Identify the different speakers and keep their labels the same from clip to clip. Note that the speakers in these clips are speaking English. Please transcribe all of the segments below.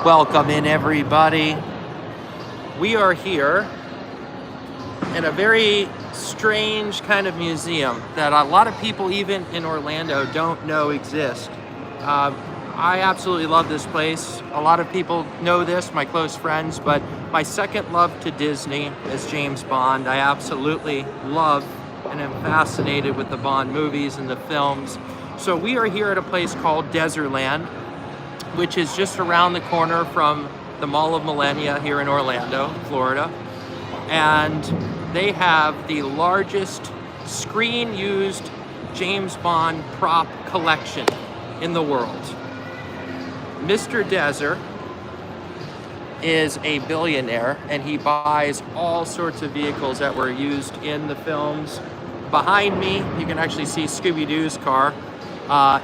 Speaker 1: Welcome in, everybody. We are here in a very strange kind of museum that a lot of people, even in Orlando, don't know exist. I absolutely love this place. A lot of people know this, my close friends, but my second love to Disney is James Bond. I absolutely love and am fascinated with the Bond movies and the films. So we are here at a place called Dezerland, which is just around the corner from the Mall of Millennia here in Orlando, Florida. And they have the largest screen-used James Bond prop collection in the world. Mr. Dezer is a billionaire, and he buys all sorts of vehicles that were used in the films. Behind me, you can actually see Scooby-Doo's car.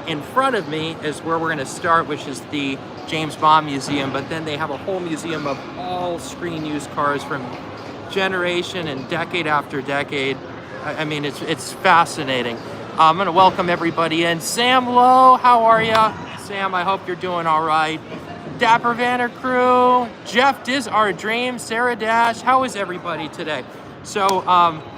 Speaker 1: In front of me is where we're going to start, which is the James Bond Museum, but then they have a whole museum of all screen-used cars from generation and decade after decade. I mean, it's fascinating. I'm going to welcome everybody in. Sam Lowe, how are you? Sam, I hope you're doing all right. Dapper Vanner Crew, Jeff Diz Our Dream, Sarah Dash, how is everybody today? So,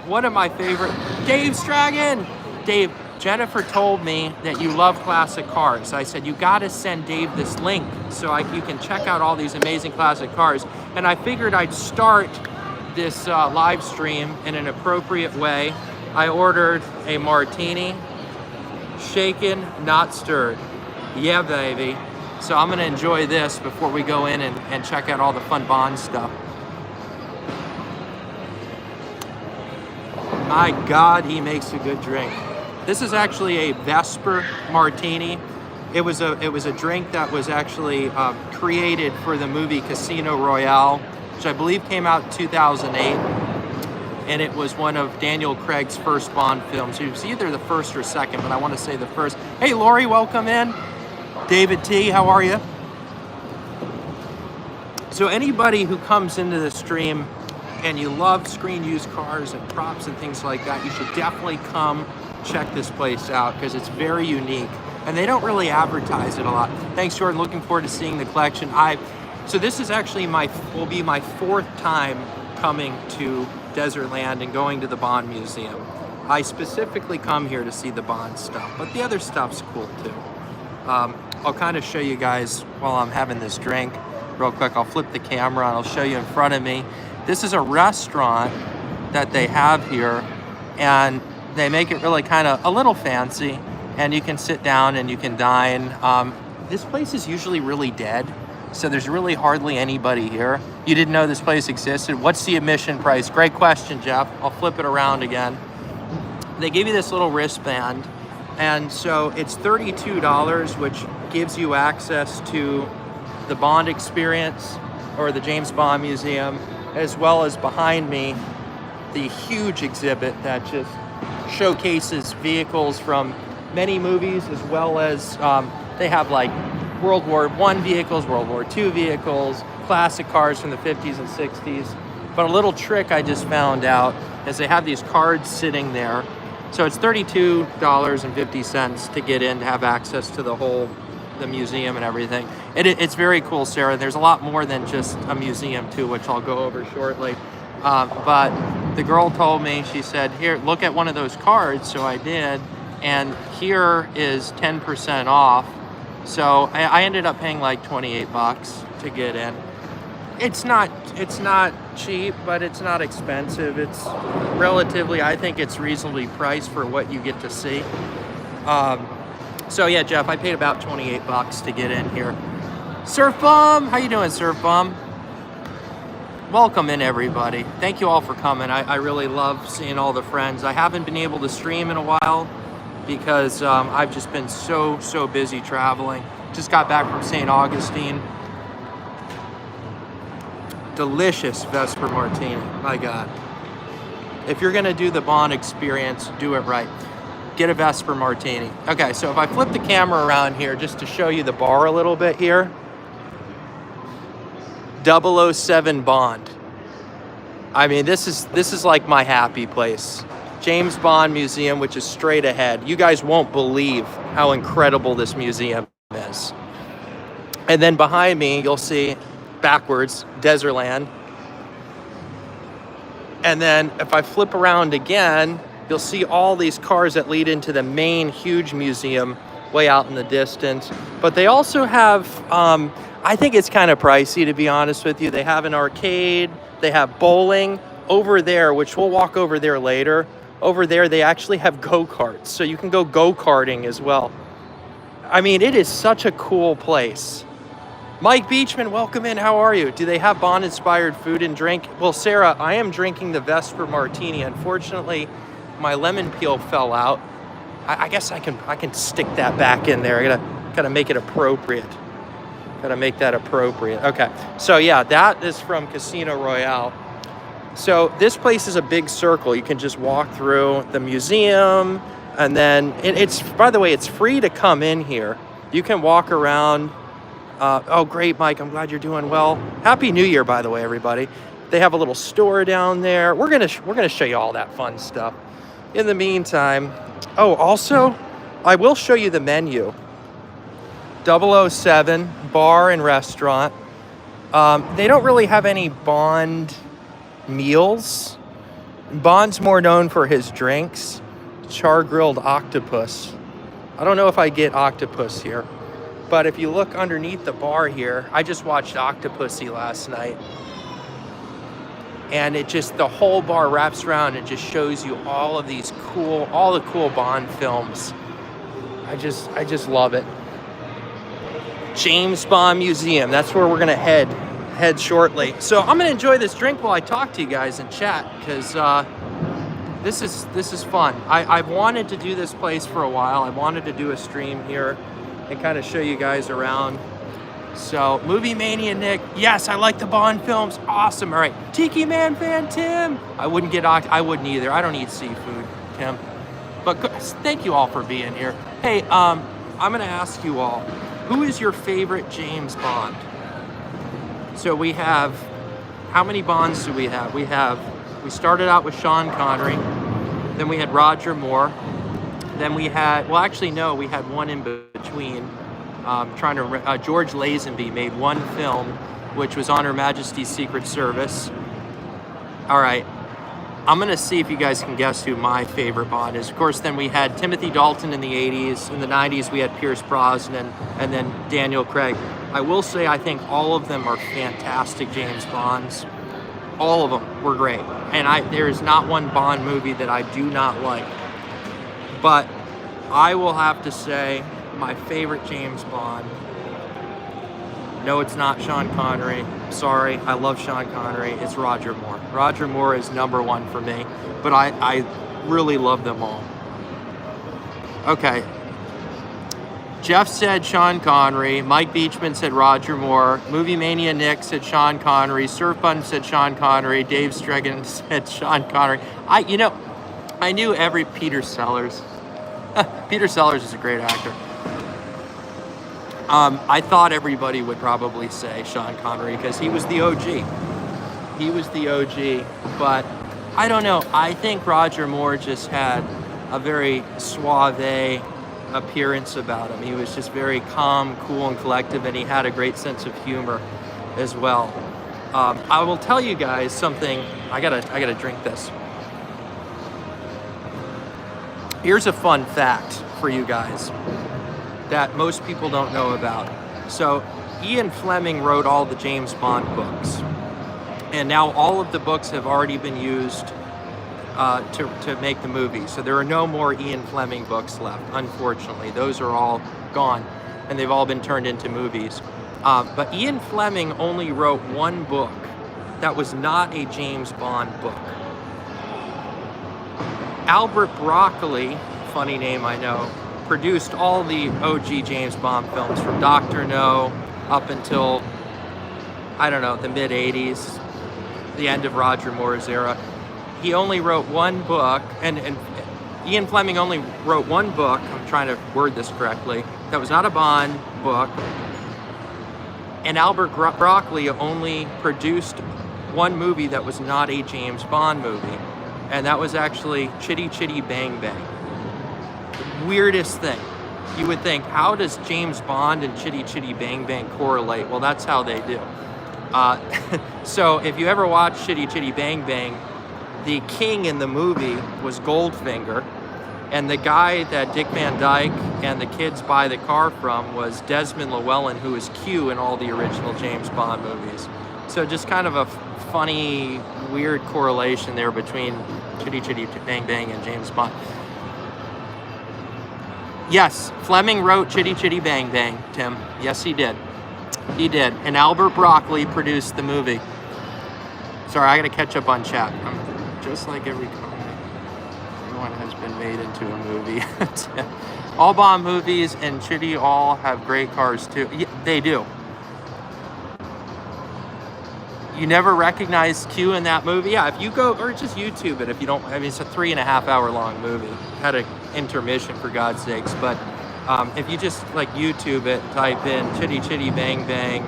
Speaker 1: one of my favorite, Dave Stragan. Dave, Jennifer told me that you love classic cars. I said, you gotta send Dave this link so you can check out all these amazing classic cars. And I figured I'd start this live stream in an appropriate way. I ordered a martini, shaken, not stirred. Yeah, baby. So I'm gonna enjoy this before we go in and check out all the fun Bond stuff. My God, he makes a good drink. This is actually a Vesper martini. It was a drink that was actually created for the movie Casino Royale, which I believe came out in 2008. And it was one of Daniel Craig's first Bond films. It was either the first or second, but I want to say the first. Hey, Lori, welcome in. David T, how are you? So anybody who comes into the stream and you love screen-used cars and props and things like that, you should definitely come check this place out because it's very unique and they don't really advertise it a lot. Thanks, Jordan. Looking forward to seeing the collection. So this is actually will be my fourth time coming to Dezerland and going to the Bond Museum. I specifically come here to see the Bond stuff, but the other stuff's cool too. I'll kind of show you guys while I'm having this drink real quick. I'll flip the camera and I'll show you in front of me. This is a restaurant that they have here, and they make it really kind of a little fancy, and you can sit down and you can dine. This place is usually really dead, so there's really hardly anybody here. You didn't know this place existed. What's the admission price? Great question, Jeff. I'll flip it around again. They give you this little wristband, and so it's $32, which gives you access to the Bond experience or the James Bond Museum, as well as behind me, the huge exhibit that just showcases vehicles from many movies, as well as they have like World War I vehicles, World War II vehicles, classic cars from the 50s and 60s. But a little trick I just found out is they have these cards sitting there. So it's $32.50 to get in to have access to the museum and everything. It's very cool, Sarah. There's a lot more than just a museum too, which I'll go over shortly. But the girl told me, she said, here, look at one of those cards. So I did, and here is 10% off. So I ended up paying like 28 bucks to get in. It's not cheap, but it's not expensive. It's relatively, I think it's reasonably priced for what you get to see. So yeah, Jeff, I paid about 28 bucks to get in here. Surf Bum, how you doing, Surf Bum? Welcome in, everybody. Thank you all for coming. I really love seeing all the friends. I haven't been able to stream in a while because I've just been so busy traveling. Just got back from St. Augustine. Delicious Vesper martini, my God. If you're gonna do the Bond experience, do it right. Get a Vesper martini. Okay, so if I flip the camera around here just to show you the bar a little bit here. 007 Bond. I mean, this is like my happy place. James Bond Museum, which is straight ahead. You guys won't believe how incredible this museum is. And then behind me, you'll see backwards, Dezerland. And then if I flip around again, you'll see all these cars that lead into the main huge museum way out in the distance. But they also have, I think it's kind of pricey, to be honest with you. They have an arcade, they have bowling. Over there, which we'll walk over there later, over there they actually have go-karts. So you can go go-karting as well. I mean, it is such a cool place. Mike Beachman, welcome in. How are you? Do they have Bond-inspired food and drink? Well, Sarah, I am drinking the Vesper Martini. Unfortunately, my lemon peel fell out. I guess I can stick that back in there. I gotta make it appropriate. Gotta make that appropriate. Okay, so yeah, that is from Casino Royale. So this place is a big circle. You can just walk through the museum, and then it's, by the way, it's free to come in here. You can walk around. Oh, great, Mike. I'm glad you're doing well. Happy New Year, by the way, everybody. They have a little store down there. We're gonna show you all that fun stuff. In the meantime, oh, also, I will show you the menu. 007 bar and restaurant. They don't really have any Bond meals. Bond's more known for his drinks. Char-grilled octopus. I don't know if I get octopus here, but if you look underneath the bar here, I just watched Octopussy last night, and it just, the whole bar wraps around and just shows you all the cool Bond films. I just love it. James Bond Museum, that's where we're gonna head shortly. So I'm gonna enjoy this drink while I talk to you guys and chat, because this is fun. I've wanted to do this place for a while. I wanted to do a stream here and kind of show you guys around. So Movie Mania Nick, yes, I like the Bond films. Awesome. All right, Tiki Man fan Tim. I wouldn't either. I don't eat seafood, Tim. But thank you all for being here. Hey, I'm gonna ask you all, who is your favorite James Bond? So we have, how many Bonds do we have? We started out with Sean Connery, then we had Roger Moore, then we had, well actually no, we had one in between. George Lazenby made one film, which was On Her Majesty's Secret Service. All right, I'm gonna see if you guys can guess who my favorite Bond is. Of course, then we had Timothy Dalton in the 80s. In the 90s, we had Pierce Brosnan, and then Daniel Craig. I will say I think all of them are fantastic James Bonds. All of them were great. And there is not one Bond movie that I do not like. But I will have to say my favorite James Bond, no, it's not Sean Connery. Sorry, I love Sean Connery. It's Roger Moore. Roger Moore is number one for me, but I really love them all. Okay. Jeff said Sean Connery. Mike Beachman said Roger Moore. Movie Mania Nick said Sean Connery. Surf Bun said Sean Connery. Dave Stregan said Sean Connery. I knew every Peter Sellers. Peter Sellers is a great actor. I thought everybody would probably say Sean Connery because he was the OG. He was the OG, but I don't know. I think Roger Moore just had a very suave appearance about him. He was just very calm, cool, and collective, and he had a great sense of humor as well. I will tell you guys something. I gotta drink this. Here's a fun fact for you guys that most people don't know about. So Ian Fleming wrote all the James Bond books, and now all of the books have already been used to make the movie. So there are no more Ian Fleming books left, unfortunately. Those are all gone, and they've all been turned into movies. But Ian Fleming only wrote one book that was not a James Bond book. Albert Broccoli, funny name I know, produced all the OG James Bond films from Dr. No up until, I don't know, the mid-80s, the end of Roger Moore's era. He only wrote one book, and Ian Fleming only wrote one book, I'm trying to word this correctly, that was not a Bond book, and Albert Broccoli only produced one movie that was not a James Bond movie, and that was actually Chitty Chitty Bang Bang. The weirdest thing. You would think, how does James Bond and Chitty Chitty Bang Bang correlate? Well, that's how they do. So if you ever watch Chitty Chitty Bang Bang, the king in the movie was Goldfinger, and the guy that Dick Van Dyke and the kids buy the car from was Desmond Llewellyn, who was Q in all the original James Bond movies. So just kind of a funny, weird correlation there between Chitty Chitty Bang Bang and James Bond. Yes, Fleming wrote Chitty Chitty Bang Bang, Tim. Yes, he did. He did. And Albert Broccoli produced the movie. Sorry, I gotta catch up on chat. I'm just like every one has been made into a movie. All Bond movies and Chitty all have great cars too. Yeah, they do. You never recognize Q in that movie? Yeah, if you go, or just YouTube it if you don't, I mean, it's a 3.5 hour long movie. Had an intermission for God's sakes, but if you just like YouTube it, type in Chitty Chitty Bang Bang,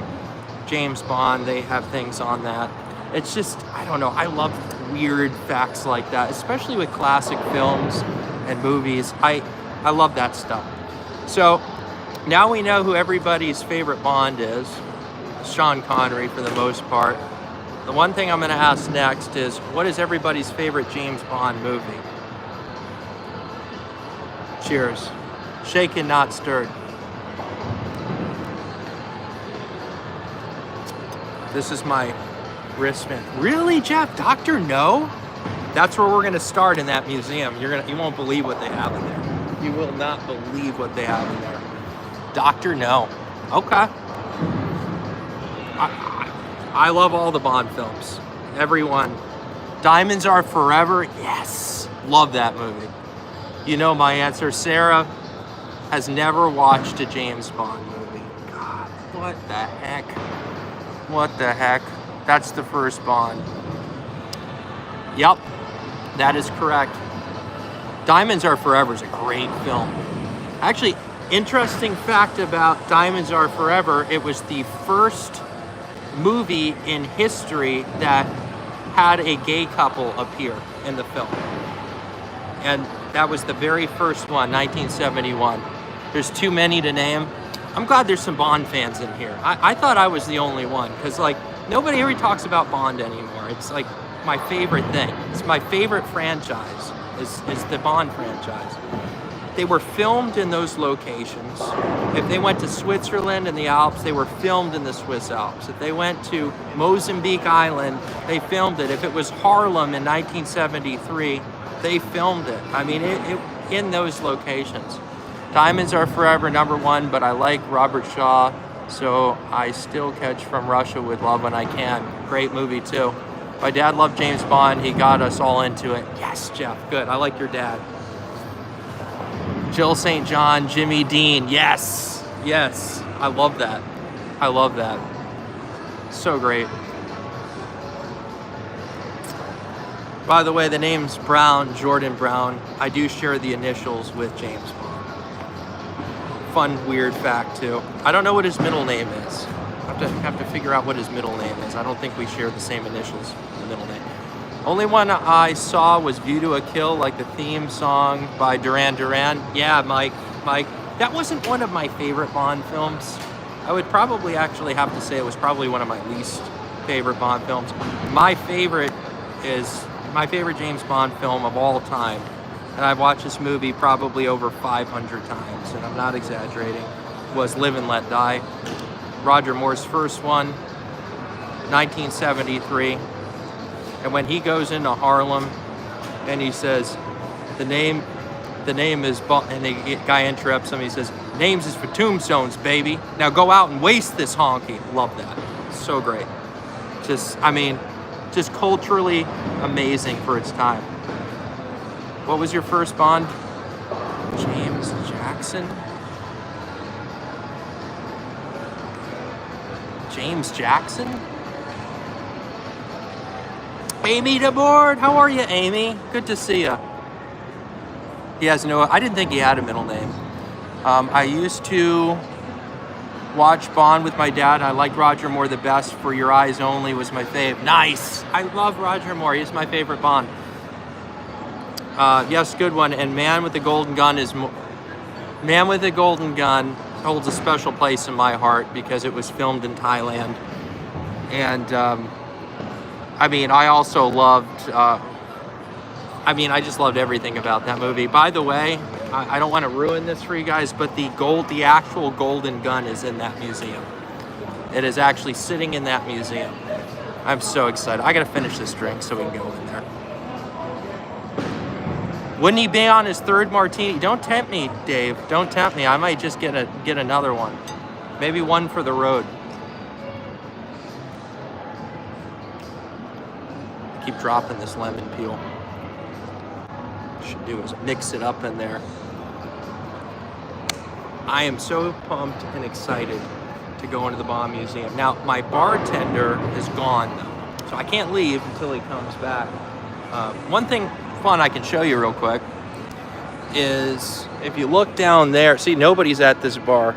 Speaker 1: James Bond, they have things on that. It's just, I don't know, I love weird facts like that, especially with classic films and movies. I love that stuff. So now we know who everybody's favorite Bond is. Sean Connery for the most part. The one thing I'm going to ask next is, what is everybody's favorite James Bond movie? Cheers. Shaken, not stirred. This is my wristband. Really, Jeff? Dr. No? That's where we're going to start in that museum. You won't believe what they have in there. You will not believe what they have in there. Dr. No. Okay. I love all the Bond films. Everyone. Diamonds Are Forever. Yes. Love that movie. You know my answer. Sarah has never watched a James Bond movie. God, what the heck? What the heck? That's the first Bond. Yep, that is correct. Diamonds Are Forever is a great film. Actually, interesting fact about Diamonds Are Forever, it was the first movie in history that had a gay couple appear in the film. And that was the very first one, 1971. There's too many to name. I'm glad there's some Bond fans in here. I thought I was the only one, because like nobody ever talks about Bond anymore. It's like my favorite thing. It's my favorite franchise, is the Bond franchise. They were filmed in those locations. If they went to Switzerland and the Alps, they were filmed in the Swiss Alps. If they went to Mozambique Island, they filmed it. If it was Harlem in 1973, they filmed it. I mean, it in those locations. Diamonds Are Forever, #1, but I like Robert Shaw, so I still catch From Russia with Love when I can. Great movie too. My dad loved James Bond. He got us all into it. Yes, Jeff, good. I like your dad. Jill St. John, Jimmy Dean. Yes, yes. I love that. I love that. So great. By the way, the name's Brown, Jordan Brown. I do share the initials with James Bond. Fun, weird fact too. I don't know what his middle name is. I have to figure out what his middle name is. I don't think we share the same initials, the middle name. Only one I saw was View to a Kill, like the theme song by Duran Duran. Yeah, Mike. That wasn't one of my favorite Bond films. I would probably actually have to say it was probably one of my least favorite Bond films. My favorite James Bond film of all time, and I've watched this movie probably over 500 times, and I'm not exaggerating, was Live and Let Die. Roger Moore's first one, 1973. And when he goes into Harlem and he says, the name is, and the guy interrupts him, he says, names is for tombstones, baby. Now go out and waste this honky. Love that. So great. Just culturally amazing for its time. What was your first Bond? James Jackson? James Jackson? Amy DeBoard, how are you, Amy? Good to see you. He has I didn't think he had a middle name. I used to watch Bond with my dad. I liked Roger Moore the best. For Your Eyes Only was my fave. Nice. I love Roger Moore. He's my favorite Bond. Yes, good one. And Man with the Golden Gun is Man with a Golden Gun holds a special place in my heart because it was filmed in Thailand. And I mean, I also loved, I just loved everything about that movie. By the way, I don't want to ruin this for you guys, but the actual Golden Gun is in that museum. It is actually sitting in that museum. I'm so excited. I gotta finish this drink so we can go in there. Wouldn't he be on his third martini? Don't tempt me, Dave. Don't tempt me. I might just get another one. Maybe one for the road. Keep dropping this lemon peel. Should do is mix it up in there. I am so pumped and excited to go into the Bond Museum. Now, my bartender is gone though, so I can't leave until he comes back. One thing fun I can show you real quick is if you look down there, see nobody's at this bar.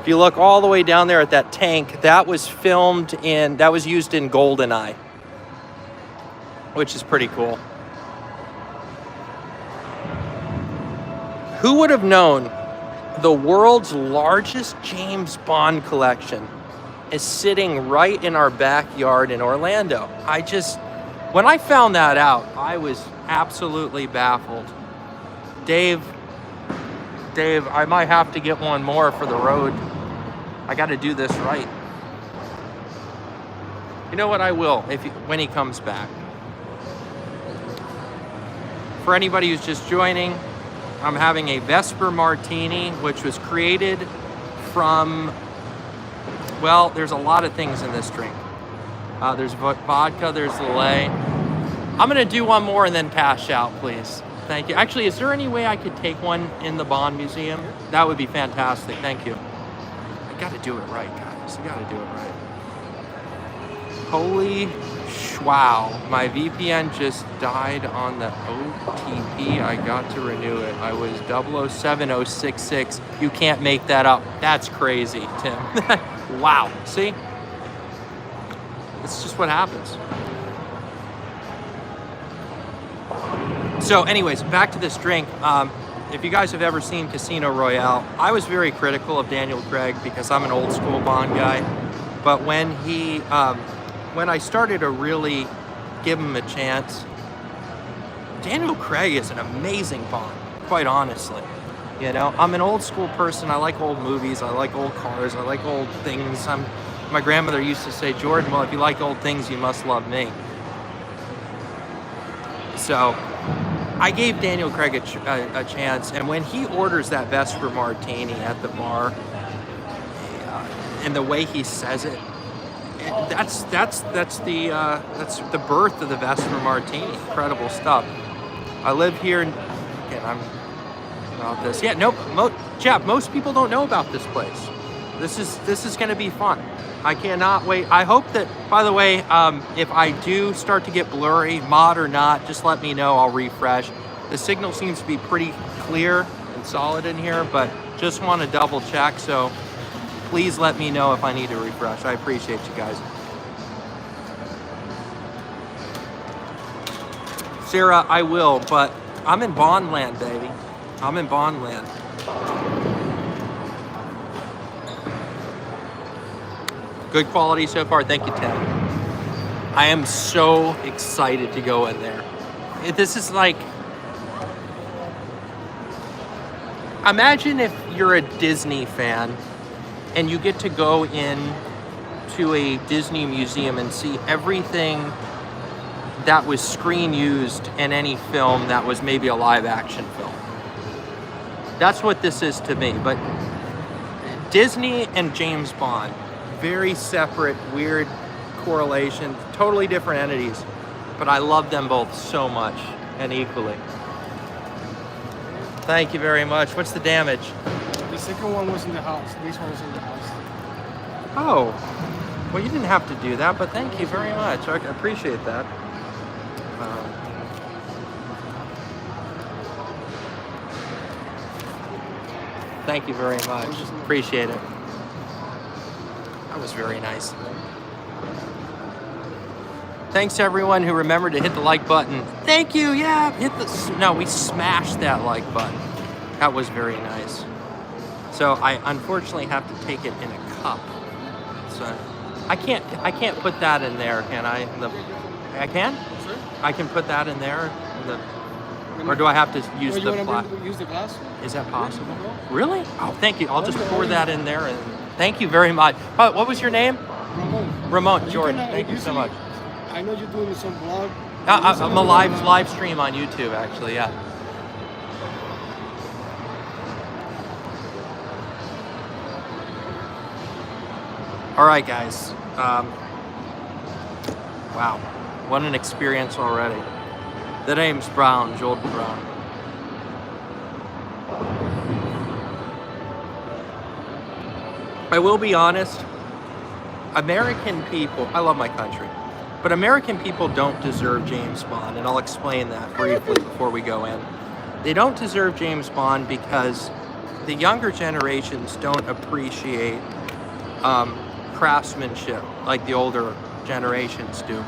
Speaker 1: If you look all the way down there at that tank, that was used in GoldenEye, which is pretty cool. Who would have known the world's largest James Bond collection is sitting right in our backyard in Orlando? When I found that out, I was absolutely baffled. Dave, I might have to get one more for the road. I got to do this right. You know what? I will when he comes back. For anybody who's just joining, I'm having a Vesper Martini, which was created from, well, there's a lot of things in this drink. There's vodka, there's Lillet. I'm gonna do one more and then pass out, please. Thank you. Actually, is there any way I could take one in the Bond Museum? That would be fantastic, thank you. I gotta do it right, guys, I gotta do it right. Holy wow, my VPN just died on the OTP. I got to renew it. I was 007066. You can't make that up. That's crazy, Tim. Wow, see? It's just what happens. So anyways, back to this drink. If you guys have ever seen Casino Royale, I was very critical of Daniel Craig because I'm an old school Bond guy. But when I started to really give him a chance, Daniel Craig is an amazing Bond, quite honestly. You know, I'm an old school person. I like old movies. I like old cars. I like old things. My grandmother used to say, Jordan, well, if you like old things, you must love me. So I gave Daniel Craig a chance, and when he orders that Vesper Martini at the bar, and the way he says it, that's the birth of the Vesper Martini. Incredible stuff. I live here, and again, I'm about this. Yeah, nope. Jeff, most people don't know about this place. This is going to be fun. I cannot wait. I hope that, by the way, if I do start to get blurry, mod or not, just let me know. I'll refresh. The signal seems to be pretty clear and solid in here, but just want to double check. So please let me know if I need to refresh. I appreciate you guys. Sarah, I will, but I'm in Bondland, baby. I'm in Bondland. Good quality so far. Thank you, Tim. I am so excited to go in there. This is like, imagine if you're a Disney fan and you get to go in to a Disney museum and see everything that was screen used in any film that was maybe a live action film. That's what this is to me. But Disney and James Bond, very separate, weird correlation, totally different entities, but I love them both so much and equally. Thank you very much. What's the damage?
Speaker 2: The second one was in the house. This one was in the house.
Speaker 1: Oh, well, you didn't have to do that, but thank you very much. I appreciate that. Thank you very much. Appreciate it. That was very nice. Thanks to everyone who remembered to hit the like button. Thank you. Yeah, we smashed that like button. That was very nice. So I unfortunately have to take it in a cup. So I can't put that in there, can I? I can?
Speaker 2: Sir?
Speaker 1: I can put that in there? Or do I have to use
Speaker 2: you
Speaker 1: the
Speaker 2: want to use the glass?
Speaker 1: Is that possible?
Speaker 2: Yeah.
Speaker 1: Really? Oh, thank you. I'll just pour that in there, and thank you very much. Oh, what was your name? Ramon. Jordan. Thank you so much.
Speaker 2: I know you're doing some vlog.
Speaker 1: I'm a live stream on YouTube, actually. Yeah. All right, guys. Wow, what an experience already. The name's Brown, Jordan Brown. I will be honest, American people, I love my country, but American people don't deserve James Bond, and I'll explain that briefly before we go in. They don't deserve James Bond because the younger generations don't appreciate craftsmanship like the older generations do.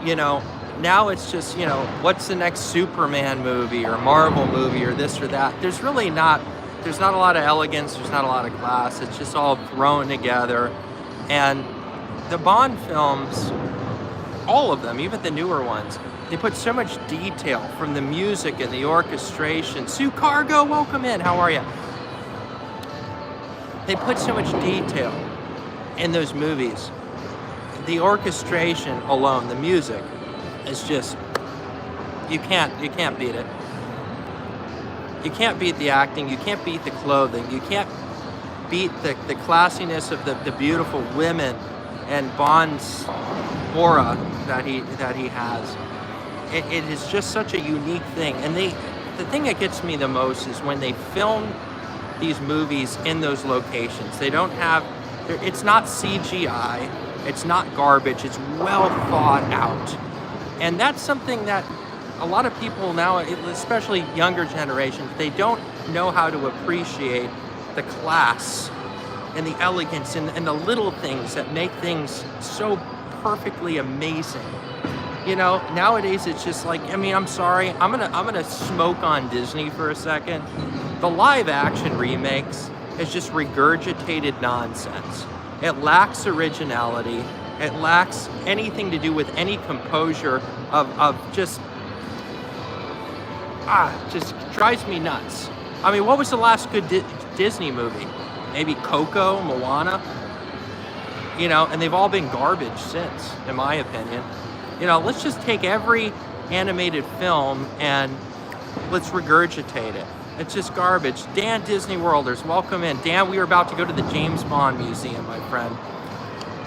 Speaker 1: You know, now it's just, you know, what's the next Superman movie or Marvel movie or this or that? There's not a lot of elegance, there's not a lot of class, it's just all thrown together. And the Bond films, all of them, even the newer ones, they put so much detail from the music and the orchestration. Sue Cargo, welcome in, how are you? They put so much detail in those movies. The orchestration alone, the music, is just, you can't beat it. You can't beat the acting, you can't beat the clothing, you can't beat the classiness of the beautiful women and Bond's aura that he has. It is just such a unique thing. And the thing that gets me the most is when they film these movies in those locations. They don't have, it's not CGI, it's not garbage, it's well thought out. And that's something that a lot of people now, especially younger generations, they don't know how to appreciate the class and the elegance and the little things that make things so perfectly amazing. You know, nowadays it's just like, I mean, I'm sorry, I'm gonna smoke on Disney for a second. The live action remakes is just regurgitated nonsense. It lacks originality. It lacks anything to do with any composure of just drives me nuts. I mean, what was the last good Disney movie? Maybe Coco, Moana? You know, and they've all been garbage since, in my opinion. You know, let's just take every animated film and let's regurgitate it. It's just garbage. Dan Disney Worlders, welcome in. Dan, we are about to go to the James Bond Museum, my friend.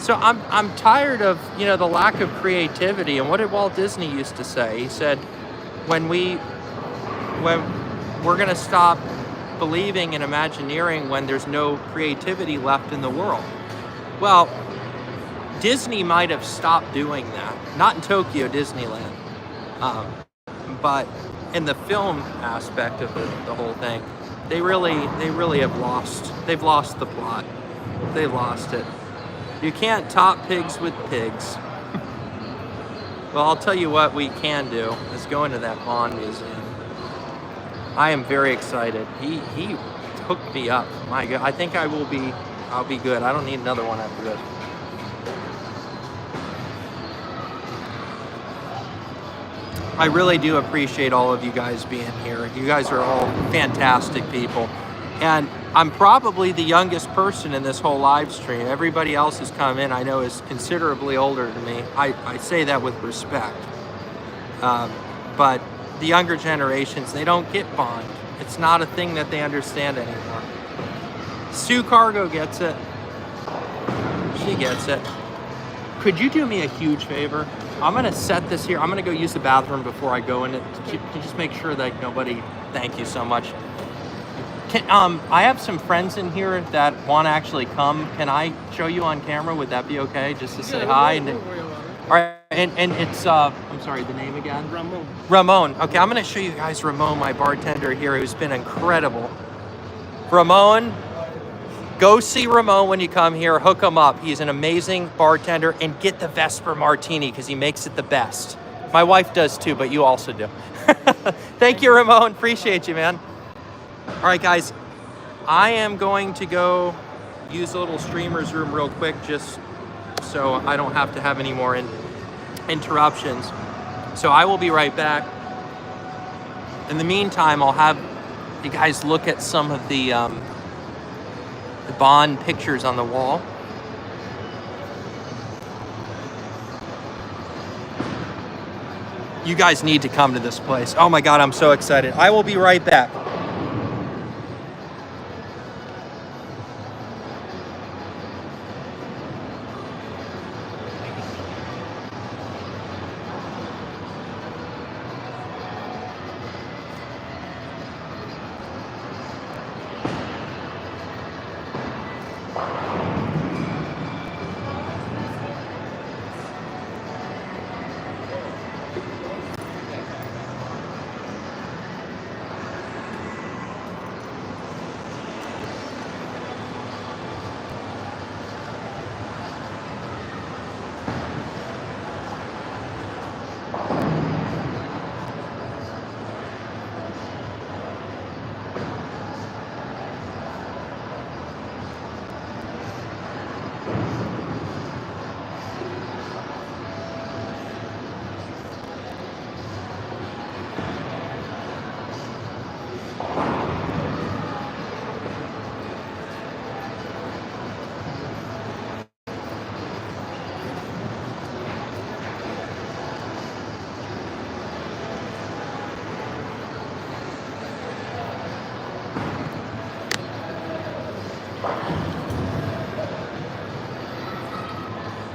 Speaker 1: So I'm tired of, you know, the lack of creativity. And what did Walt Disney used to say? He said, when we're gonna stop believing in Imagineering when there's no creativity left in the world. Well, Disney might have stopped doing that. Not in Tokyo Disneyland, but in the film aspect of the whole thing, they really have lost. They've lost the plot. They lost it. You can't top pigs with pigs. Well, I'll tell you what we can do is go into that Bond Museum. I am very excited. He hooked me up. My God, I think I'll be good. I don't need another one after this. I really do appreciate all of you guys being here. You guys are all fantastic people. And I'm probably the youngest person in this whole live stream. Everybody else has come in, I know, is considerably older than me. I say that with respect. But the younger generations, they don't get Bond. It's not a thing that they understand anymore. Sue Cargo gets it. She gets it. Could you do me a huge favor? I'm gonna set this here. I'm gonna go use the bathroom before I go in it. To just make sure that nobody, thank you so much. I have some friends in here that want to actually come. Can I show you on camera? Would that be okay? Just to say hi. All right, and it's I'm sorry, the name again?
Speaker 2: Ramon.
Speaker 1: Ramon. Okay, I'm gonna show you guys Ramon, my bartender here, who's been incredible. Ramon, go see Ramon when you come here. Hook him up. He's an amazing bartender, and get the Vesper Martini because he makes it the best. My wife does too, but you also do. Thank you, Ramon. Appreciate you, man. All right, guys. I am going to go use a little streamer's room real quick just so I don't have to have any more interruptions. So I will be right back. In the meantime, I'll have you guys look at some of the Bond pictures on the wall. You guys need to come to this place. Oh my God, I'm so excited. I will be right back.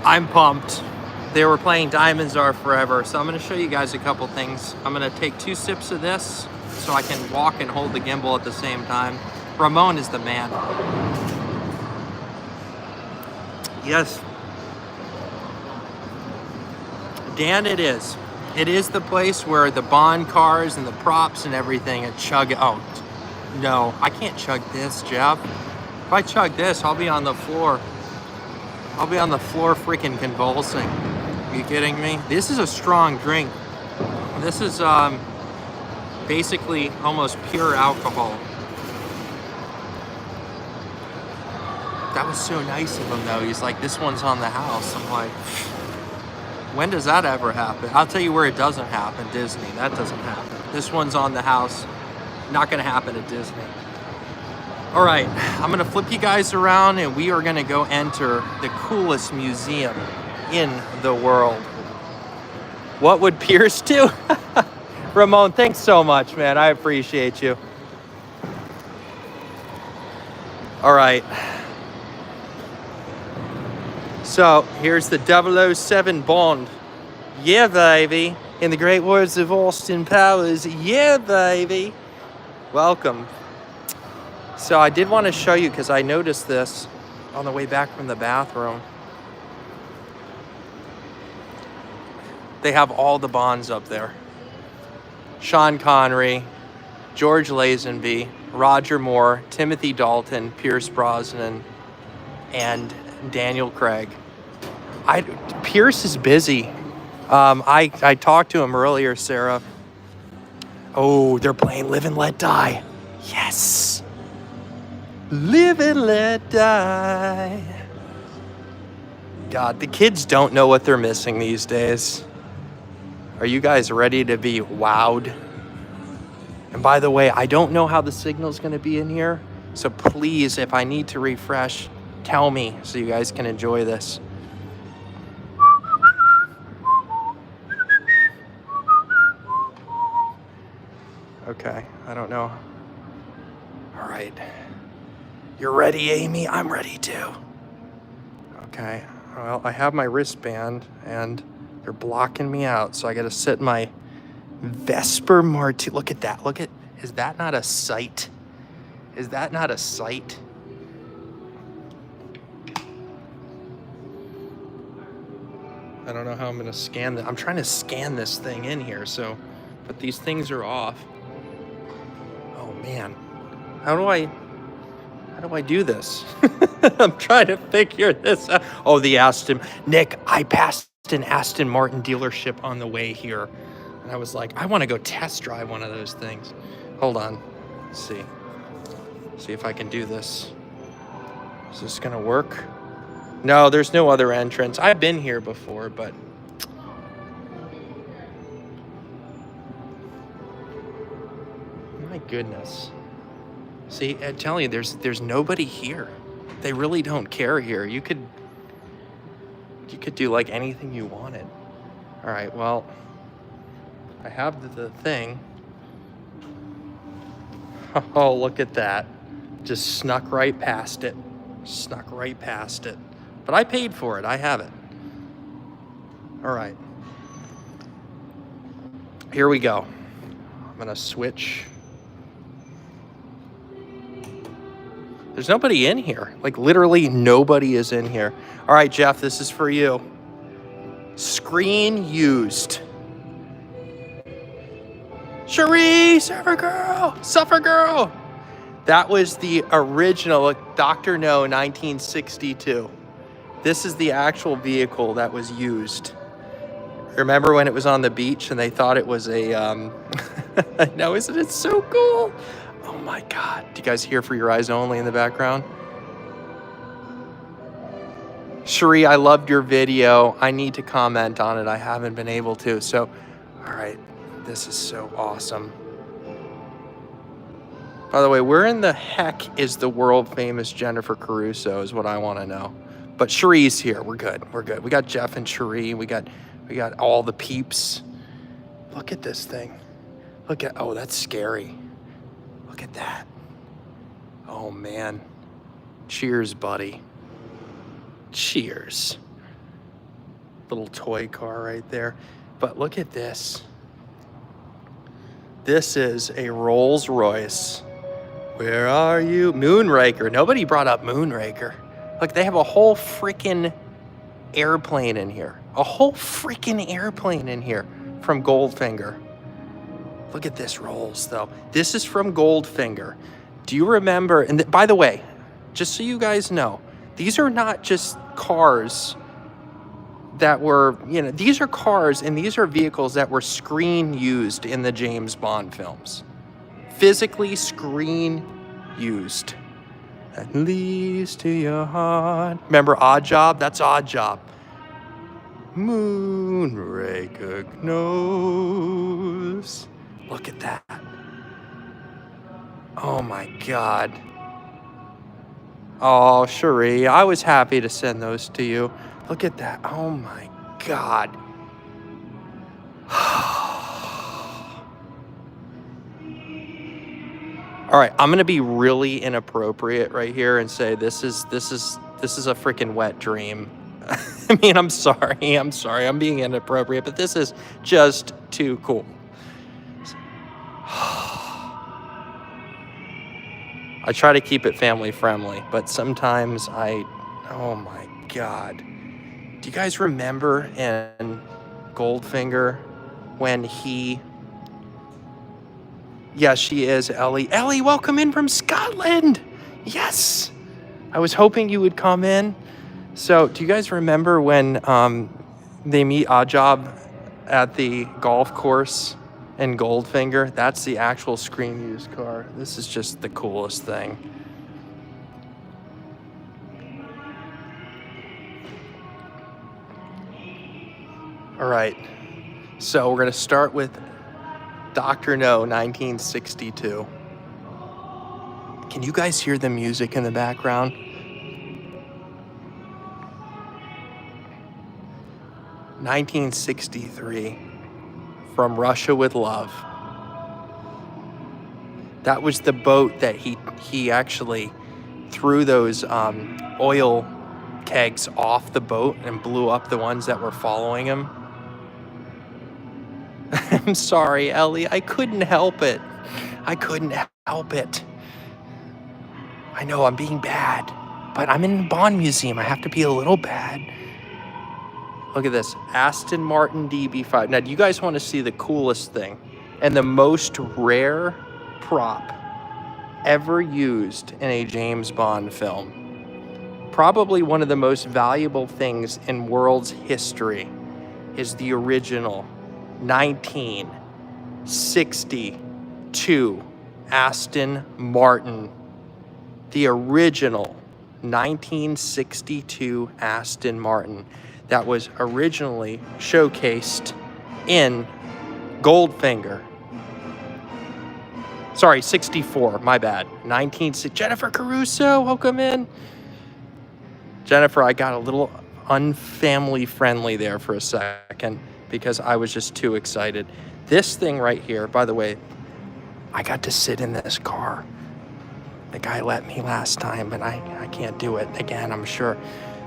Speaker 1: I'm pumped. They were playing Diamonds Are Forever, so I'm going to show you guys a couple things. I'm going to take 2 sips of this so I can walk and hold the gimbal at the same time. Ramon is the man. Yes. Dan, it is. It is the place where the Bond cars and the props and everything are chug. Oh, no, I can't chug this, Jeff. If I chug this, I'll be on the floor. I'll be on the floor freaking convulsing. Are you kidding me? This is a strong drink. This is basically almost pure alcohol. That was so nice of him though. He's like, this one's on the house. I'm like, when does that ever happen? I'll tell you where it doesn't happen. Disney, that doesn't happen. This one's on the house. Not gonna happen at Disney. All right, I'm gonna flip you guys around and we are gonna go enter the coolest museum in the world. What would Pierce do? Ramon, thanks so much, man. I appreciate you. All right. So here's the 007 Bond. Yeah, baby. In the great words of Austin Powers, yeah, baby. Welcome. So I did want to show you because I noticed this on the way back from the bathroom. They have all the Bonds up there. Sean Connery, George Lazenby, Roger Moore, Timothy Dalton, Pierce Brosnan, and Daniel Craig. Pierce is busy. I talked to him earlier, Sarah. Oh, they're playing Live and Let Die. Yes. Live and let die. God, the kids don't know what they're missing these days. Are you guys ready to be wowed? And by the way, I don't know how the signal's going to be in here. So please, if I need to refresh, tell me so you guys can enjoy this. Okay, I don't know. All right. You're ready, Amy? I'm ready too. Okay, well, I have my wristband and they're blocking me out, so I gotta sit my Vesper Martini. Look at that, is that not a sight? Is that not a sight? I don't know how I'm gonna scan that. I'm trying to scan this thing in here, but these things are off. Oh man, how do I do this? I'm trying to figure this out. Oh, the Aston. Nick, I passed an Aston Martin dealership on the way here. And I was like, I want to go test drive one of those things. Hold on. Let's see. See if I can do this. Is this going to work? No, there's no other entrance. I've been here before, but... My goodness. See, I'm telling you, there's nobody here. They really don't care here. You could do like anything you wanted. All right, well, I have the thing. Oh, look at that. Just snuck right past it. Snuck right past it. But I paid for it. I have it. All right. Here we go. I'm gonna switch. There's nobody in here. Like literally nobody is in here. All right, Jeff, this is for you. Screen used. Cherie, Surfer Girl. That was the original Dr. No 1962. This is the actual vehicle that was used. Remember when it was on the beach and they thought it was a, no, isn't it so cool? Oh my God. Do you guys hear For Your Eyes Only in the background? Cherie, I loved your video. I need to comment on it. I haven't been able to. So, all right. This is so awesome. By the way, where in the heck is the world famous Jennifer Caruso is what I want to know. But Cherie's here. We're good. We're good. We got Jeff and Cherie. We got all the peeps. Look at this thing. Look at, oh, that's scary. Look at that. Oh, man. Cheers, buddy. Cheers. Little toy car right there. But look at this. This is a Rolls Royce. Where are you? Moonraker. Nobody brought up Moonraker. Look, they have a whole freaking airplane in here. A whole freaking airplane in here from Goldfinger. Look at this Rolls, though. This is from Goldfinger. Do you remember? And by the way, just so you guys know, these are not just cars that were, these are cars and these are vehicles that were screen used in the James Bond films. Physically screen used. That leads to your heart. Remember Odd Job? That's Odd Job. Moonraker knows. Look at that. Oh my God. Oh, Cherie, I was happy to send those to you. Look at that. Oh my God. All right, I'm gonna be really inappropriate right here and say this is a freaking wet dream. I mean, I'm sorry, I'm being inappropriate, but this is just too cool. I try to keep it family friendly, but sometimes oh my God. Do you guys remember in Goldfinger when he... Yes, she is, Ellie. Ellie, welcome in from Scotland. Yes. I was hoping you would come in. So, do you guys remember when they meet Oddjob at the golf course in Goldfinger? That's the actual screen used car. This is just the coolest thing. All right. So, we're going to start with Dr. No, 1962. Can you guys hear the music in the background? "1963, From Russia with Love." That was the boat that he actually threw those oil kegs off the boat and blew up the ones that were following him. I'm sorry, Ellie. I couldn't help it. I couldn't help it. I know I'm being bad, but I'm in the Bond Museum. I have to be a little bad. Look at this. Aston Martin DB5. Now, do you guys want to see the coolest thing and the most rare prop ever used in a James Bond film? Probably one of the most valuable things in world's history. is the original 1962 Aston Martin. The original 1962 Aston Martin that was originally showcased in Goldfinger. Sorry, 64, my bad. Jennifer Caruso, welcome in. Jennifer, I got a little unfamily friendly there for a second because I was just too excited. This thing right here, by the way, I got to sit in this car. The guy let me last time, but I can't do it again, I'm sure.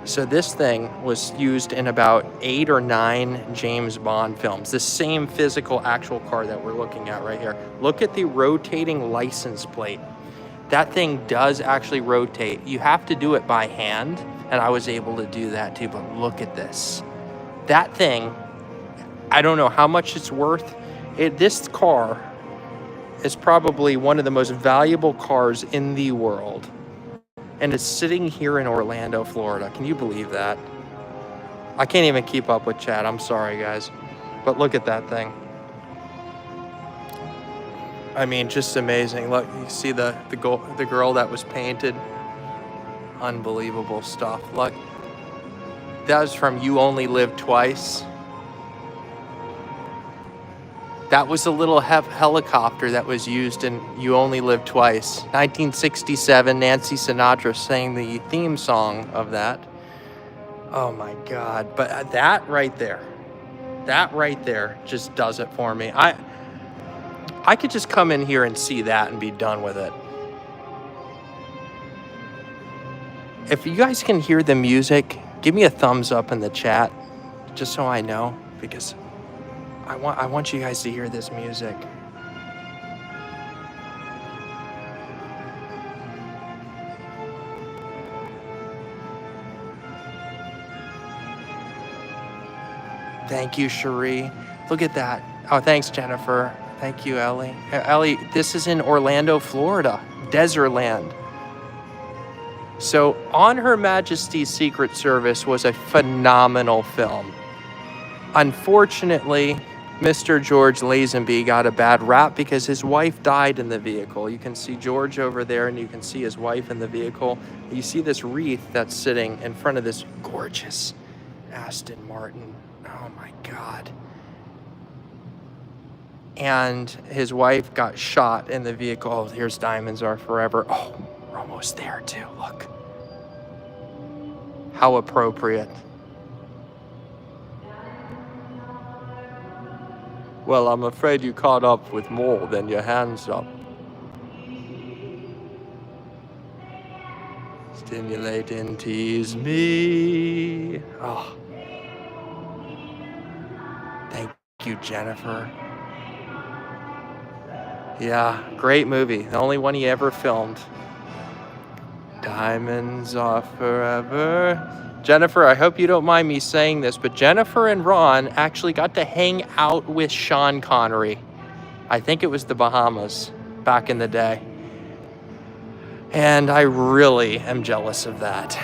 Speaker 1: So this thing was used in about 8 or 9 James Bond films. The same physical actual car that we're looking at right here. Look at the rotating license plate. That thing does actually rotate. You have to do it by hand, and I was able to do that too, but look at this. That thing, I don't know how much it's worth. This car is probably one of the most valuable cars in the world. And it's sitting here in Orlando, Florida. Can you believe that? I can't even keep up with chat. I'm sorry, guys. But look at that thing. I mean, just amazing. Look, you see the girl that was painted? Unbelievable stuff. Look, that was from You Only Live Twice. That was a little helicopter that was used in You Only Live Twice. 1967, Nancy Sinatra sang the theme song of that. Oh my God. But that right there just does it for me. I could just come in here and see that and be done with it. If you guys can hear the music, give me a thumbs up in the chat, just so I know, because I want you guys to hear this music. Thank you, Cherie. Look at that. Oh, thanks, Jennifer. Thank you, Ellie. Ellie, this is in Orlando, Florida, Dezerland. So, On Her Majesty's Secret Service was a phenomenal film. Unfortunately, Mr. George Lazenby got a bad rap because his wife died in the vehicle. You can see George over there, and you can see his wife in the vehicle. You see this wreath that's sitting in front of this gorgeous Aston Martin. Oh my God. And his wife got shot in the vehicle. Oh, here's Diamonds Are Forever. Oh, we're almost there too, look. How appropriate. Well, I'm afraid you caught up with more than your hands up. Stimulate and tease me. Oh. Thank you, Jennifer. Yeah, great movie. The only one he ever filmed. Diamonds Are Forever. Jennifer, I hope you don't mind me saying this, but Jennifer and Ron actually got to hang out with Sean Connery. I think it was the Bahamas back in the day. And I really am jealous of that.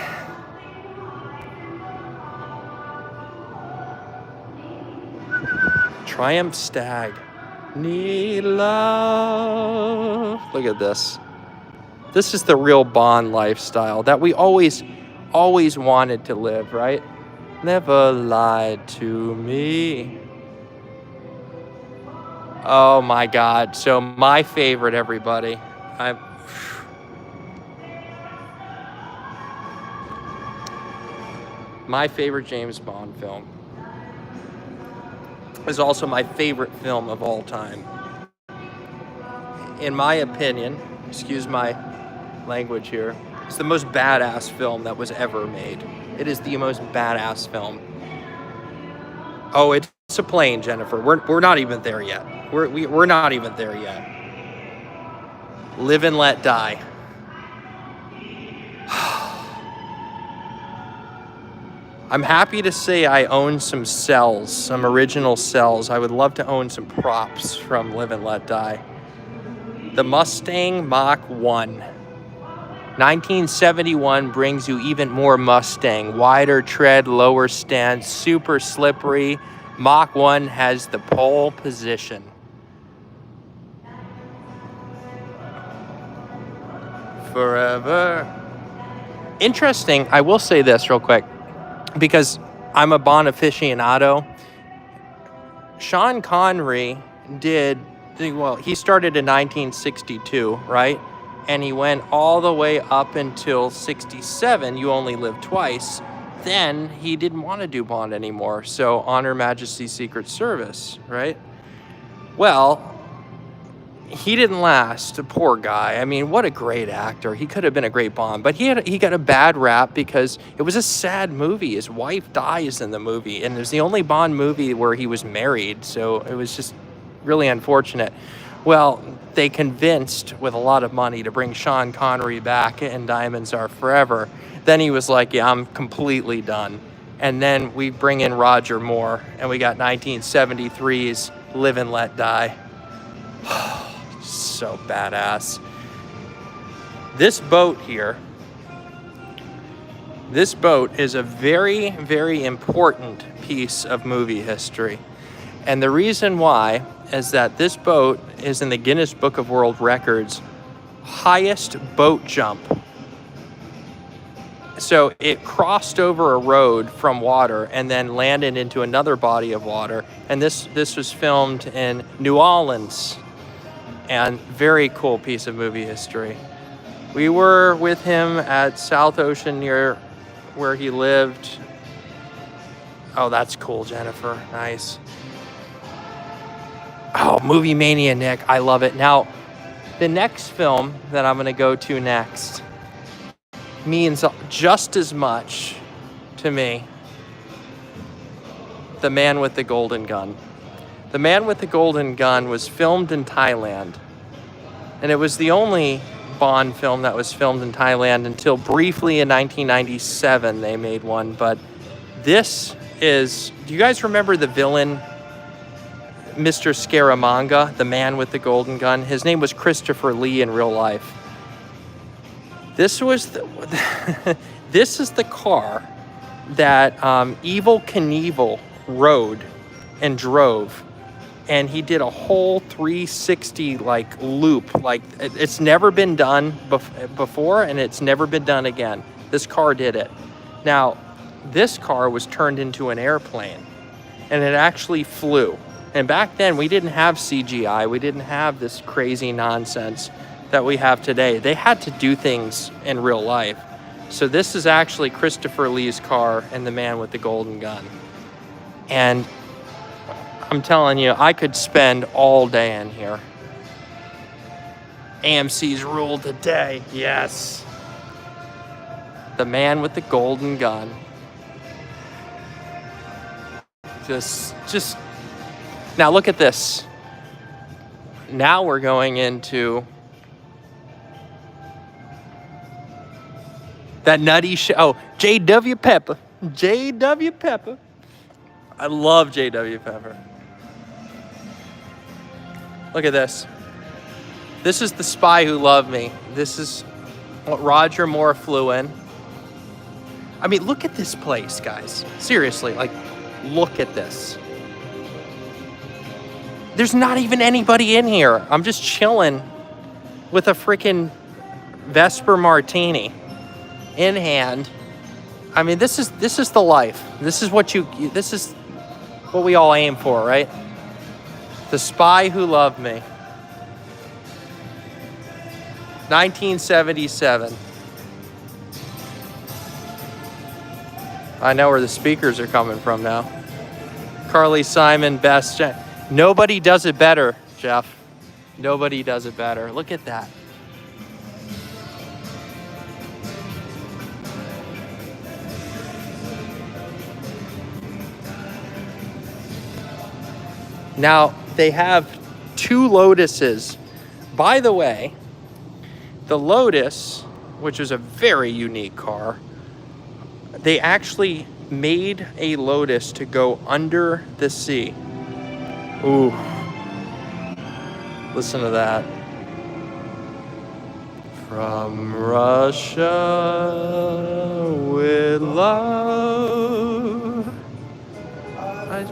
Speaker 1: Triumph Stag. Need love. Look at this. This is the real Bond lifestyle that we always wanted to live, right? Never lied to me. Oh my God. So my favorite, everybody. My favorite James Bond film is also my favorite film of all time. In my opinion, excuse my language here, it's the most badass film that was ever made. It is the most badass film. Oh, it's a plane, Jennifer. We're not even there yet. We're not even there yet. Live and Let Die. I'm happy to say I own some cells, some original cells. I would love to own some props from Live and Let Die. The Mustang Mach 1. 1971 brings you even more Mustang. Wider tread, lower stance, super slippery. Mach 1 has the pole position. Forever. Interesting, I will say this real quick, because I'm a Bond aficionado. Sean Connery he started in 1962, right? And he went all the way up until 67, You Only Live Twice. Then he didn't want to do Bond anymore, so On Her Majesty's Secret Service, right? Well, he didn't last, a poor guy. I mean, what a great actor. He could have been a great Bond, but he got a bad rap because it was a sad movie. His wife dies in the movie, and it was the only Bond movie where he was married, so it was just really unfortunate. Well, they convinced with a lot of money to bring Sean Connery back in Diamonds Are Forever. Then he was like, yeah, I'm completely done. And then we bring in Roger Moore, and we got 1973's Live and Let Die. So badass. This boat here, this boat is a very, very important piece of movie history. And the reason why is that this boat is in the Guinness Book of World Records highest boat jump. So it crossed over a road from water and then landed into another body of water. And this was filmed in New Orleans. And very cool piece of movie history. We were with him at South Ocean near where he lived. Oh, that's cool, Jennifer. Nice. Oh, Movie Mania, Nick. I love it. Now, the next film that I'm going to go to next means just as much to me. The Man with the Golden Gun. The Man with the Golden Gun was filmed in Thailand. And it was the only Bond film that was filmed in Thailand until briefly in 1997 they made one. But this is... Do you guys remember the villain, Mr. Scaramanga, the Man with the Golden Gun? His name was Christopher Lee in real life. This was this is the car that Evel Knievel rode and drove, and he did a whole 360 loop. Like, it's never been done before, and it's never been done again. This car did it. Now, this car was turned into an airplane, and it actually flew. And back then, we didn't have CGI. We didn't have this crazy nonsense that we have today. They had to do things in real life. So this is actually Christopher Lee's car and the Man with the Golden Gun. And I'm telling you, I could spend all day in here. AMC's rule today, yes. The Man with the Golden Gun. Just now look at this. Now we're going into that nutty show. Oh, J.W. Pepper. J.W. Pepper. I love J.W. Pepper. Look at this. This is The Spy Who Loved Me. This is what Roger Moore flew in. I mean, look at this place, guys. Seriously, look at this. There's not even anybody in here. I'm just chilling with a freaking Vesper Martini in hand. I mean, this is the life. This is what we all aim for, right? The Spy Who Loved Me. 1977. I know where the speakers are coming from now. Carly Simon, best. Nobody does it better, Jeff. Nobody does it better. Look at that. Now, they have two Lotuses. By the way, the Lotus, which is a very unique car, they actually made a Lotus to go under the sea. Ooh. Listen to that. From Russia with love, I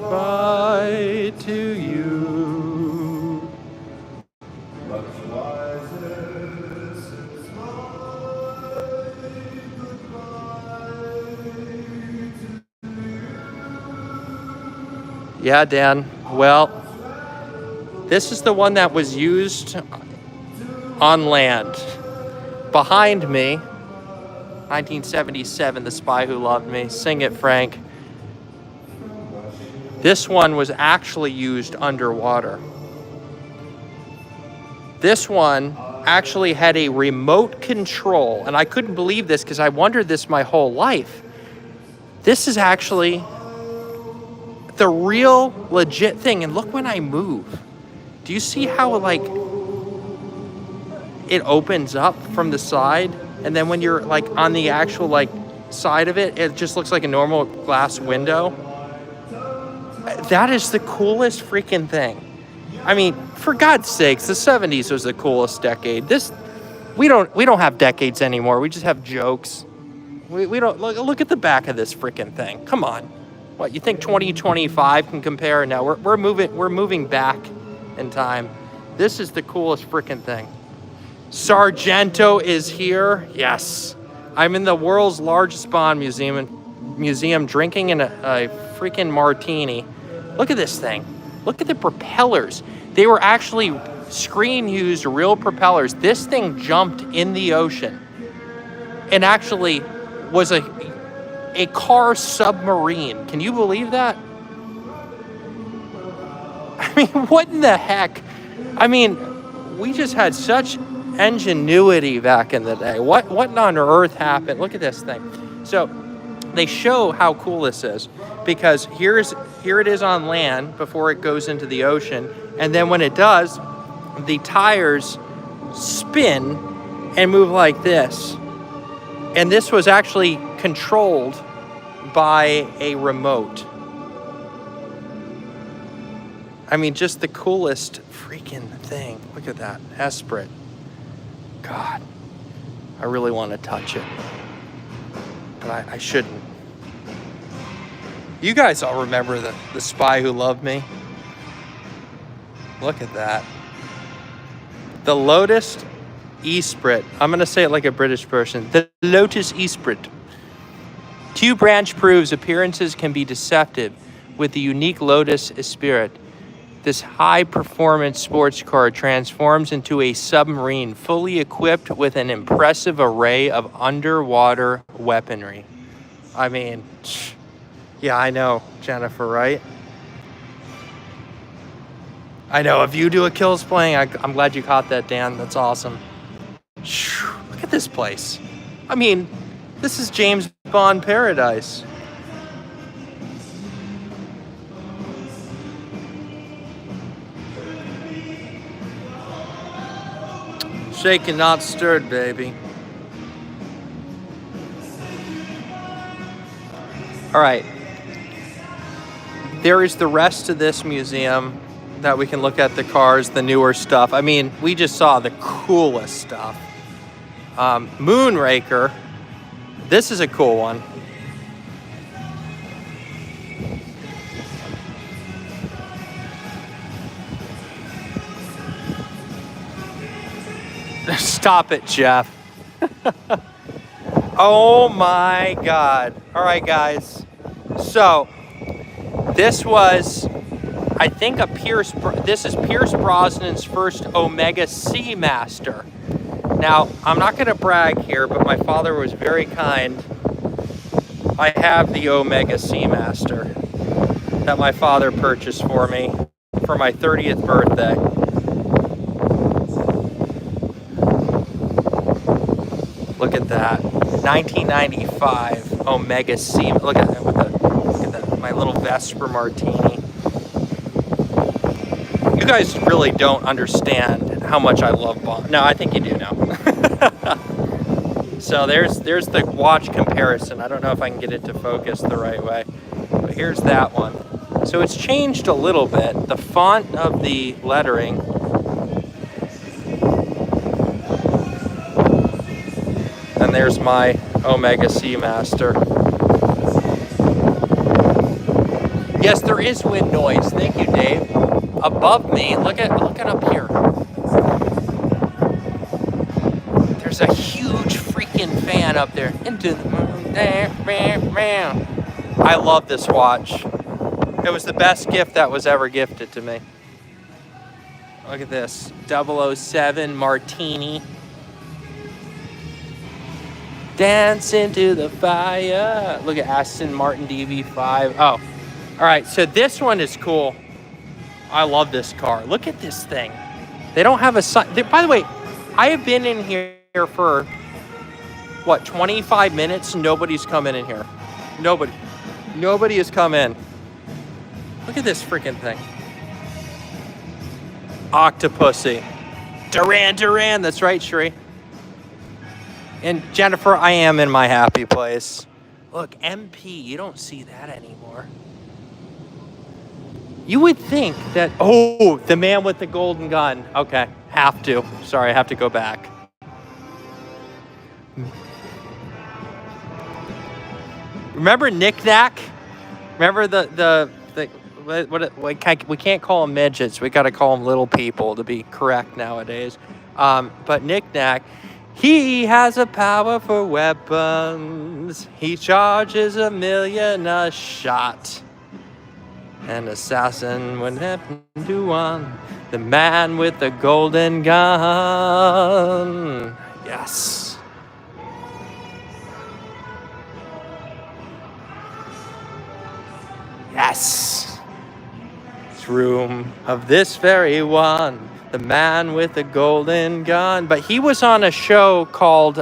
Speaker 1: Yeah, Dan. Well, this is the one that was used on land. Behind me, 1977, The Spy Who Loved Me. Sing it, Frank. This one was actually used underwater. This one actually had a remote control, and I couldn't believe this because I wondered this my whole life. This is actually the real legit thing, and look when I move. Do you see how like it opens up from the side, and then when you're like on the actual like side of it, it just looks like a normal glass window? That is the coolest freaking thing. I mean, for God's sakes, the 70s was the coolest decade. We don't have decades anymore. We just have jokes. We don't look at the back of this freaking thing. Come on. What, you think 2025 can compare? No, we're moving back in time. This is the coolest freaking thing. Sargento is here. Yes. I'm in the world's largest Bond museum drinking in a freaking martini. Look at this thing. Look at the propellers. They were actually screen-used real propellers. This thing jumped in the ocean and actually was a car submarine. Can you believe that? I mean, what in the heck? I mean, we just had such ingenuity back in the day. What on earth happened? Look at this thing. So they show how cool this is, because here it is on land before it goes into the ocean, and then when it does, the tires spin and move like this. And this was actually controlled by a remote. I mean, just the coolest freaking thing. Look at that, Esprit. God, I really want to touch it, but I shouldn't. You guys all remember the Spy Who Loved Me? Look at that. The Lotus Esprit. I'm going to say it like a British person. The Lotus Esprit. Two-branch proves appearances can be deceptive with the unique Lotus Esprit. This high-performance sports car transforms into a submarine fully equipped with an impressive array of underwater weaponry. I mean, yeah, I know, Jennifer, right? I know, if you do a Kills playing, I'm glad you caught that, Dan. That's awesome. Look at this place. I mean, this is James Bond paradise. Shaken, not stirred, baby. All right. There is the rest of this museum that we can look at, the cars, the newer stuff. I mean, we just saw the coolest stuff. Moonraker. This is a cool one. Stop it, Jeff. Oh my God. All right, guys. So this was, I think, this is Pierce Brosnan's first Omega Seamaster. Now, I'm not going to brag here, but my father was very kind. I have the Omega Seamaster that my father purchased for me for my 30th birthday. Look at that. 1995 Omega Sea. Look at that with my little Vesper Martini. You guys really don't understand how much I love Bond. No, I think you do now. So there's the watch comparison. I don't know if I can get it to focus the right way, but here's that one. So it's changed a little bit. The font of the lettering. And there's my Omega Seamaster. Yes, there is wind noise. Thank you, Dave. Above me, look at up here. There's a huge freaking fan up there. Into the moon. I love this watch. It was the best gift that was ever gifted to me. Look at this. 007 Martini. Dance into the fire. Look at Aston Martin DB5. Oh, all right. So this one is cool. I love this car. Look at this thing. They don't have a sign. By the way, I have been in here for, what, 25 minutes? Nobody's coming in here. Nobody has come in. Look at this freaking thing. Octopussy. Duran. That's right, Sheree. And Jennifer, I am in my happy place. Look, MP, you don't see that anymore. You would think that, oh, the man with the golden gun. Okay, have to. Sorry, I have to go back. Remember Knick Knack? Remember we can't call them midgets. We got to call them little people to be correct nowadays. But Knick Knack, he has a power for weapons. He charges $1 million a shot. An assassin would happen to one. The man with the golden gun. Yes. Yes. It's room of this very one. The man with the golden gun. But he was on a show called,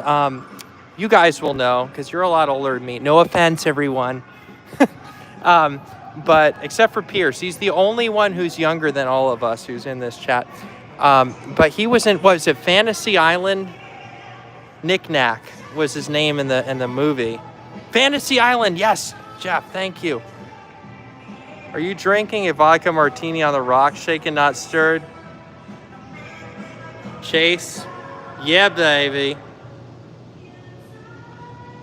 Speaker 1: you guys will know, because you're a lot older than me. No offense, everyone. But except for Pierce, he's the only one who's younger than all of us who's in this chat. But he was in, what was it, Fantasy Island? Knick Knack was his name in the movie. Fantasy Island, yes, Jeff, thank you. Are you drinking a vodka martini on the rocks, shaken, not stirred? Chase? Yeah, baby.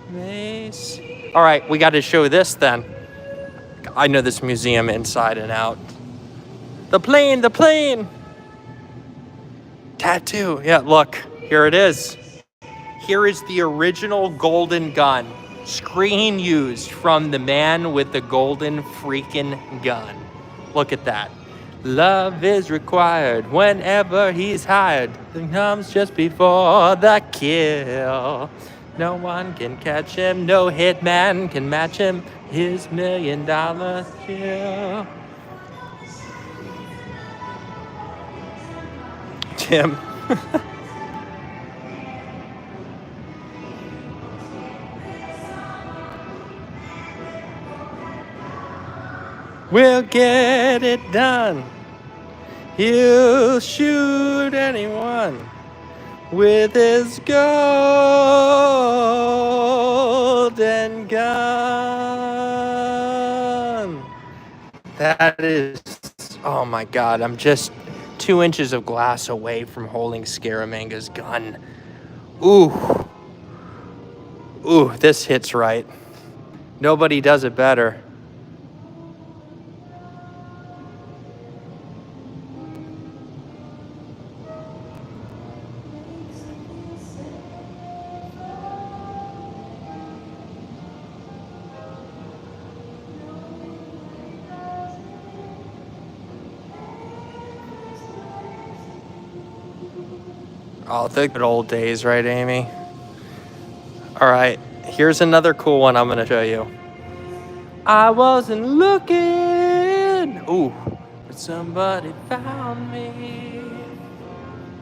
Speaker 1: Mace. All right, we got to show this then. I know this museum inside and out. The plane. Tattoo. Yeah, look, here it is. Here is the original golden gun. Screen used from the man with the golden freaking gun. Look at that. Love is required whenever he's hired. It comes just before the kill. No one can catch him. No hitman can match him. His $1 million chill. Tim. We'll get it done. He'll shoot anyone with his golden gun. That is, oh my God, I'm just 2 inches of glass away from holding Scaramanga's gun. Ooh, this hits right. Nobody does it better. Oh, the good old days, right, Amy? All right, here's another cool one I'm gonna show you. I wasn't looking, ooh, but somebody found me.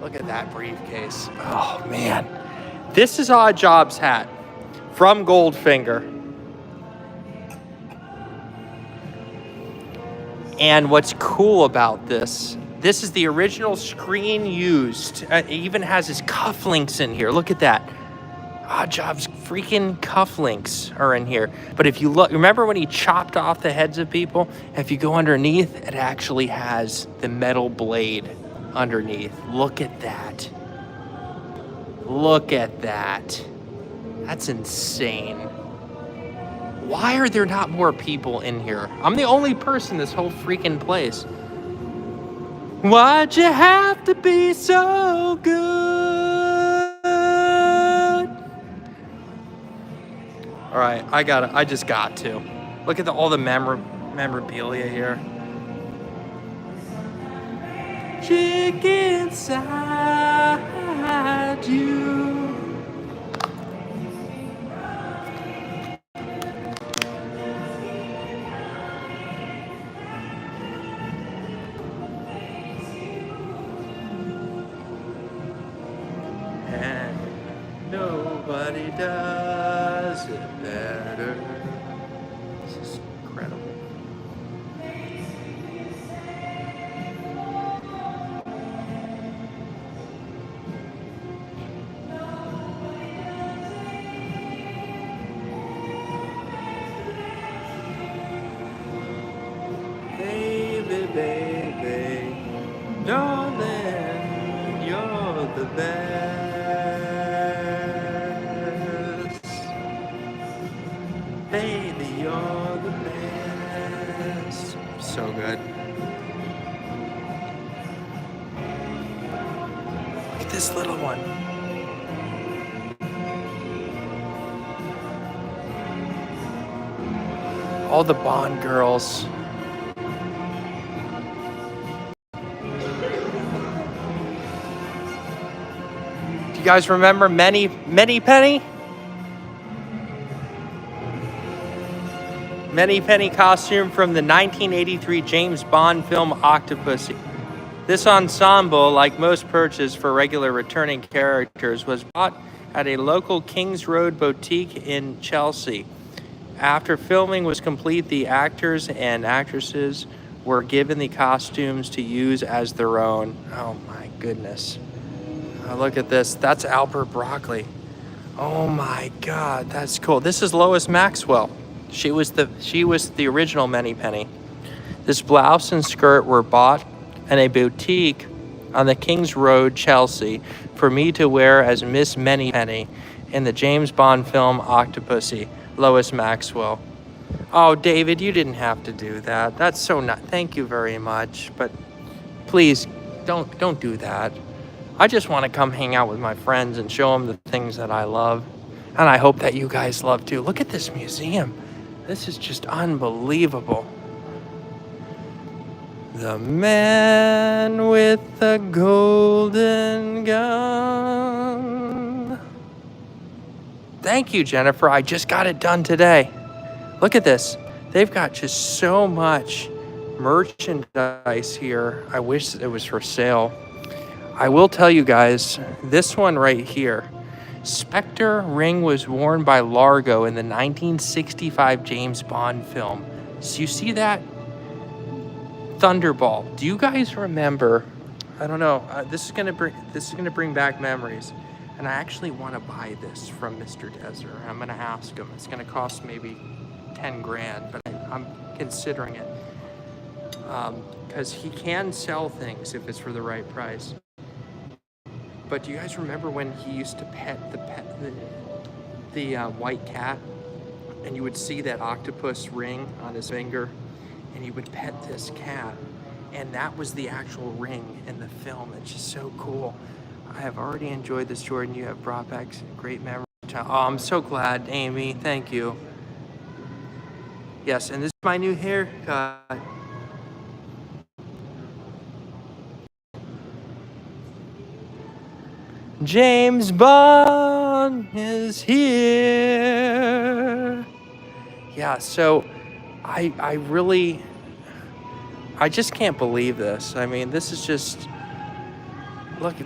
Speaker 1: Look at that briefcase. Oh, man. This is Odd Jobs hat from Goldfinger. And what's cool about this is the original screen used. It even has his cufflinks in here. Look at that. Odd Jobs freaking cufflinks are in here. But if you look, remember when he chopped off the heads of people? If you go underneath, it actually has the metal blade underneath. Look at that. Look at that. That's insane. Why are there not more people in here? I'm the only person in this whole freaking place. Why'd you have to be so good? All right, I just got to. Look at all the memorabilia here. Chick inside you. And nobody does it better. This is incredible. Baby, baby, darling, you're the best. Baby, you're the best. So good. Look at this little one. All the Bond girls. Do you guys remember Many Penny? Many Penny costume from the 1983 James Bond film Octopussy. This ensemble, like most purchased for regular returning characters, was bought at a local Kings Road boutique in Chelsea. After filming was complete, the actors and actresses were given the costumes to use as their own. Oh my goodness. Oh, look at this. That's Albert Broccoli. Oh my God, that's cool. This is Lois Maxwell. She was the original Many Penny. This blouse and skirt were bought in a boutique on the King's Road, Chelsea, for me to wear as Miss Many Penny in the James Bond film Octopussy. Lois Maxwell. Oh, David, you didn't have to do that. That's so not. Thank you very much, but please don't do that. I just want to come hang out with my friends and show them the things that I love, and I hope that you guys love too. Look at this museum. This is just unbelievable. The man with the golden gun. Thank you, Jennifer. I just got it done today. Look at this. They've got just so much merchandise here. I wish it was for sale. I will tell you guys, this one right here, Spectre ring was worn by Largo in the 1965 James Bond film. So you see that? Thunderball. Do you guys remember? I don't know. This is gonna bring back memories, and I actually want to buy this from Mr. Dezer. I'm gonna ask him. It's gonna cost maybe 10 grand, but I'm considering it because he can sell things if it's for the right price. But do you guys remember when he used to pet the white cat, and you would see that octopus ring on his finger, and he would pet this cat, and that was the actual ring in the film. It's just so cool. I have already enjoyed this, Jordan. You have brought back great memories. Oh, I'm so glad, Amy. Thank you. Yes, and this is my new haircut. James Bond is here. Yeah, so I just can't believe this. I mean, this is just, look,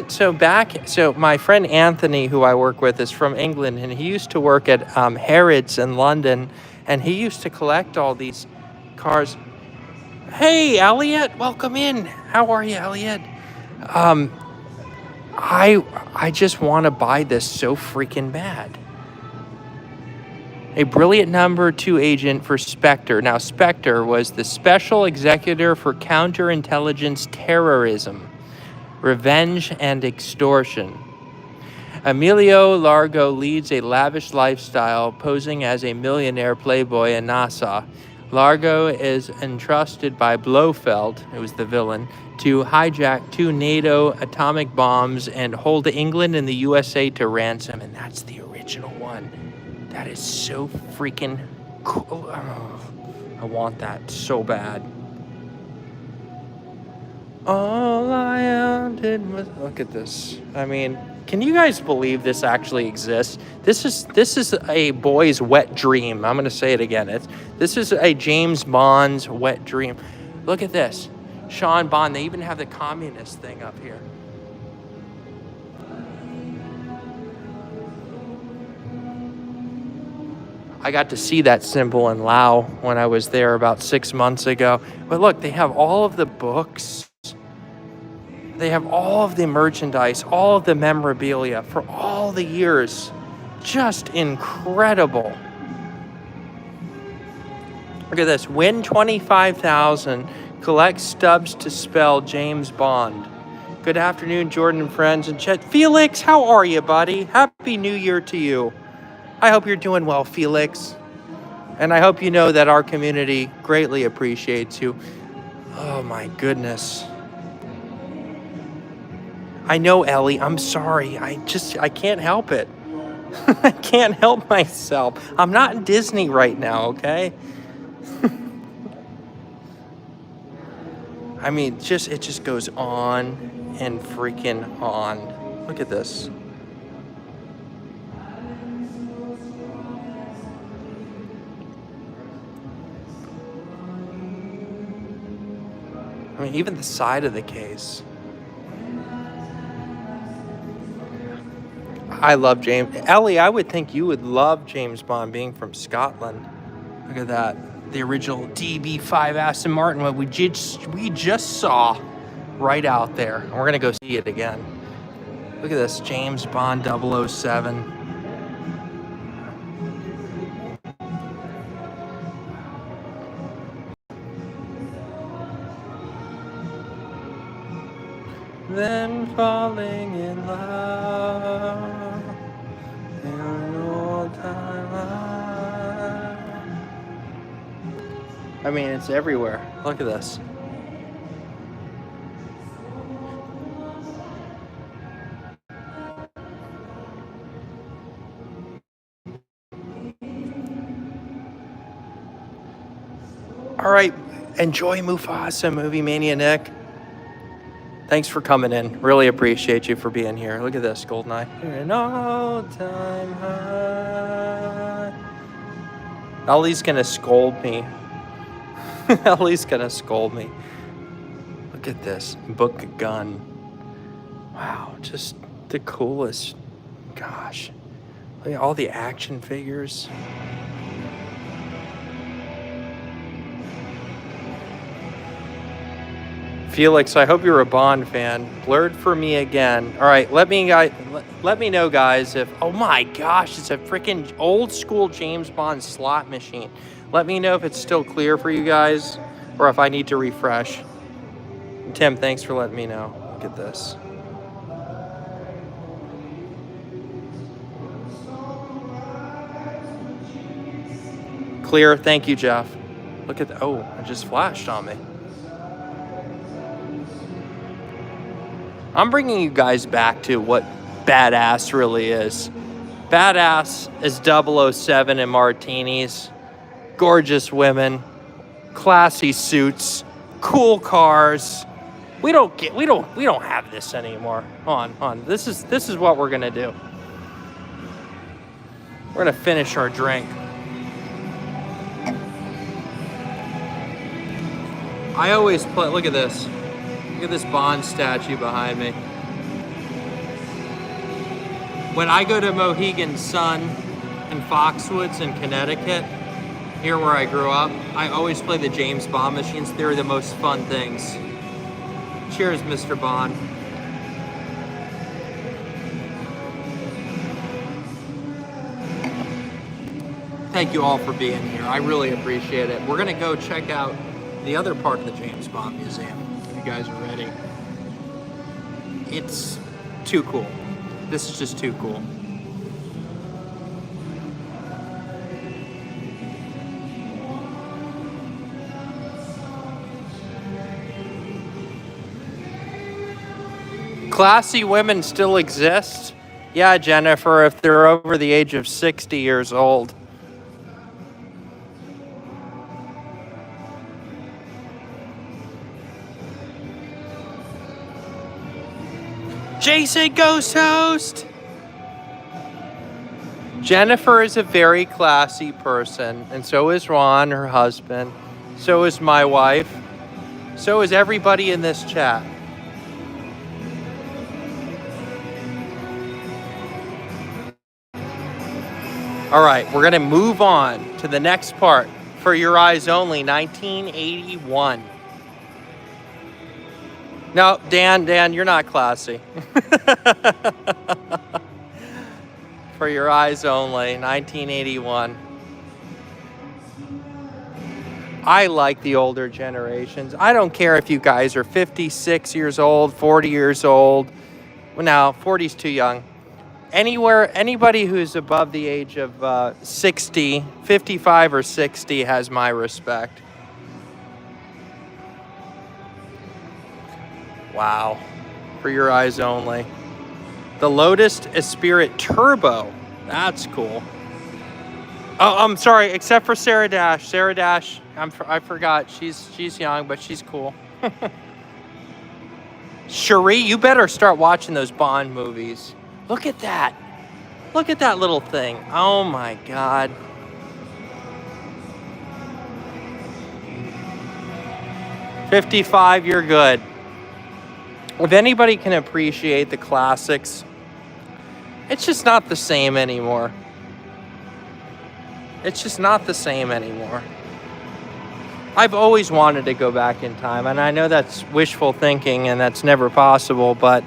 Speaker 1: so my friend Anthony, who I work with, is from England, and he used to work at Harrods in London, and he used to collect all these cars. Hey, Elliot, welcome in. How are you, Elliot? I just want to buy this so freaking bad. A brilliant number 2 agent for Spectre. Now, Spectre was the special executor for counterintelligence terrorism, revenge, and extortion. Emilio Largo leads a lavish lifestyle, posing as a millionaire playboy in Nassau. Largo is entrusted by Blofeld, who was the villain, to hijack 2 NATO atomic bombs and hold England and the USA to ransom. And that's the original one. That is so freaking Cool. I want that so bad. All I did was look at this. I mean, can you guys believe this actually exists? This is a boy's wet dream. I'm gonna say it again. This is a James Bond's wet dream. Look at this, Sean Bond. They even have the communist thing up here. I got to see that symbol in Laos when I was there about 6 months ago. But look, they have all of the books. They have all of the merchandise, all of the memorabilia for all the years. Just incredible. Look at this. Win 25,000. Collect stubs to spell James Bond. Good afternoon, Jordan and friends and Chet. Felix, how are you, buddy? Happy New Year to you. I hope you're doing well, Felix. And I hope you know that our community greatly appreciates you. Oh my goodness. I know, Ellie, I'm sorry. I can't help it. I can't help myself. I'm not in Disney right now, okay? I mean, it just goes on and freaking on. Look at this. I mean, even the side of the case. I love James. Ellie, I would think you would love James Bond being from Scotland. Look at that. The original DB5 Aston Martin, what we just saw right out there. And we're going to go see it again. Look at this, James Bond 007. Then falling in love in an old time. I mean, it's everywhere. Look at this. All right, enjoy Mufasa, Movie Mania Nick. Thanks for coming in. Really appreciate you for being here. Look at this, Goldeneye. An all-time high. Ellie's gonna scold me. Ellie's gonna scold me. Look at this, Book of Gun. Wow, just the coolest. Gosh, look at all the action figures. Felix, I hope you're a Bond fan. Blurred for me again. All right, let me know, guys, if... Oh my gosh, it's a freaking old school James Bond slot machine. Let me know if it's still clear for you guys or if I need to refresh. Tim, thanks for letting me know. Look at this. Clear, thank you, Jeff. Look at... Oh, it just flashed on me. I'm bringing you guys back to what badass really is. Badass is 007 and martinis, gorgeous women, classy suits, cool cars. We don't have this anymore. On. This is what we're gonna do. We're gonna finish our drink. I always play. Look at this. Look at this Bond statue behind me. When I go to Mohegan Sun in Foxwoods in Connecticut, here where I grew up, I always play the James Bond machines. They're the most fun things. Cheers, Mr. Bond. Thank you all for being here. I really appreciate it. We're gonna go check out the other part of the James Bond Museum. You guys are ready. It's too cool. This is just too cool. Classy women still exist? Yeah, Jennifer, if they're over the age of 60 years old. Jason Ghost Host! Jennifer is a very classy person, and so is Ron, her husband. So is my wife. So is everybody in this chat. All right, we're going to move on to the next part. For Your Eyes Only, 1981. No, Dan, you're not classy. For Your Eyes Only, 1981. I like the older generations. I don't care if you guys are 56 years old, 40 years old. Well, no, 40's too young. Anybody who's above the age of 60, 55 or 60 has my respect. Wow. For Your Eyes Only. The Lotus Esprit Turbo. That's cool. Oh, I'm sorry, except for Sarah Dash. Sarah Dash, I forgot. She's young, but she's cool. Cherie, you better start watching those Bond movies. Look at that. Look at that little thing. Oh my God. $55, you're good. If anybody can appreciate the classics, it's just not the same anymore. It's just not the same anymore. I've always wanted to go back in time, and I know that's wishful thinking and that's never possible, but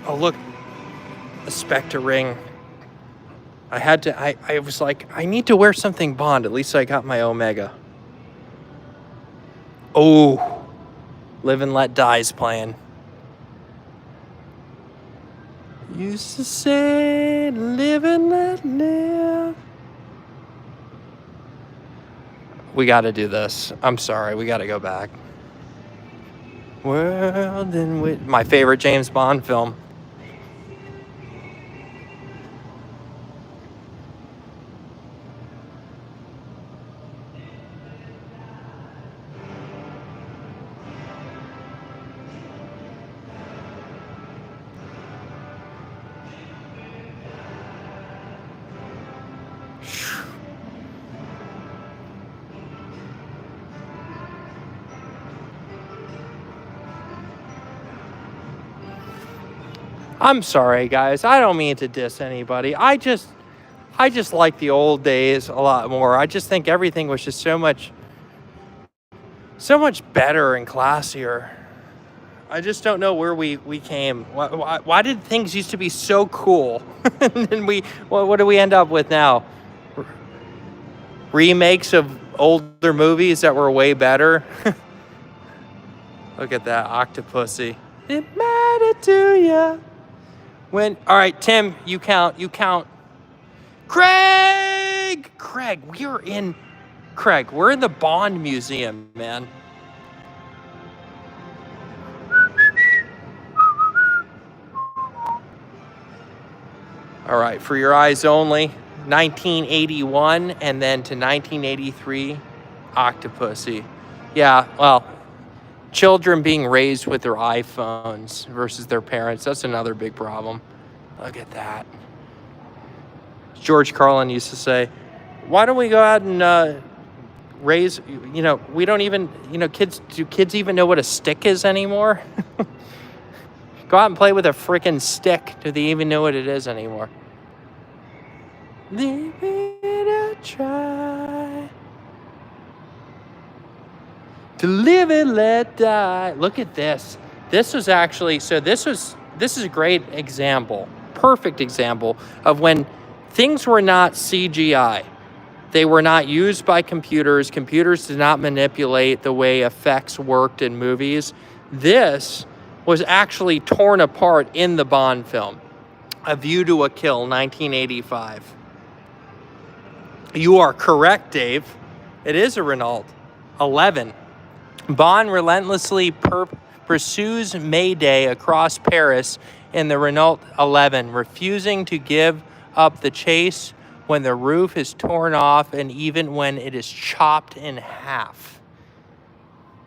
Speaker 1: oh look, a Spectre ring. I was like, I need to wear something Bond. At least I got my Omega. Oh, Live and Let Die's playing. Used to say, live and let live. We got to do this. I'm sorry. We got to go back. World in which... My favorite James Bond film. I'm sorry, guys. I don't mean to diss anybody. I just like the old days a lot more. I just think everything was just so much better and classier. I just don't know where we came. Why did things used to be so cool? And then what do we end up with now? Remakes of older movies that were way better. Look at that, Octopussy. It mattered to ya. All right, Tim, you count. Craig, we're in the Bond Museum, man. All right, For Your Eyes Only, 1981, and then to 1983, Octopussy. Yeah, well, children being raised with their iPhones versus their parents, that's another big problem. Look at that. George Carlin used to say, why don't we go out and raise, we don't even, do kids even know what a stick is anymore? Go out and play with a freaking stick. Do they even know what it is anymore? Leave it a try. To live and let die. Look at this. This is a great example, perfect example of when things were not CGI. They were not used by computers. Computers did not manipulate the way effects worked in movies. This was actually torn apart in the Bond film. A View to a Kill, 1985. You are correct, Dave. It is a Renault 11. Bond relentlessly pursues Mayday across Paris in the Renault 11, refusing to give up the chase when the roof is torn off and even when it is chopped in half.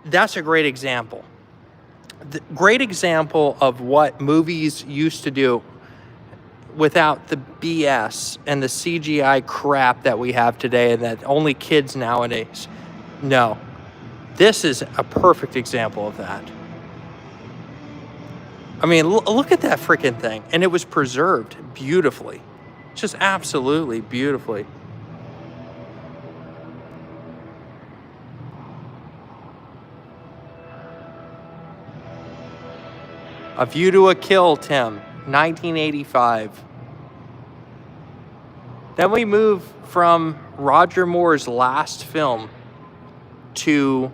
Speaker 1: That's a great example. The great example of what movies used to do without the BS and the CGI crap that we have today and that only kids nowadays know. This is a perfect example of that. I mean, look at that freaking thing. And it was preserved beautifully. Just absolutely beautifully. A View to a Kill, Tim, 1985. Then we move from Roger Moore's last film to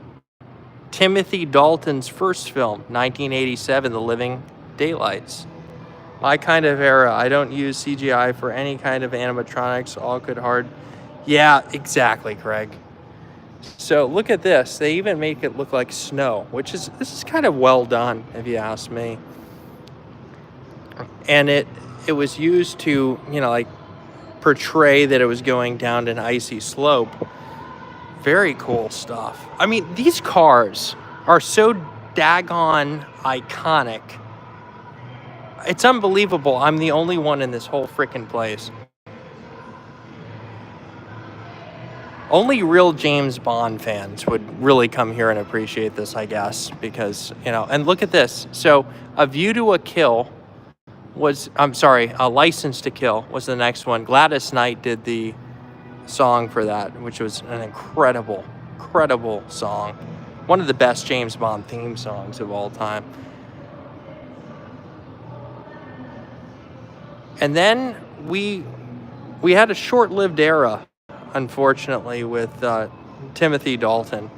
Speaker 1: Timothy Dalton's first film, 1987, The Living Daylights. My kind of era. I don't use CGI for any kind of animatronics. All good hard. Yeah, exactly, Craig. So look at this. They even make it look like snow, this is kind of well done, if you ask me. And it was used to, like portray that it was going down an icy slope. Very cool stuff. I mean, these cars are so daggone iconic. It's unbelievable. I'm the only one in this whole freaking place. Only real James Bond fans would really come here and appreciate this, I guess, because, and look at this. So, A View to a Kill A License to Kill was the next one. Gladys Knight did the song for that, which was an incredible song. One of the best James Bond theme songs of all time. And then we had a short-lived era, unfortunately, with Timothy Dalton.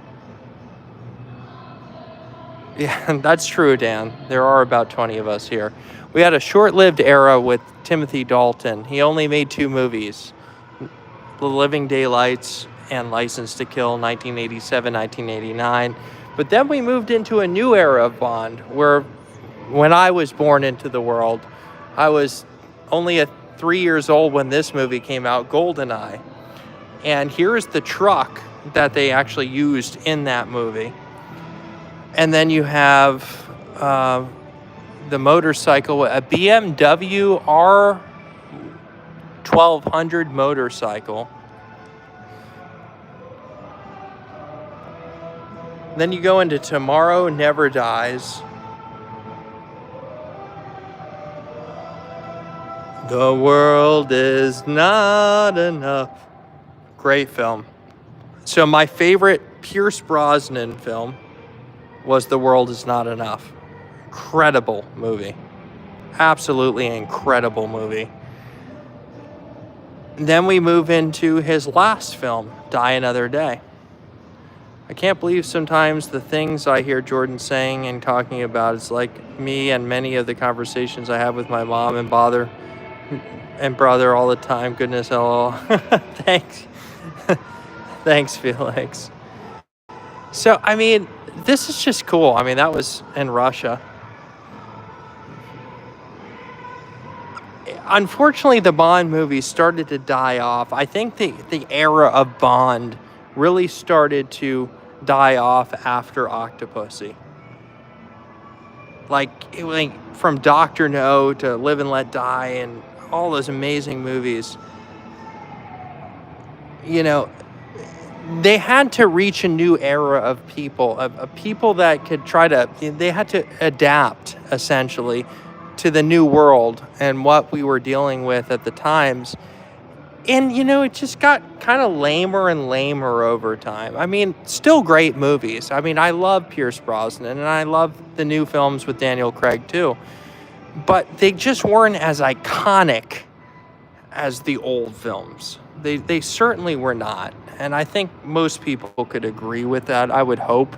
Speaker 1: Yeah, that's true, Dan. There are about 20 of us here. We had a short-lived era with Timothy Dalton. He only made 2 movies, The Living Daylights and License to Kill, 1987, 1989. But then we moved into a new era of Bond, where when I was born into the world, I was only 3 years old when this movie came out, GoldenEye. And here's the truck that they actually used in that movie. And then you have the motorcycle, a BMW R1200 motorcycle. Then you go into Tomorrow Never Dies. The World Is Not Enough. Great film. So my favorite Pierce Brosnan film was The World Is Not Enough. Incredible movie. Absolutely incredible movie. Then we move into his last film, Die Another Day. I can't believe sometimes the things I hear Jordan saying and talking about is like me and many of the conversations I have with my mom and brother all the time. Goodness, hello. Thanks. Thanks, Felix. So, I mean, this is just cool. I mean, that was in Russia. Unfortunately, the Bond movies started to die off. I think the era of Bond really started to die off after Octopussy. Like from Dr. No to Live and Let Die and all those amazing movies. They had to reach a new era of people, of people that could they had to adapt, essentially, to the new world and what we were dealing with at the times. And, it just got kind of lamer and lamer over time. I mean, still great movies. I mean, I love Pierce Brosnan, and I love the new films with Daniel Craig, too. But they just weren't as iconic as the old films. They certainly were not. And I think most people could agree with that, I would hope.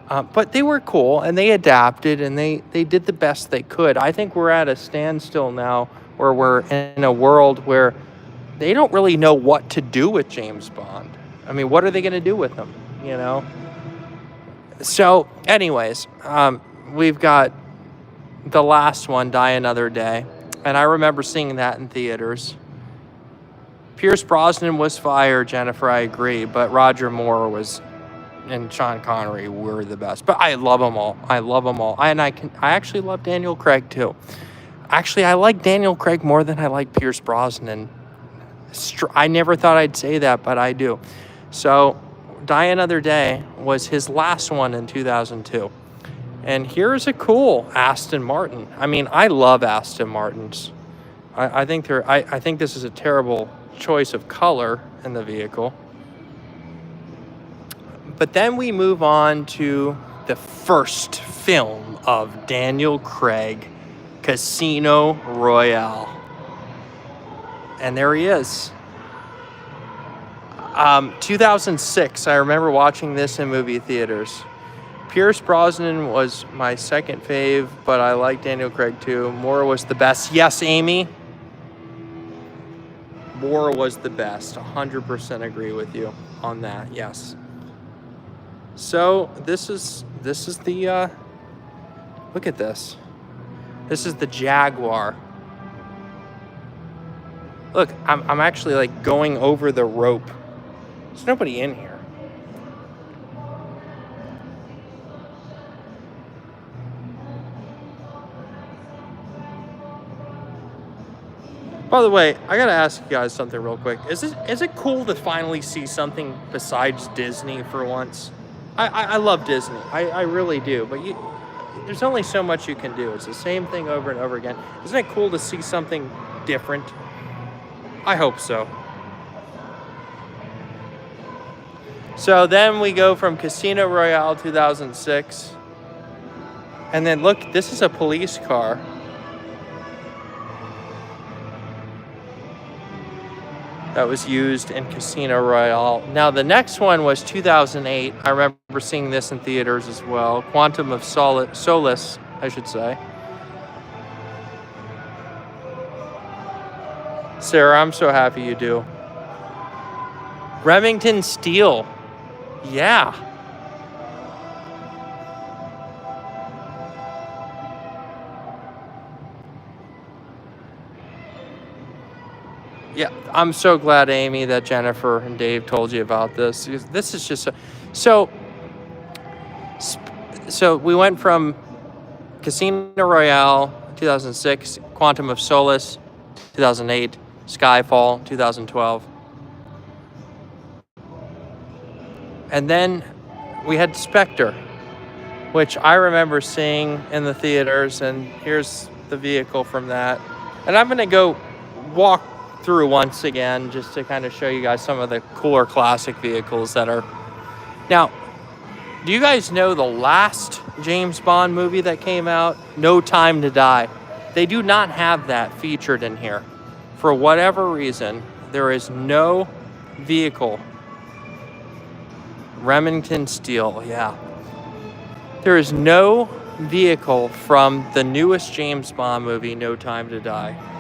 Speaker 1: But they were cool, and they adapted, and they did the best they could. I think we're at a standstill now where we're in a world where they don't really know what to do with James Bond. I mean, what are they going to do with him, So, anyways, we've got the last one, Die Another Day. And I remember seeing that in theaters. Pierce Brosnan was fire, Jennifer, I agree. But Roger Moore was and Sean Connery were the best. But I love them all. I love them all. I actually love Daniel Craig too. Actually, I like Daniel Craig more than I like Pierce Brosnan. I never thought I'd say that, but I do. So, Die Another Day was his last one in 2002. And here's a cool Aston Martin. I mean, I love Aston Martins. I think I think this is a terrible choice of color in the vehicle. But then we move on to the first film of Daniel Craig, Casino Royale. And there he is. 2006, I remember watching this in movie theaters. Pierce Brosnan was my second fave, but I like Daniel Craig too. Moore was the best. Yes, Amy? Moore was the best. 100% agree with you on that, yes. So this is the, look at this. This is the Jaguar. Look, I'm actually like going over the rope. There's nobody in here. By the way, I gotta ask you guys something real quick. Is it cool to finally see something besides Disney for once? I love Disney. I really do. But there's only so much you can do. It's the same thing over and over again. Isn't it cool to see something different? I hope so. So then we go from Casino Royale 2006. And then look, this is a police car. That was used in Casino Royale. Now the next one was 2008. I remember seeing this in theaters as well. Quantum of Solace, I should say. Sarah, I'm so happy you do. Remington Steele. Yeah. Yeah, I'm so glad, Amy, that Jennifer and Dave told you about this. This is just so we went from Casino Royale 2006, Quantum of Solace 2008, Skyfall 2012. And then we had Spectre, which I remember seeing in the theaters, and here's the vehicle from that. And I'm going to go walk through once again just to kind of show you guys some of the cooler classic vehicles that are. Now, do you guys know the last James Bond movie that came out, No Time to Die? They do not have that featured in here. For whatever reason, there is no vehicle. Remington Steele, yeah. There is no vehicle from the newest James Bond movie, No Time to Die.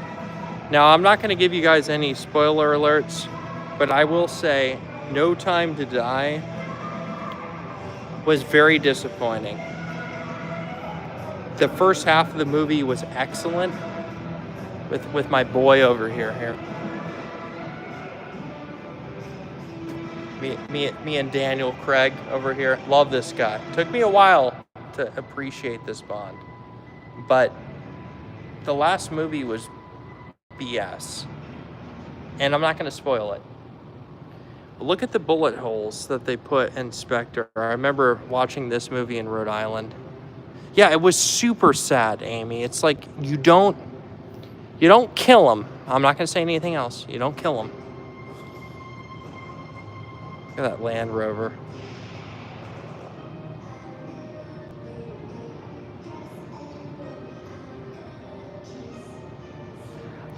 Speaker 1: Now, I'm not going to give you guys any spoiler alerts, but I will say No Time to Die was very disappointing. The first half of the movie was excellent with my boy over here. Me and Daniel Craig over here. Love this guy. Took me a while to appreciate this Bond. But the last movie was BS. And I'm not going to spoil it. But look at the bullet holes that they put in Spectre. I remember watching this movie in Rhode Island. Yeah, it was super sad, Amy. It's like you don't kill him. I'm not going to say anything else. You don't kill him. Look at that Land Rover.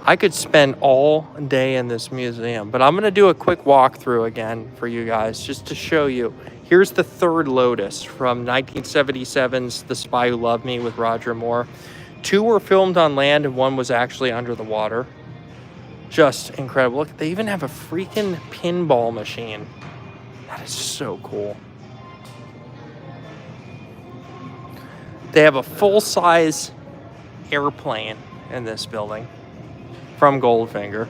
Speaker 1: I could spend all day in this museum, but I'm going to do a quick walkthrough again for you guys just to show you. Here's the third Lotus from 1977's The Spy Who Loved Me with Roger Moore. 2 were filmed on land and 1 was actually under the water. Just incredible. Look, they even have a freaking pinball machine. That is so cool. They have a full-size airplane in this building from Goldfinger.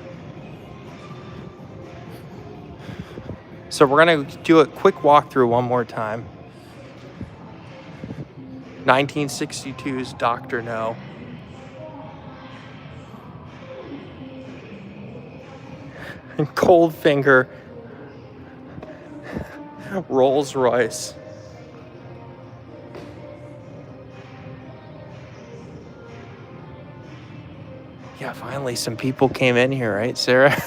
Speaker 1: So we're going to do a quick walkthrough one more time. 1962's Dr. No. And Goldfinger Rolls Royce. Yeah, finally some people came in here, right, Sarah?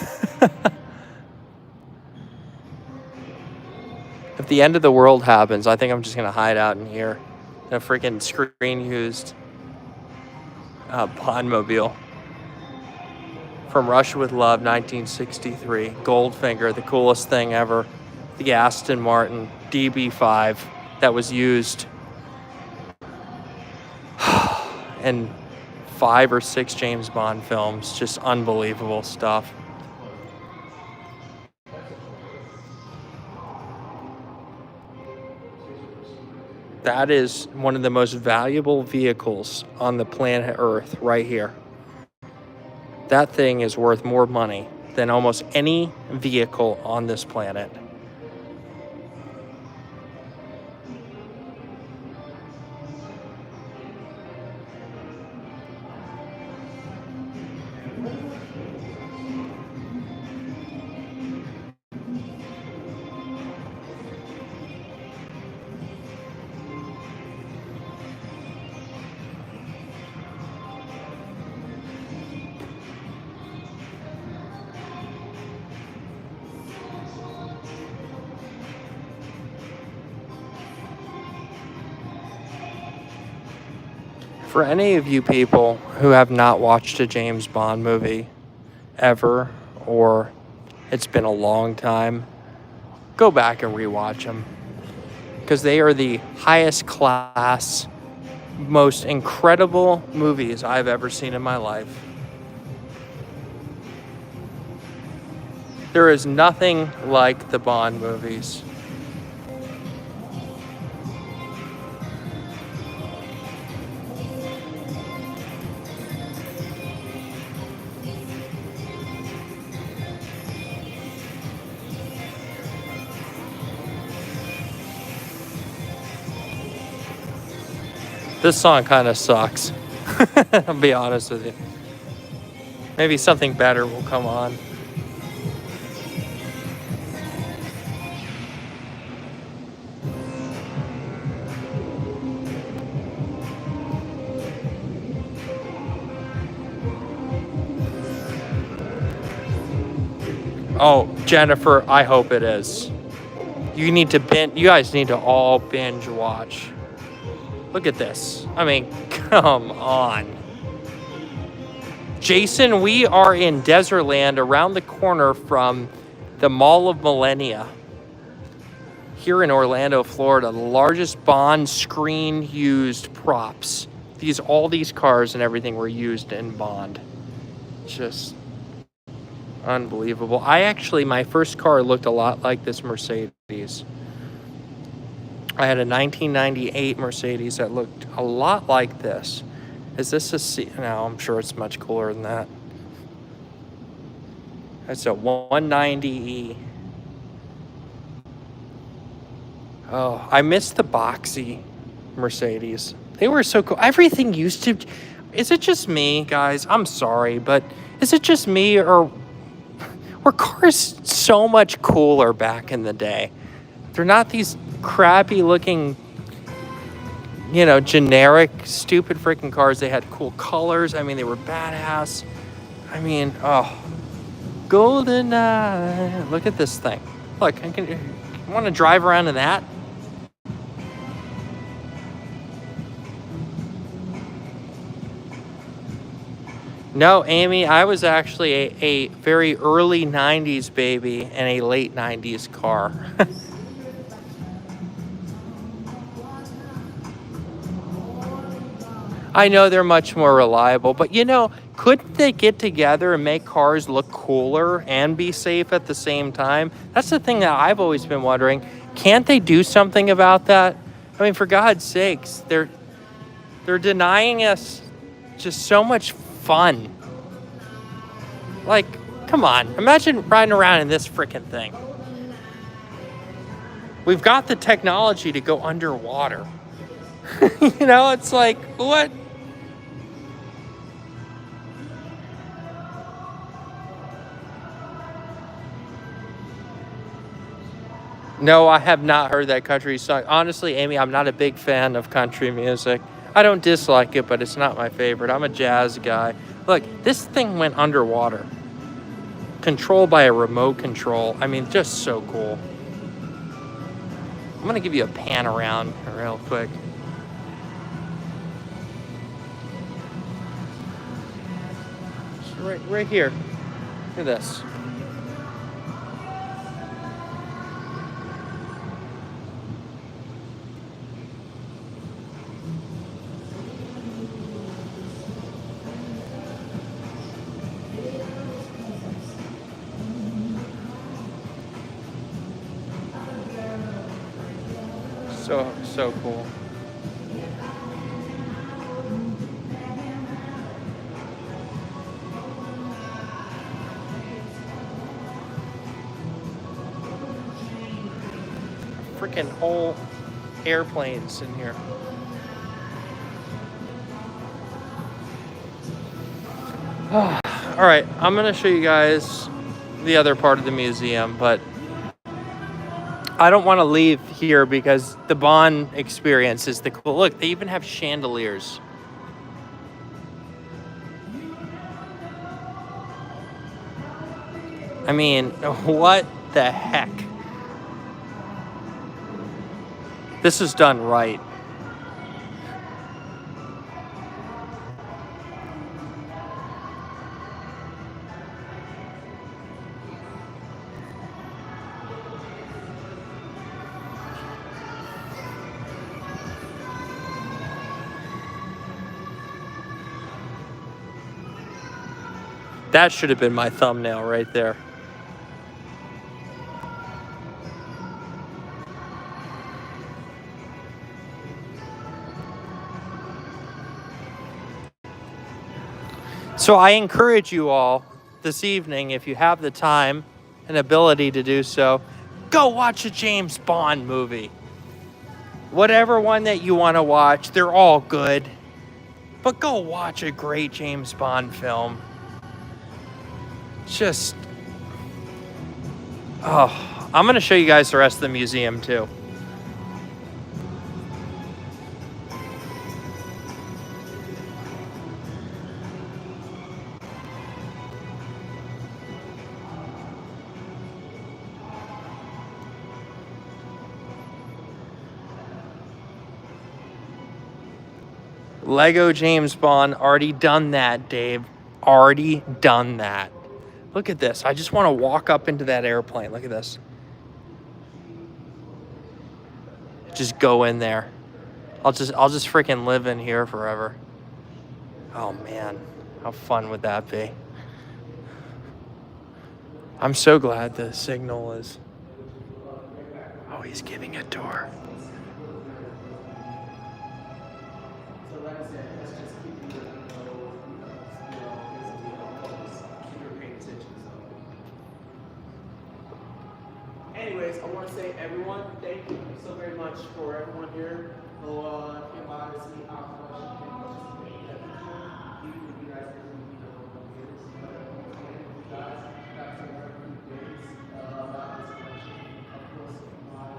Speaker 1: If the end of the world happens, I think I'm just going to hide out in here. In a freaking screen-used Bondmobile. From Russia with Love, 1963. Goldfinger, the coolest thing ever. The Aston Martin DB5 that was used in 5 or 6 James Bond films. Just unbelievable stuff. That is one of the most valuable vehicles on the planet Earth right here. That thing is worth more money than almost any vehicle on this planet. For any of you people who have not watched a James Bond movie ever, or it's been a long time, go back and rewatch them. Because they are the highest class, most incredible movies I've ever seen in my life. There is nothing like the Bond movies. This song kind of sucks. I'll be honest with you. Maybe something better will come on. Oh, Jennifer, I hope it is. You guys need to all binge watch. Look at this. I mean, come on. Jason, we are in Dezerland around the corner from the Mall of Millennia here in Orlando, Florida. The largest Bond screen used props. All these cars and everything were used in Bond. Just unbelievable. My first car looked a lot like this Mercedes. I had a 1998 Mercedes that looked a lot like this. Is this a C? No, I'm sure it's much cooler than that. That's a 190E. Oh, I miss the boxy Mercedes. They were so cool. Everything used to... Is it just me, guys? I'm sorry, but is it just me, or were cars so much cooler back in the day? They're not these crappy looking, generic, stupid freaking cars. They had cool colors. I mean, they were badass. I mean, GoldenEye. Look at this thing. Look, I want to drive around in that. No, Amy, I was actually a very early 90s baby in a late 90s car. I know they're much more reliable, but couldn't they get together and make cars look cooler and be safe at the same time? That's the thing that I've always been wondering. Can't they do something about that? I mean, for God's sakes, they're denying us just so much fun. Like, come on, imagine riding around in this freaking thing. We've got the technology to go underwater. You know, it's like, what? No, I have not heard that country song. Honestly, Amy, I'm not a big fan of country music. I don't dislike it, but it's not my favorite. I'm a jazz guy. Look, this thing went underwater. Controlled by a remote control. I mean, just so cool. I'm gonna give you a pan around real quick. So right here. Look at this. So cool. Freaking whole airplanes in here. All right, I'm gonna show you guys the other part of the museum, but I don't want to leave here because the Bond experience is the cool. Look, they even have chandeliers. I mean, what the heck? This is done right. That should have been my thumbnail right there. So I encourage you all this evening, if you have the time and ability to do so, go watch a James Bond movie. Whatever one that you want to watch, they're all good. But go watch a great James Bond film. Just, oh, I'm going to show you guys the rest of the museum too. Lego James Bond, already done that, Dave. Already done that. Look at this. I just want to walk up into that airplane. Look at this. Just go in there. I'll just freaking live in here forever. Oh man, how fun would that be? I'm so glad the signal is. Oh, he's giving a tour.
Speaker 2: Anyways, I want to say, everyone, thank you so very much for everyone here who came by to see our collection and participate in that picture. Even if you guys didn't, but you guys got to learn a few things about this collection. Of course, my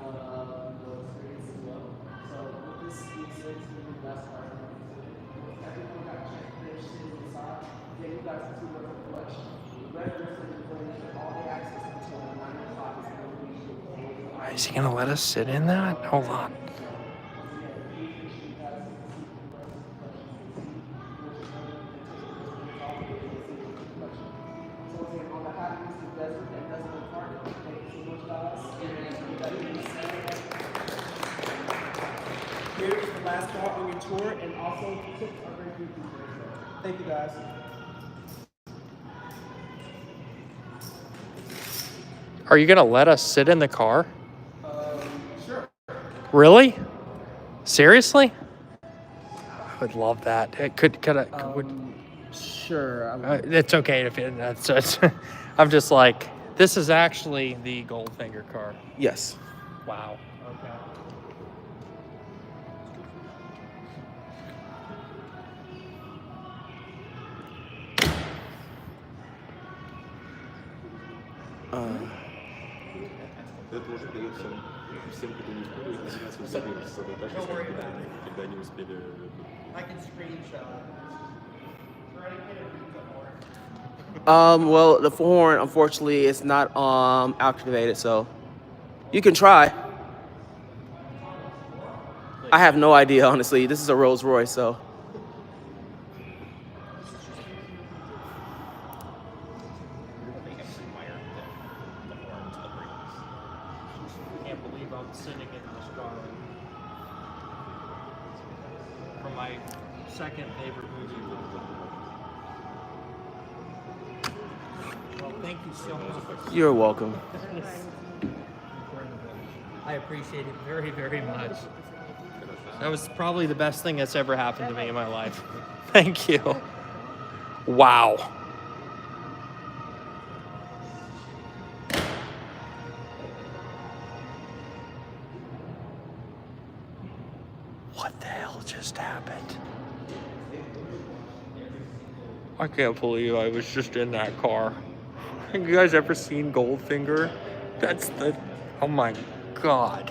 Speaker 2: experience as well. So, with this being said, it's really the best part of the museum. Everyone got checked, finished, sitting inside. Then you guys can see what's in the collection. Regular information, all the access until 9 o'clock is going to be.
Speaker 1: Is he gonna let us sit in that? Hold on.
Speaker 2: Here's the last part on your tour, and also tips are very good. Thank you, guys.
Speaker 1: Are you gonna let us sit in the car?
Speaker 2: Sure.
Speaker 1: Really? Seriously? I would love that. It could
Speaker 2: Sure.
Speaker 1: it's okay if it's I'm just like, this is actually the Goldfinger car.
Speaker 2: Yes.
Speaker 1: Wow. Okay.
Speaker 3: Этот мужик дает всем, кто не успели, информацию за так что когда они успели.
Speaker 1: I can screenshot.
Speaker 2: Well, the horn, unfortunately, is not activated, so you can try. I have no idea, honestly. This is a Rolls Royce, so.
Speaker 1: I can't believe I'm sitting in this car from my second favorite movie. Well, thank you so much.
Speaker 2: You're welcome.
Speaker 1: I appreciate it very, very much. That was probably the best thing that's ever happened to me in my life. Thank you. Wow. What the hell just happened? I can't believe I was just in that car. Have you guys ever seen Goldfinger? That's the... Oh my God.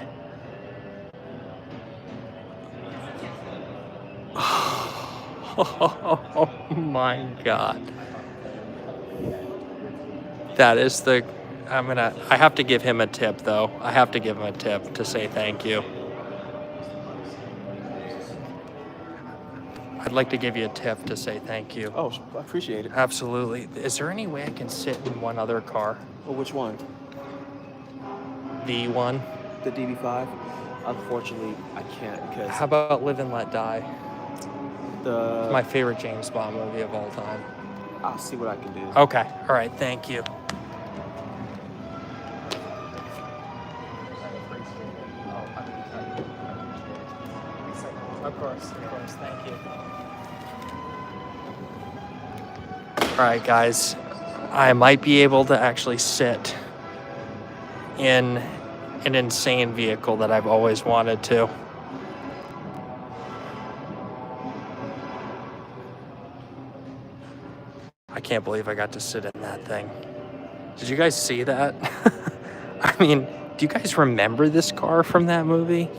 Speaker 1: Oh my God. That is the... I have to give him a tip though. I have to give him a tip to say thank you. I'd like to give you a tip to say thank you.
Speaker 2: Oh, I appreciate it.
Speaker 1: Absolutely. Is there any way I can sit in one other car?
Speaker 2: Well, which one?
Speaker 1: The one?
Speaker 2: The DB5? Unfortunately, I can't because
Speaker 1: How about Live and Let Die?
Speaker 2: the.
Speaker 1: My favorite James Bond movie of all time.
Speaker 2: I'll see what I can do.
Speaker 1: Okay. All right. Thank you. Of course. Thank you. All right, guys. I might be able to actually sit in an insane vehicle that I've always wanted to. I can't believe I got to sit in that thing. Did you guys see that? I mean, do you guys remember this car from that movie?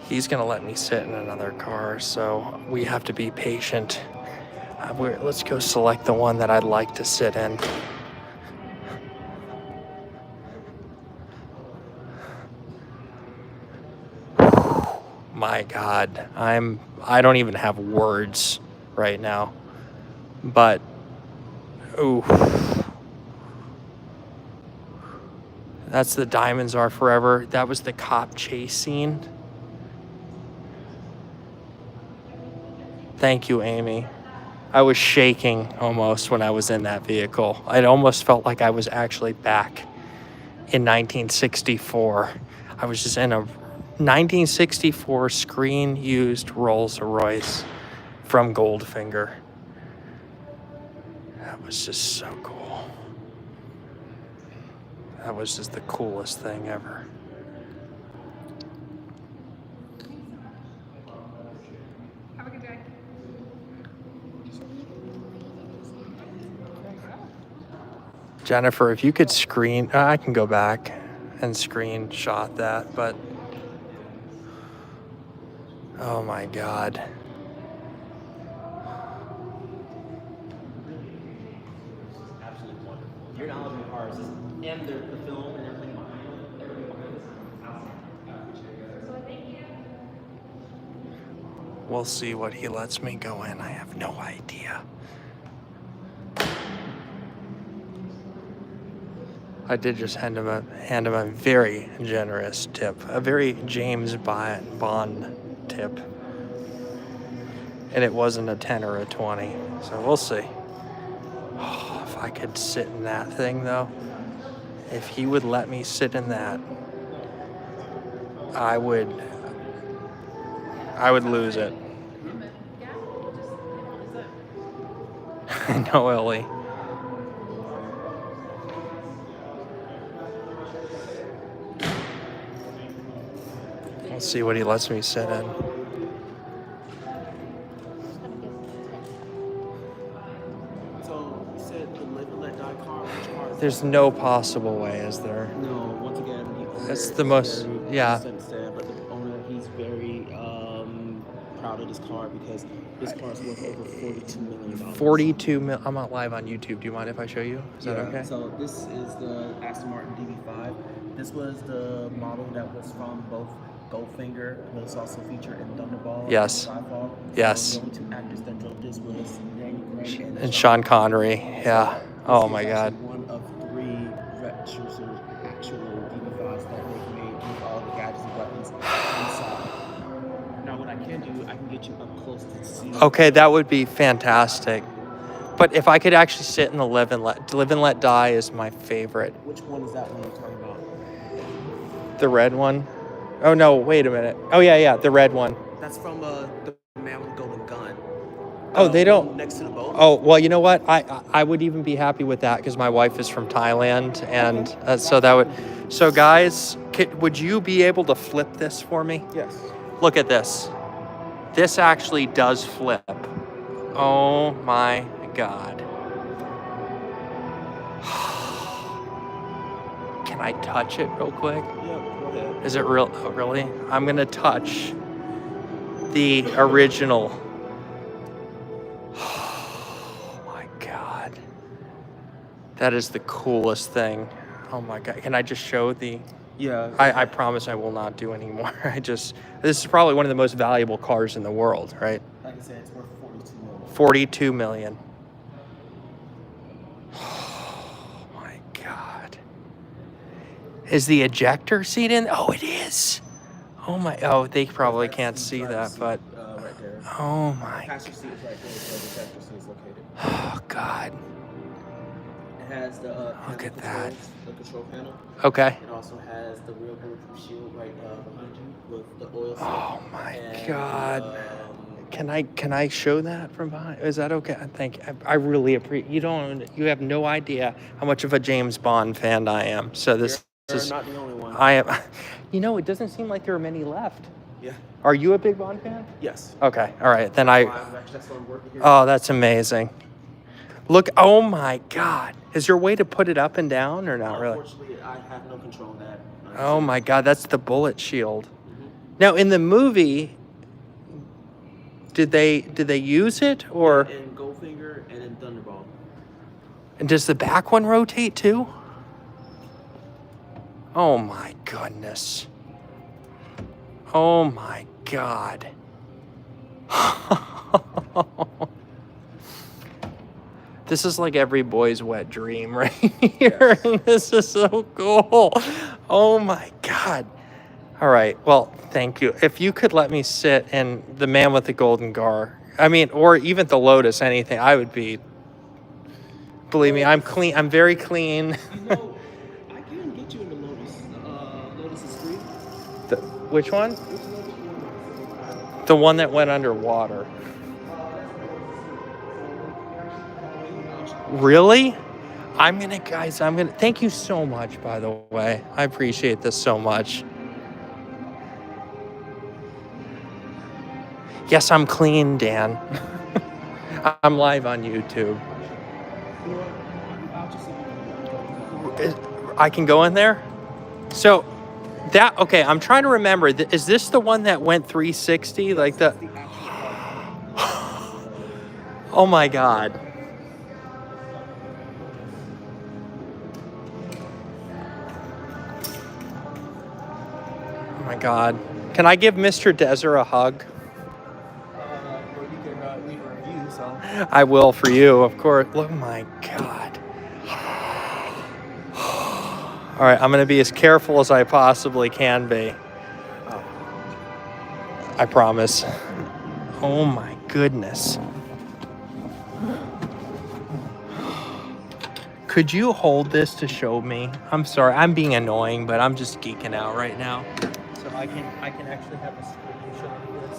Speaker 1: He's gonna let me sit in another car, so we have to be patient. Let's go select the one that I'd like to sit in. My God, I don't even have words right now. But, ooh. That's the Diamonds Are Forever. That was the cop chase scene. Thank you, Amy. I was shaking almost when I was in that vehicle. It almost felt like I was actually back in 1964. I was just in a 1964 screen-used Rolls-Royce from Goldfinger. That was just so cool. That was just the coolest thing ever.
Speaker 4: Have a good day.
Speaker 1: Jennifer, if you could screen, I can go back and screenshot that, but oh my God.
Speaker 2: Absolutely wonderful. Your knowledge of cars and the film and everything behind it.
Speaker 1: We'll see what he lets me go in. I have no idea. I did just hand him a very generous tip, a very James Bond tip, and it wasn't a 10 or a 20. So we'll see. Oh, if I could sit in that thing though, if he would let me sit in that, I would lose it. I know, Ellie. Let's see what he lets me sit in.
Speaker 2: So you said the Live and Let Die car. Which car is
Speaker 1: There's
Speaker 2: that?
Speaker 1: no possible way, is there?
Speaker 2: No. Once again, the owner
Speaker 1: That's the
Speaker 2: is
Speaker 1: most-
Speaker 2: very
Speaker 1: yeah.
Speaker 2: sad, but the owner, he's very proud of this car because this car is worth over $42 million.
Speaker 1: 42 mil. I'm not live on YouTube. Do you mind if I show you? Is that okay?
Speaker 2: So this is the Aston Martin DB5. This was the model that was from both Goldfinger, but it's also featured in Thunderball.
Speaker 1: Yes.
Speaker 2: And Skyfall.
Speaker 1: Yes.
Speaker 2: So the only two actors that drove this was Daniel Craig
Speaker 1: And Sean Connery. Yeah. Oh my God.
Speaker 2: This is actually one of 3 actual DB5s that they've made with all the gadgets and weapons inside. Now, what I can do, I can get you up close to see.
Speaker 1: Okay, that would be fantastic. But if I could actually sit in the Live and Let Die is my favorite.
Speaker 2: Which one is that one you're talking about?
Speaker 1: The red one. Oh no, wait a minute. Oh yeah, the red one.
Speaker 2: That's from the Man with the Golden Gun.
Speaker 1: Oh, they don't.
Speaker 2: Next to the boat.
Speaker 1: Oh well, you know what? I would even be happy with that because my wife is from Thailand, and so that would. So guys, would you be able to flip this for me?
Speaker 2: Yes.
Speaker 1: Look at this. This actually does flip. Oh my God. Can I touch it real quick?
Speaker 2: Yeah, go ahead.
Speaker 1: Is it real? Oh, really? I'm going to touch the original. Oh my God. That is the coolest thing. Oh my God. Can I just show the...
Speaker 2: Yeah.
Speaker 1: I promise I will not do anymore. This is probably one of the most valuable cars in the world, right?
Speaker 2: Like I said, it's worth $42 million.
Speaker 1: 42 million. Oh my God. Is the ejector seat in? Oh, it is. Oh my, oh, they probably can't see that, but
Speaker 2: Right there.
Speaker 1: oh my,
Speaker 2: Passenger seat is right there, so the ejector seat is located.
Speaker 1: oh God.
Speaker 2: It has the
Speaker 1: Look
Speaker 2: panel
Speaker 1: at that.
Speaker 2: controls, the control panel.
Speaker 1: Okay.
Speaker 2: It also has the rear bulletproof shield right behind you with the oil seal.
Speaker 1: Oh my
Speaker 2: and,
Speaker 1: God. Can I show that from behind? Is that okay? Thank you. I really appreciate. You have no idea how much of a James Bond fan I am. So this
Speaker 2: You're
Speaker 1: is.
Speaker 2: not the only one.
Speaker 1: I am. You know, it doesn't seem like there are many left.
Speaker 2: Yeah.
Speaker 1: Are you a big Bond fan?
Speaker 2: Yes.
Speaker 1: Okay. All right. Then
Speaker 2: That's why I'm working here.
Speaker 1: Oh, that's amazing. Look. Oh my God. Is there a way to put it up and down or not really?
Speaker 2: Unfortunately, I have no control of that.
Speaker 1: Oh my God. That's the bullet shield. Now in the movie, did they use it or?
Speaker 2: In Goldfinger and in Thunderball.
Speaker 1: And does the back one rotate too? Oh my goodness. Oh my God. This is like every boy's wet dream right here.
Speaker 2: Yes.
Speaker 1: This is so cool. Oh my God. All right. Well, thank you. If you could let me sit in the Man with the Golden Gar, I mean, or even the Lotus, anything, I would be. Believe me, I'm clean. I'm very clean.
Speaker 2: You know, I can get you in the Lotus. Lotus is free.
Speaker 1: Which one?
Speaker 2: Which Lotus do you want?
Speaker 1: The one that went underwater. Really? I'm gonna, thank you so much, by the way. I appreciate this so much. Yes, I'm clean, Dan. I'm live on YouTube. I can go in there? So, okay, I'm trying to remember. Is this the one that went 360? Like the... Oh my God. Oh my God. Can I give Mr. Dezer a hug?
Speaker 2: Or you can leave a review, so.
Speaker 1: I will for you, of course. Oh my God. All right, I'm going to be as careful as I possibly can be. I promise. Oh my goodness. Could you hold this to show me? I'm sorry, I'm being annoying, but I'm just geeking out right now. So I can actually have a screenshot of this.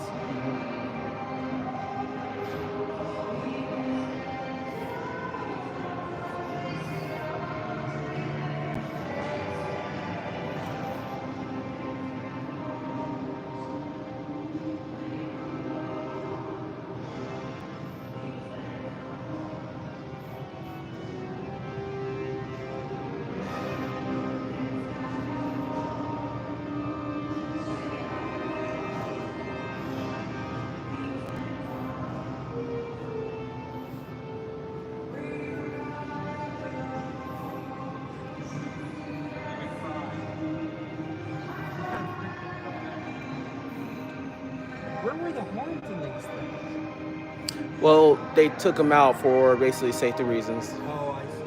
Speaker 1: Where were the horns in these things?
Speaker 2: Well, they took them out for basically safety reasons.
Speaker 1: Oh, I see.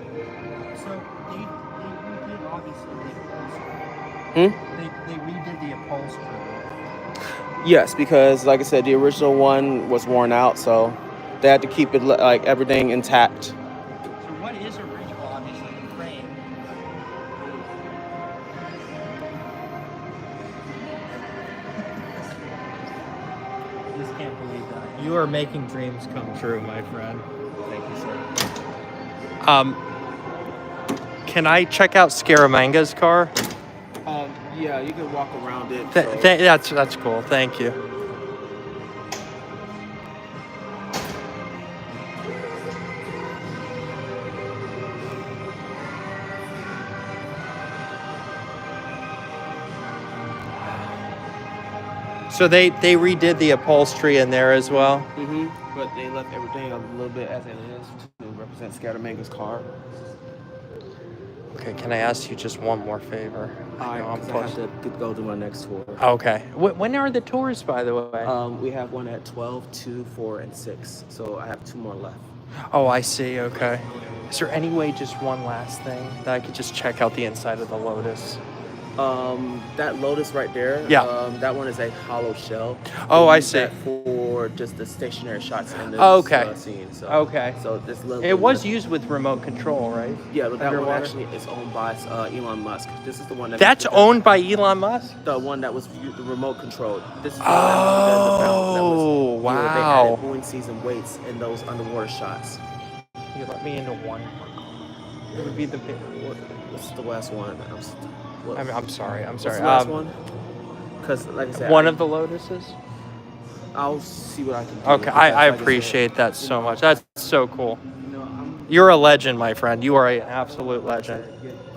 Speaker 1: So they redid obviously the upholstery.
Speaker 2: Hmm?
Speaker 1: They redid the upholstery.
Speaker 2: Yes, because like I said, the original one was worn out, so they had to keep it like everything intact.
Speaker 1: So what is original? Obviously the frame. I just can't believe that. You are making dreams come true, my friend.
Speaker 2: Thank you, sir.
Speaker 1: Can I check out Scaramanga's car?
Speaker 2: Yeah, you can walk around it.
Speaker 1: That's cool. Thank you. So they redid the upholstery in there as well.
Speaker 2: Mm-hmm. But they left everything a little bit as it is to represent Scaramanga's car.
Speaker 1: Okay, can I ask you just one more favor?
Speaker 2: I have to go to my next tour.
Speaker 1: Okay. When are the tours, by the way?
Speaker 2: We have one at 12, 2, 4, and 6. So I have 2 more left.
Speaker 1: Oh, I see. Okay. Is there any way, just one last thing, that I could just check out the inside of the Lotus?
Speaker 2: That Lotus right there.
Speaker 1: Yeah.
Speaker 2: That one is a hollow shell.
Speaker 1: Oh,
Speaker 2: We
Speaker 1: I
Speaker 2: use
Speaker 1: see.
Speaker 2: that for just the stationary shots in this
Speaker 1: Okay.
Speaker 2: scene. So,
Speaker 1: Okay.
Speaker 2: So this little.
Speaker 1: It was used with remote control, right?
Speaker 2: Yeah, but that one
Speaker 1: Underwater?
Speaker 2: actually is owned by Elon Musk. This is the one that.
Speaker 1: That's owned by Elon Musk?
Speaker 2: The one that was the remote controlled. This is the one that does the bounce. That was,
Speaker 1: Oh,
Speaker 2: They had
Speaker 1: wow.
Speaker 2: it Boeing season weights in those underwater shots.
Speaker 1: You let me into one. It would be the big.
Speaker 2: What's the last one?
Speaker 1: I'm sorry.
Speaker 2: What's the last one? Because, like I said,
Speaker 1: One of the Lotuses?
Speaker 2: I'll see what I can do.
Speaker 1: Okay,
Speaker 2: because,
Speaker 1: I
Speaker 2: like said,
Speaker 1: appreciate that so
Speaker 2: know,
Speaker 1: much. That's so cool.
Speaker 2: I'm
Speaker 1: You're a legend, my friend. You are an absolute legend.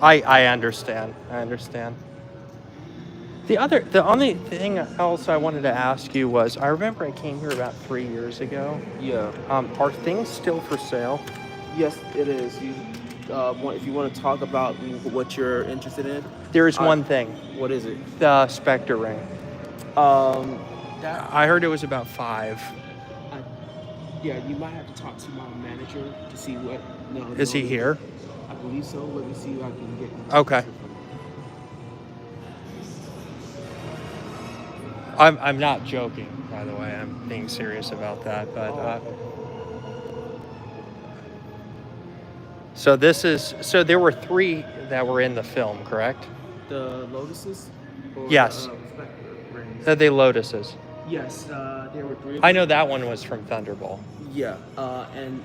Speaker 1: I understand. I understand. The only thing else I wanted to ask you was, I remember I came here about 3 years ago.
Speaker 2: Yeah.
Speaker 1: Are things still for sale?
Speaker 2: Yes, it is. If you want to talk about what you're interested in,
Speaker 1: There is one thing.
Speaker 2: what is it?
Speaker 1: The Spectre ring.
Speaker 2: That
Speaker 1: I heard it was about 5.
Speaker 2: yeah, you might have to talk to my manager to see what. No,
Speaker 1: Is he here?
Speaker 2: I believe so. Let me see if I can get.
Speaker 1: Okay. I'm not joking, by the way. I'm being serious about that. But so there were 3 that were in the film, correct?
Speaker 2: The Lotuses? Or
Speaker 1: Yes.
Speaker 2: The, Spectre rings?
Speaker 1: The Lotuses.
Speaker 2: Yes, there were 3.
Speaker 1: I know that one was from Thunderball.
Speaker 2: Yeah, and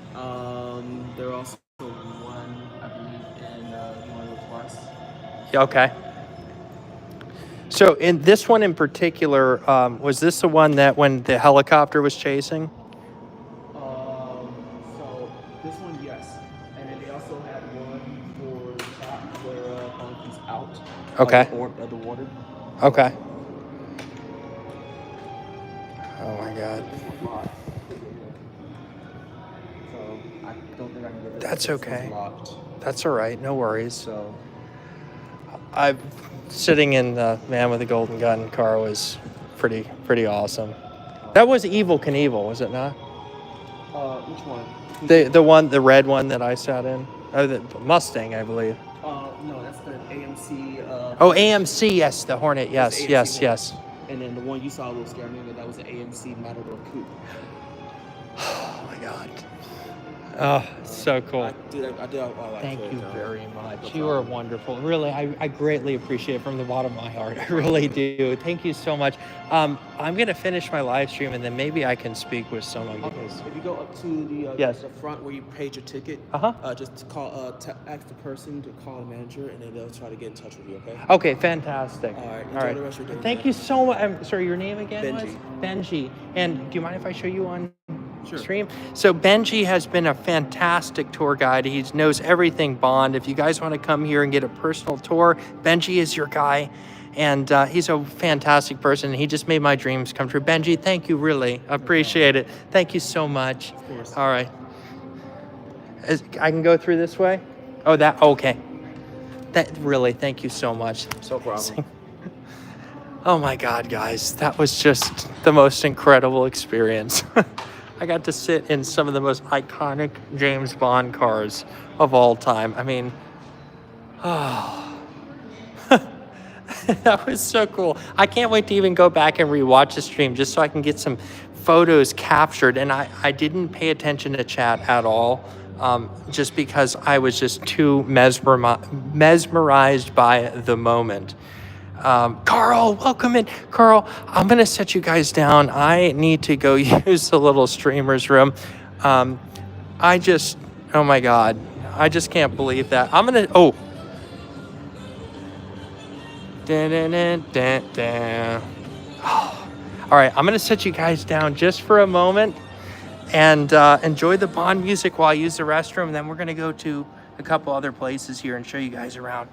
Speaker 2: there are also one, I believe, in One Plus.
Speaker 1: Yeah, okay. So in this one in particular, was this the one that when the helicopter was chasing?
Speaker 2: So this one, yes, and then they also had one for the shot where Bunky's out.
Speaker 1: Okay.
Speaker 2: Of the water.
Speaker 1: Okay. Oh my God.
Speaker 2: So I don't think I can get it.
Speaker 1: That's
Speaker 2: This one's
Speaker 1: okay.
Speaker 2: locked.
Speaker 1: That's all right. No worries.
Speaker 2: So
Speaker 1: I'm sitting in the Man with the Golden Gun car was pretty awesome. That was Evil Knievel, was it not?
Speaker 2: which one?
Speaker 1: The red one that I sat in. Oh, the Mustang, I believe.
Speaker 2: No, that's the AMC.
Speaker 1: Oh, AMC, yes, the Hornet, yes,
Speaker 2: AMC
Speaker 1: yes,
Speaker 2: Hornet.
Speaker 1: yes.
Speaker 2: And then the one you saw a little scared me, but that was an AMC Matador Coupe.
Speaker 1: Oh my God. Oh, so cool.
Speaker 2: I did all that.
Speaker 1: Thank
Speaker 2: for it,
Speaker 1: you
Speaker 2: though.
Speaker 1: very much.
Speaker 2: No
Speaker 1: You are
Speaker 2: problem.
Speaker 1: wonderful. Really, I greatly appreciate it from the bottom of my heart. I really do. Thank you so much. I'm going to finish my live stream and then maybe I can speak with someone.
Speaker 2: Okay,
Speaker 1: Because
Speaker 2: if you go up to the
Speaker 1: Yes.
Speaker 2: the front where you paid your ticket, just call ask the person to call the manager, and then they'll try to get in touch with you. Okay.
Speaker 1: Okay, fantastic.
Speaker 2: All right.
Speaker 1: All
Speaker 2: Enjoy
Speaker 1: right.
Speaker 2: the rest of your day.
Speaker 1: Thank you so much. I'm sorry, your name again
Speaker 2: Benji.
Speaker 1: was? Benji. And do you mind if I show you on
Speaker 2: Sure.
Speaker 1: stream? So Benji has been a fantastic tour guide. He knows everything Bond. If you guys want to come here and get a personal tour, Benji is your guy. And he's a fantastic person. He just made my dreams come true. Benji, thank you, really. Appreciate it. Thank you so much.
Speaker 2: Of course.
Speaker 1: All right. I can go through this way? Oh, okay. That really, thank you so much.
Speaker 2: No problem.
Speaker 1: Oh my God, guys, that was just the most incredible experience. I got to sit in some of the most iconic James Bond cars of all time. I mean, oh, that was so cool. I can't wait to even go back and rewatch the stream just so I can get some photos captured. And I didn't pay attention to chat at all, just because I was just too mesmerized by the moment. Carl, welcome in. Carl, I'm going to set you guys down. I need to go use the little streamer's room. I just, oh my God, I just can't believe that. I'm going to, oh. Dun, dun, dun, dun, dun. All right, I'm going to set you guys down just for a moment and enjoy the Bond music while I use the restroom. And then we're going to go to a couple other places here and show you guys around.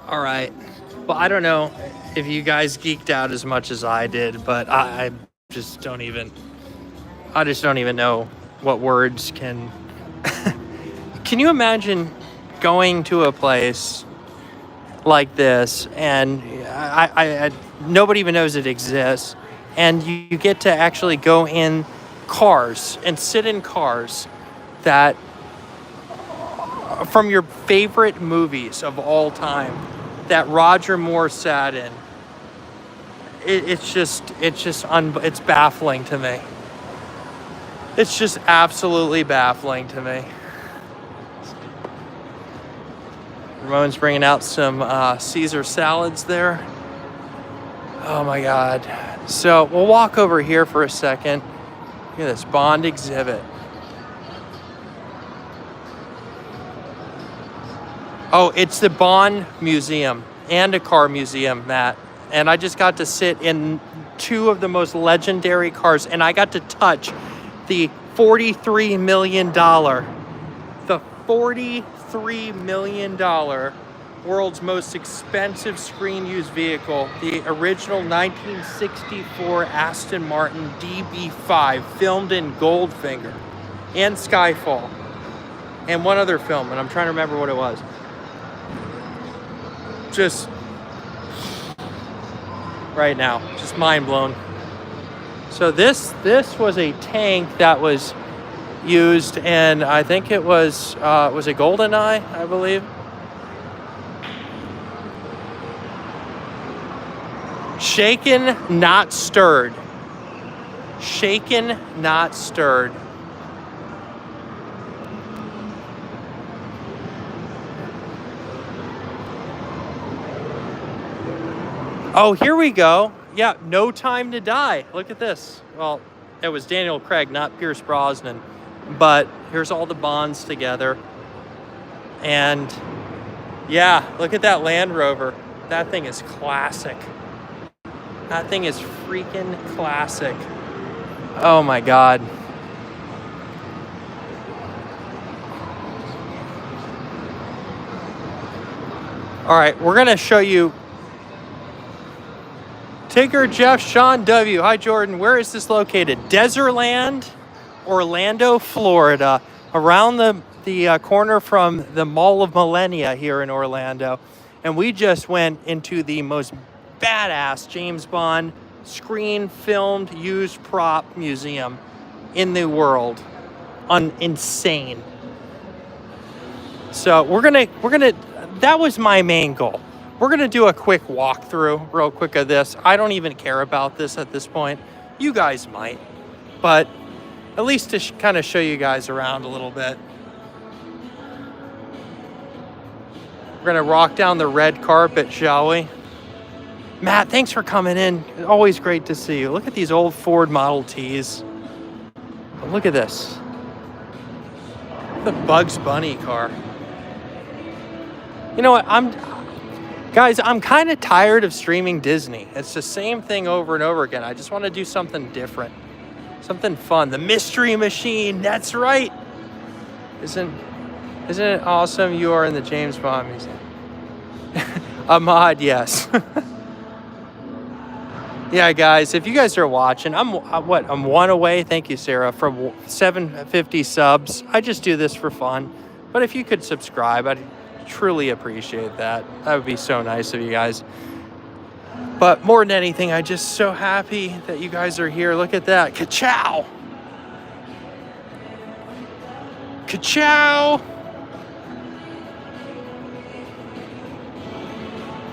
Speaker 1: All right. Well, I don't know if you guys geeked out as much as I did, but I just don't even know what words can. Can you imagine going to a place like this and nobody even knows it exists, and you get to actually go in cars and sit in cars that from your favorite movies of all time that Roger Moore sat in. It's baffling to me. It's just absolutely baffling to me. Ramon's bringing out some Caesar salads there. Oh my God. So we'll walk over here for a second. Look at this Bond exhibit. Oh, it's the Bond Museum and a car museum, Matt. And I just got to sit in two of the most legendary cars, and I got to touch the $43 million, world's most expensive screen-used vehicle, the original 1964 Aston Martin DB5, filmed in Goldfinger and Skyfall, and one other film, and I'm trying to remember what it was. Just right now, just mind blown. So this was a tank that was used, and I think it was it GoldenEye, I believe. Shaken, not stirred. Shaken, not stirred. Oh, here we go. Yeah, No Time to Die. Look at this. Well, it was Daniel Craig, not Pierce Brosnan. But here's all the Bonds together. And yeah, look at that Land Rover. That thing is classic. That thing is freaking classic. Oh my God. All right, we're going to show you Tigger, Jeff, Sean W. Hi, Jordan. Where is this located? Dezerland, Orlando, Florida, around the corner from the Mall of Millennia here in Orlando. And we just went into the most badass James Bond screen filmed used prop museum in the world. Insane. So we're gonna that was my main goal. We're gonna do a quick walkthrough real quick of this. I don't even care about this at this point. You guys might, but at least to kind of show you guys around a little bit. We're gonna rock down the red carpet, shall we? Matt, thanks for coming in. Always great to see you. Look at these old Ford Model Ts. Look at this. The Bugs Bunny car. You know what? I'm kind of tired of streaming Disney. It's the same thing over and over again. I just want to do something different. Something fun. The Mystery Machine. That's right. Isn't it awesome? You are in the James Bond Museum. Ahmad, yes. Yeah, guys, if you guys are watching, I'm one away. Thank you, Sarah, from 750 subs. I just do this for fun. But if you could subscribe, I'd truly appreciate that. That would be so nice of you guys. But more than anything, I'm just so happy that you guys are here. Look at that. Ka-chow! Ka-chow!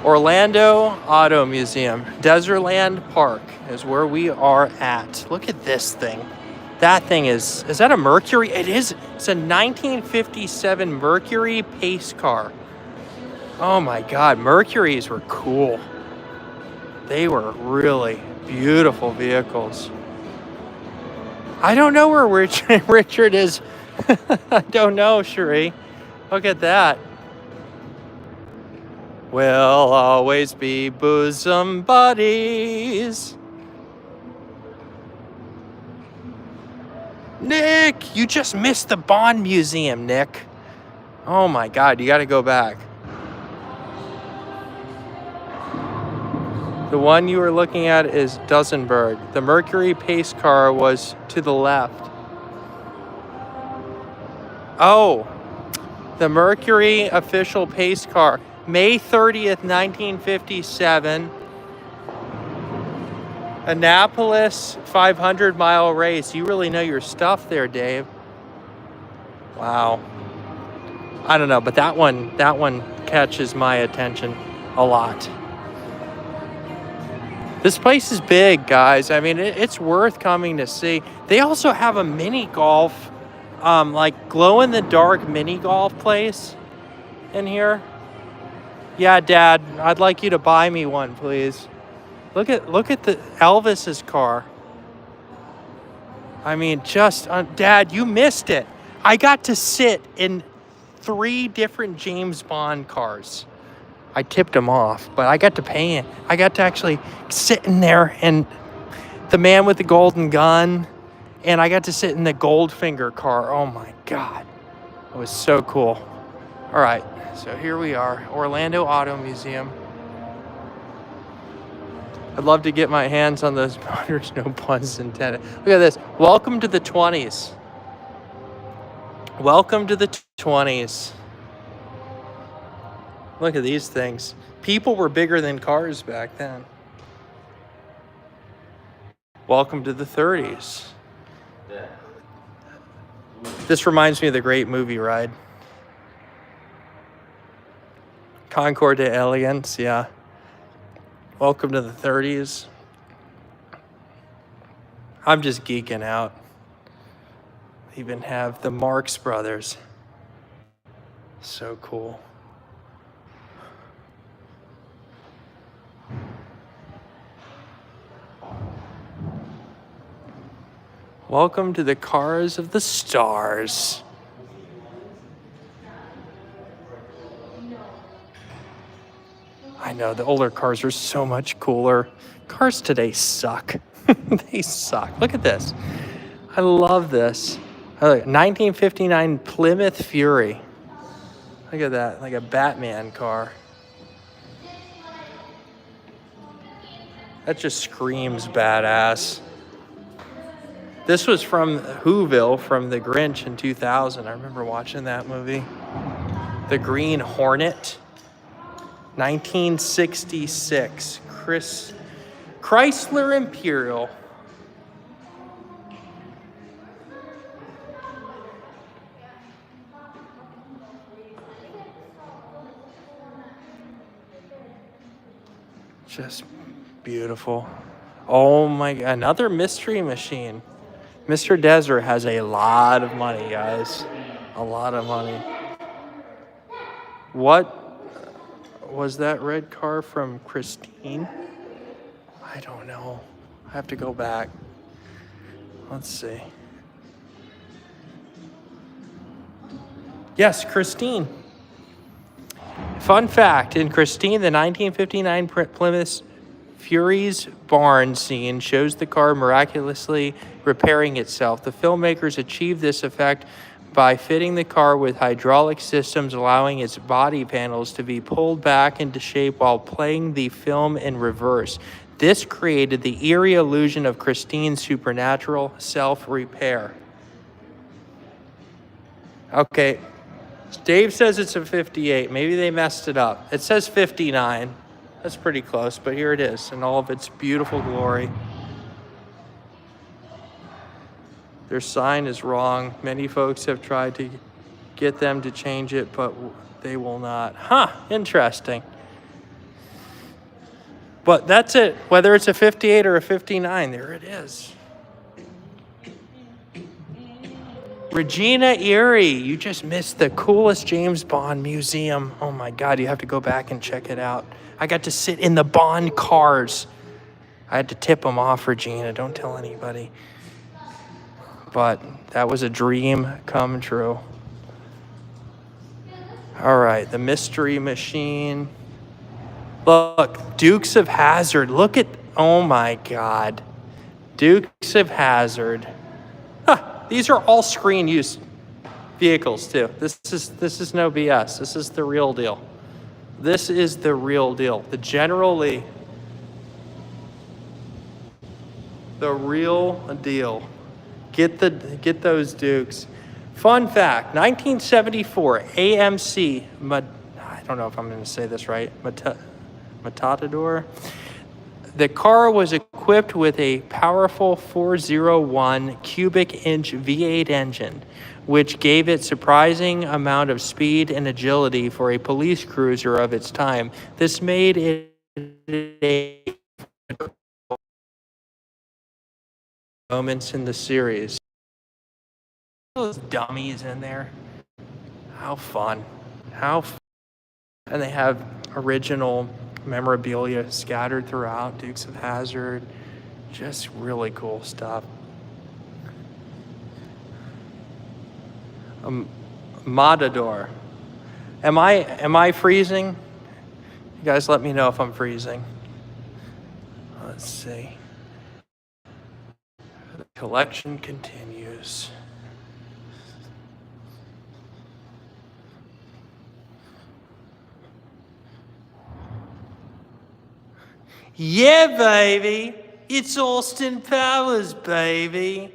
Speaker 1: Orlando Auto Museum. Dezerland Park is where we are at. Look at this thing. That thing is that a Mercury? It is. It's a 1957 Mercury pace car. Oh my God, Mercuries were cool. They were really beautiful vehicles. I don't know where Richard is. I don't know, Cherie. Look at that. We'll always be bosom buddies. Nick, you just missed the Bond Museum, Nick. Oh my God, you got to go back. The one you were looking at is Duesenberg. The Mercury pace car was to the left. Oh, the Mercury official pace car. May 30th, 1957. Annapolis 500-mile race. You really know your stuff there, Dave. Wow. I don't know, but that one catches my attention a lot. This place is big, guys. I mean, it's worth coming to see. They also have a mini golf, like glow-in-the-dark mini golf place in here. Yeah, Dad, I'd like you to buy me one, please. Look at the Elvis's car. I mean, Dad, you missed it. I got to sit in 3 different James Bond cars. I tipped him off, but I got to pay him. I got to actually sit in there, and the man with the golden gun, and I got to sit in the Goldfinger car. Oh my God, it was so cool. All right, so here we are, Orlando Auto Museum. I'd love to get my hands on those motors, no puns intended. Look at this. Welcome to the 20s. Welcome to the 20s. Look at these things. People were bigger than cars back then. Welcome to the 30s. This reminds me of the great movie Ride. Concours d'Elegance, yeah. Welcome to the 30s. I'm just geeking out. Even have the Marx Brothers. So cool. Welcome to the Cars of the Stars. I know, the older cars are so much cooler. Cars today suck. They suck. Look at this. I love this. 1959 Plymouth Fury. Look at that, like a Batman car. That just screams badass. This was from Whoville from The Grinch in 2000. I remember watching that movie. The Green Hornet, 1966. Chrysler Imperial. Just beautiful. Oh my God, another Mystery Machine. Mr. Dezer has a lot of money, guys. A lot of money. What was that red car from Christine? I don't know. I have to go back. Let's see. Yes, Christine. Fun fact, in Christine, the 1959 Plymouth Fury's barn scene shows the car miraculously repairing itself. The filmmakers achieved this effect by fitting the car with hydraulic systems, allowing its body panels to be pulled back into shape while playing the film in reverse. This created the eerie illusion of Christine's supernatural self-repair. Okay, Dave says it's a 58. Maybe they messed it up. It says 59. That's pretty close, but here it is in all of its beautiful glory. Their sign is wrong. Many folks have tried to get them to change it, but they will not. Huh, interesting. But that's it. Whether it's a 58 or a 59, there it is. Regina Erie, you just missed the coolest James Bond museum. Oh my God, you have to go back and check it out. I got to sit in the Bond cars. I had to tip them off, Regina. Don't tell anybody. But that was a dream come true. All right, the Mystery Machine. Look, Dukes of Hazzard. Look at, oh my God. Dukes of Hazzard. Huh, these are all screen use vehicles too. This is no BS. This is the real deal. This is the real deal. The General Lee. The real deal. Get those Dukes. Fun fact, 1974, AMC, I don't know if I'm going to say this right, Matador. The car was equipped with a powerful 401 cubic inch V8 engine, which gave it surprising amount of speed and agility for a police cruiser of its time. This made it a moments in the series. Those dummies in there. How fun. And they have original memorabilia scattered throughout. Dukes of Hazzard. Just really cool stuff. Matador. Am I freezing? You guys let me know if I'm freezing. Let's see. The collection continues. Yeah, baby. It's Austin Powers, baby.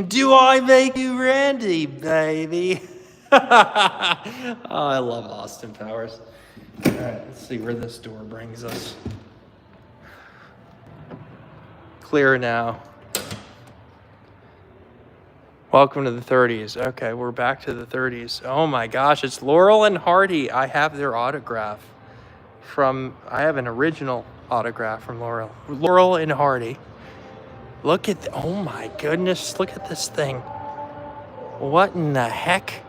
Speaker 1: Do I make you Randy, baby? Oh, I love Austin Powers. All right, let's see where this door brings us. Clear now. Welcome to the 30s. Okay, we're back to the 30s. Oh my gosh, it's Laurel and Hardy. I have their autograph I have an original autograph from Laurel and Hardy. Look at, oh my goodness, look at this thing. What in the heck?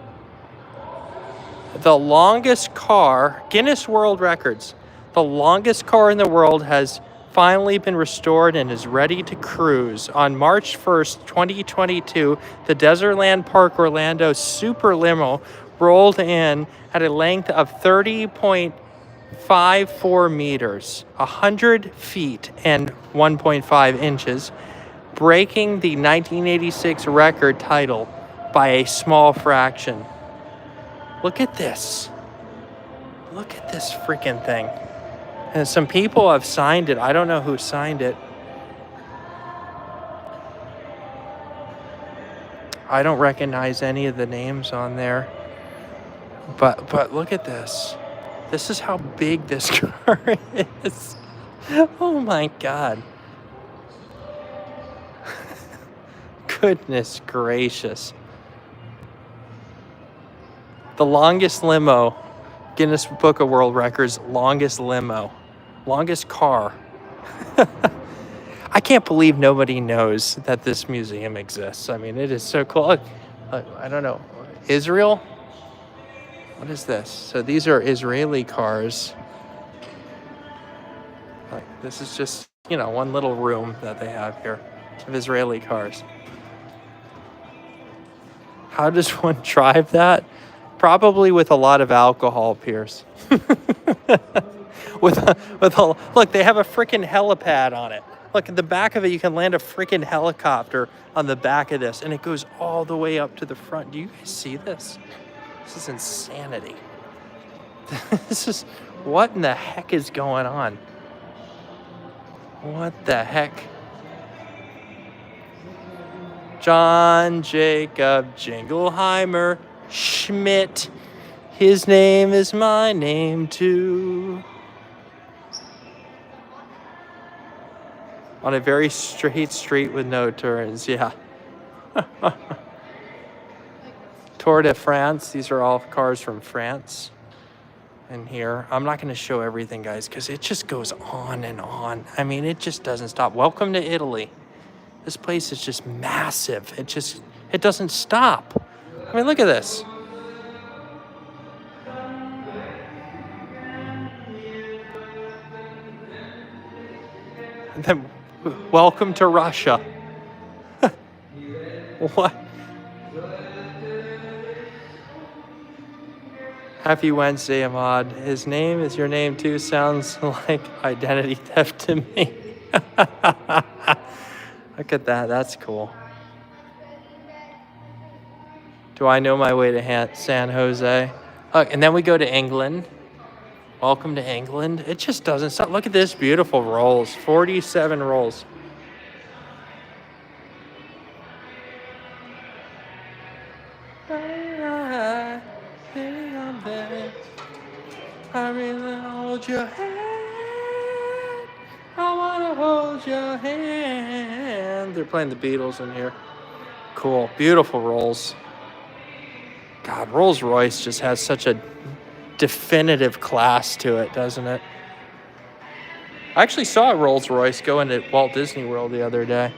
Speaker 1: The longest car, Guinness World Records, the longest car in the world has finally been restored and is ready to cruise. On March 1st, 2022, the Dezerland Park Orlando Super Limo rolled in at a length of 30.54 meters, 100 feet and 1.5 inches, breaking the 1986 record title by a small fraction. Look at this. Look at this freaking thing. And some people have signed it. I don't know who signed it. I don't recognize any of the names on there. But look at this. This is how big this car is. Oh my God. Goodness gracious. The longest limo, Guinness Book of World Records, longest limo, longest car. I can't believe nobody knows that this museum exists. I mean, it is so cool. Look, I don't know. Israel? What is this? So these are Israeli cars. Like, this is just, one little room that they have here of Israeli cars. How does one drive that? Probably with a lot of alcohol, Pierce. Look, they have a freaking helipad on it. Look, at the back of it, you can land a freaking helicopter on the back of this, and it goes all the way up to the front. Do you guys see this? This is insanity. What in the heck is going on? What the heck? John Jacob Jingleheimer Schmidt. His name is my name too. On a very straight street with no turns, yeah. Tour de France. These are all cars from France. And here, I'm not going to show everything, guys, because it just goes on and on. I mean, it just doesn't stop. Welcome to Italy. This place is just massive. It doesn't stop. I mean, look at this. And then, welcome to Russia. What? Happy Wednesday, Ahmad. His name is your name too. Sounds like identity theft to me. Look at that. That's cool. Do I know my way to San Jose? Look, and then we go to England. Welcome to England. It just doesn't stop. Look at this beautiful rolls. 47 rolls. I really hold your hand. I want to hold your hand. They're playing the Beatles in here. Cool. Beautiful rolls. God, Rolls-Royce just has such a definitive class to it, doesn't it? I actually saw a Rolls-Royce go into Walt Disney World the other day.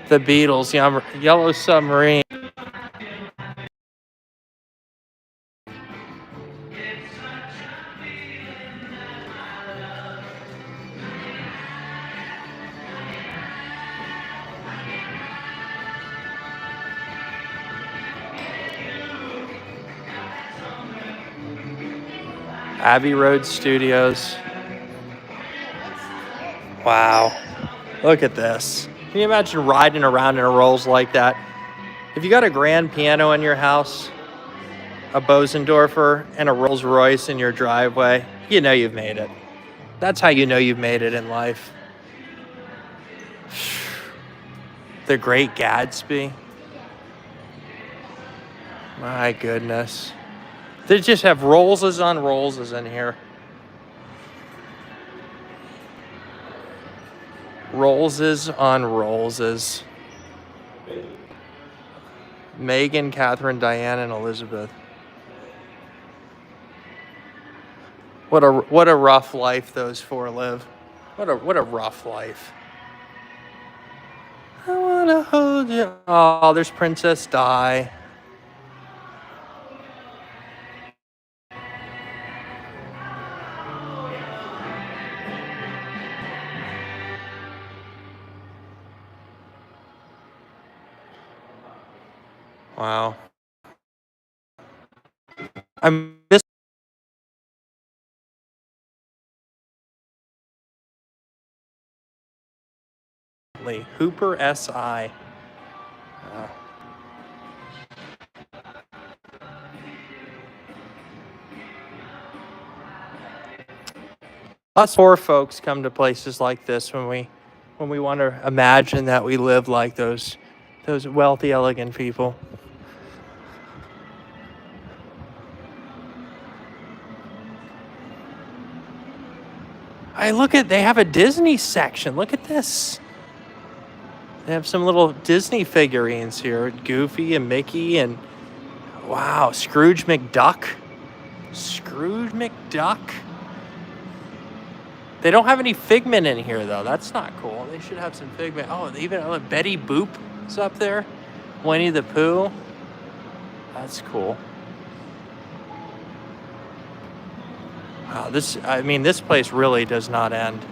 Speaker 1: The Beatles, Yellow Submarine. Abbey Road Studios. Wow. Look at this. Can you imagine riding around in a Rolls like that? If you got a grand piano in your house, a Bosendorfer, and a Rolls Royce in your driveway, you know you've made it. That's how you know you've made it in life. The Great Gatsby. My goodness. They just have Rollses on Rollses in here. Rollses on Rollses. Meghan, Catherine, Diane, and Elizabeth. What a rough life those four live. What a rough life. I wanna hold you. Oh, there's Princess Di. Wow. I miss Hooper SI. Us poor folks come to places like this when we want to imagine that we live like those Those wealthy, elegant people. They have a Disney section. Look at this. They have some little Disney figurines here. Goofy and Mickey and, wow, Scrooge McDuck. Scrooge McDuck. They don't have any Figment in here, though. That's not cool. They should have some Figment. Oh, even Betty Boop is up there. Winnie the Pooh. That's cool. Wow, this place really does not end.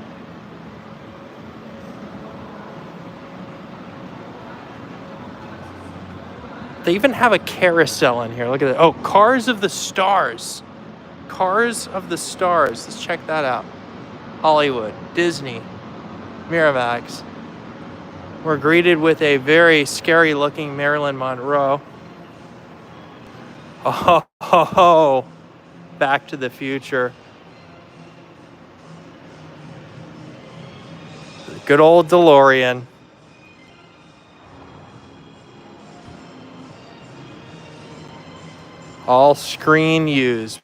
Speaker 1: They even have a carousel in here. Look at that. Oh, Cars of the Stars. Cars of the Stars. Let's check that out. Hollywood, Disney, Miramax. We're greeted with a very scary looking Marilyn Monroe. Oh, Back to the Future. Good old DeLorean. All screen used.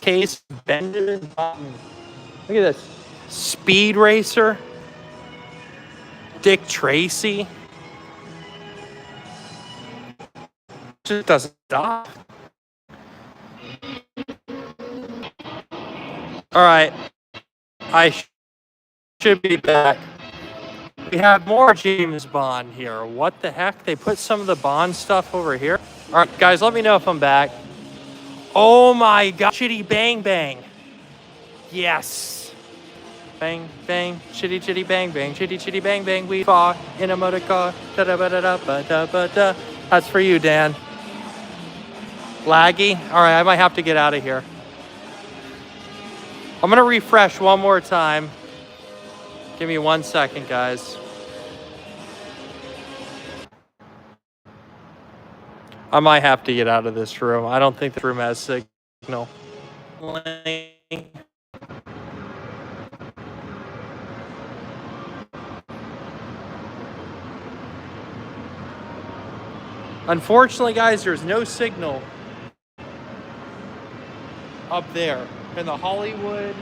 Speaker 1: Case Benjamin Button. Look at this. Speed Racer. Dick Tracy. Just doesn't stop. All right. Should be back. We have more James Bond here. What the heck? They put some of the Bond stuff over here. All right, guys, let me know if I'm back. Oh my God, Chitty Bang Bang. Yes. Bang, bang, chitty, chitty, bang, bang, chitty, chitty, bang, bang. We fought in a motor car. Da da da da da da da da. That's for you, Dan. Laggy? All right, I might have to get out of here. I'm going to refresh one more time. Give me 1 second, guys. I might have to get out of this room. I don't think the room has signal. Unfortunately, guys, there's no signal up there in the Hollywood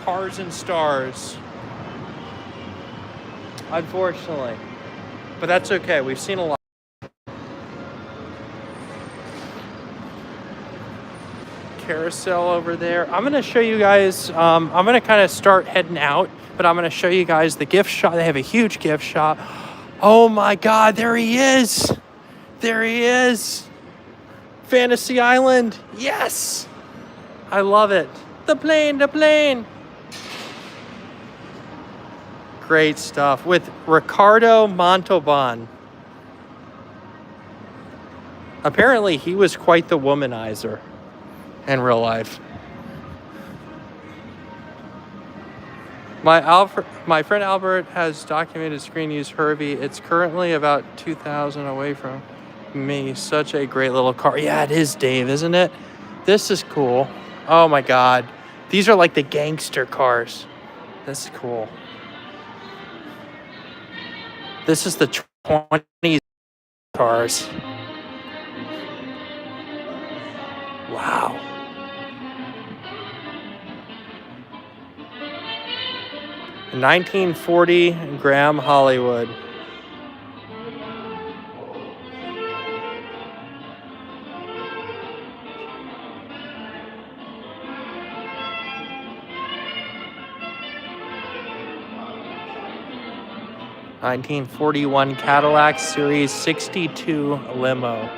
Speaker 1: Cars and Stars. Unfortunately. But that's okay. We've seen a lot. Carousel over there. I'm going to show you guys, I'm going to kind of start heading out, but I'm going to show you guys the gift shop. They have a huge gift shop. Oh my God, there he is. There he is. Fantasy Island. Yes. I love it. The plane, the plane. Great stuff with Ricardo Montalban. Apparently, he was quite the womanizer in real life. My friend Albert has documented screen use Hervey. It's currently about 2,000 away from me. Such a great little car. Yeah, it is, Dave, isn't it? This is cool. Oh my God. These are like the gangster cars. This is cool. This is the 20s cars. Wow. In 1940, Graham, Hollywood. (1941) Cadillac Series 62 limo.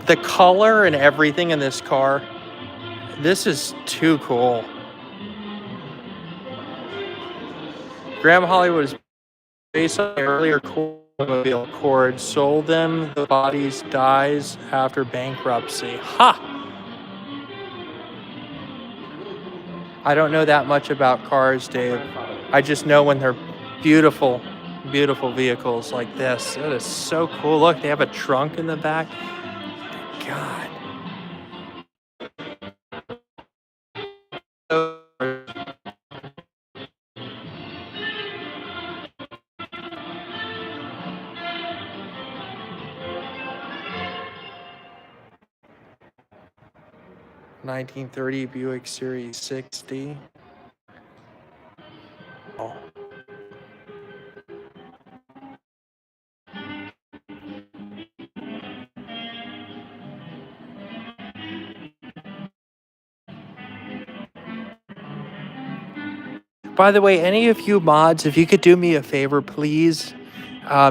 Speaker 1: The color and everything in this car, this is too cool. Graham Hollywood is based on the earlier automobile Accord, sold them the bodies dies after bankruptcy. Ha! I don't know that much about cars, Dave. I just know when they're beautiful, beautiful vehicles like this. It is so cool. Look, they have a trunk in the back. God. 1930 Buick Series 60. Oh. By the way, any of you mods, if you could do me a favor, please.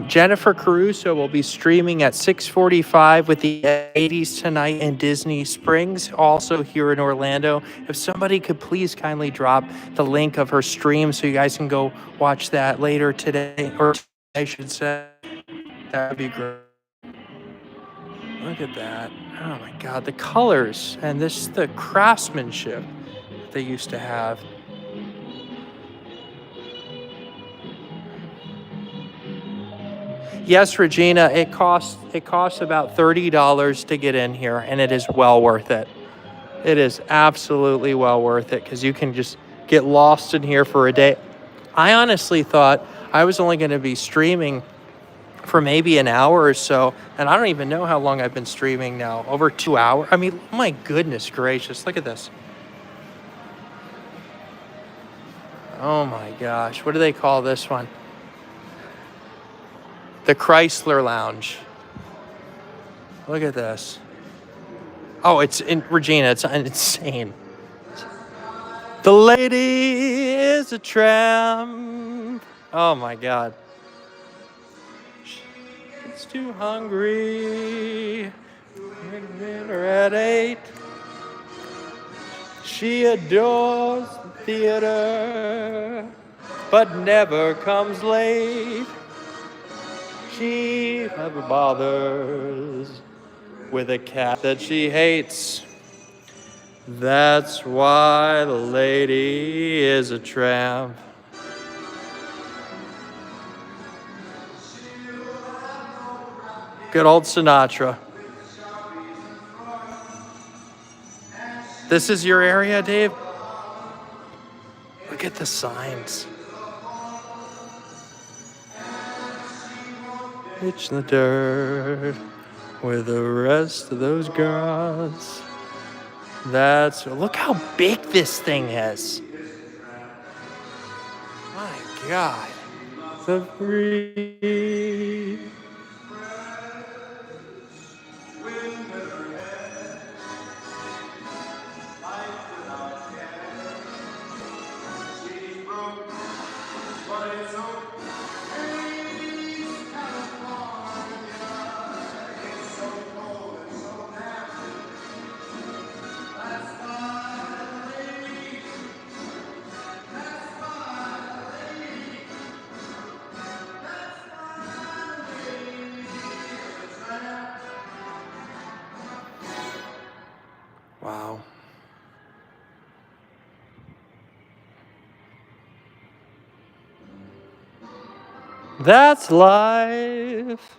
Speaker 1: Jennifer Caruso will be streaming at 6:45 with the 80s tonight in Disney Springs, also here in Orlando. If somebody could please kindly drop the link of her stream so you guys can go watch that later today, or I should say, that would be great. Look at that. Oh my God, the colors and the craftsmanship they used to have. Yes, Regina, it costs about $30 to get in here, and it is well worth it. It is absolutely well worth it because you can just get lost in here for a day. I honestly thought I was only going to be streaming for maybe an hour or so, and I don't even know how long I've been streaming now. Over 2 hours. I mean, my goodness gracious, look at this. Oh my gosh, what do they call this one? The Chrysler Lounge. Look at this. Oh, it's in Regina. It's insane. The lady is a tramp. Oh my God. It's too hungry. Dinner at 8. She adores the theater, but never comes late. She never bothers with a cat that she hates. That's why the lady is a tramp. Good old Sinatra. This is your area, Dave? Look at the signs. Pitch in the dirt with the rest of those girls. Look how big this thing is. My God. The free. Wow. That's life.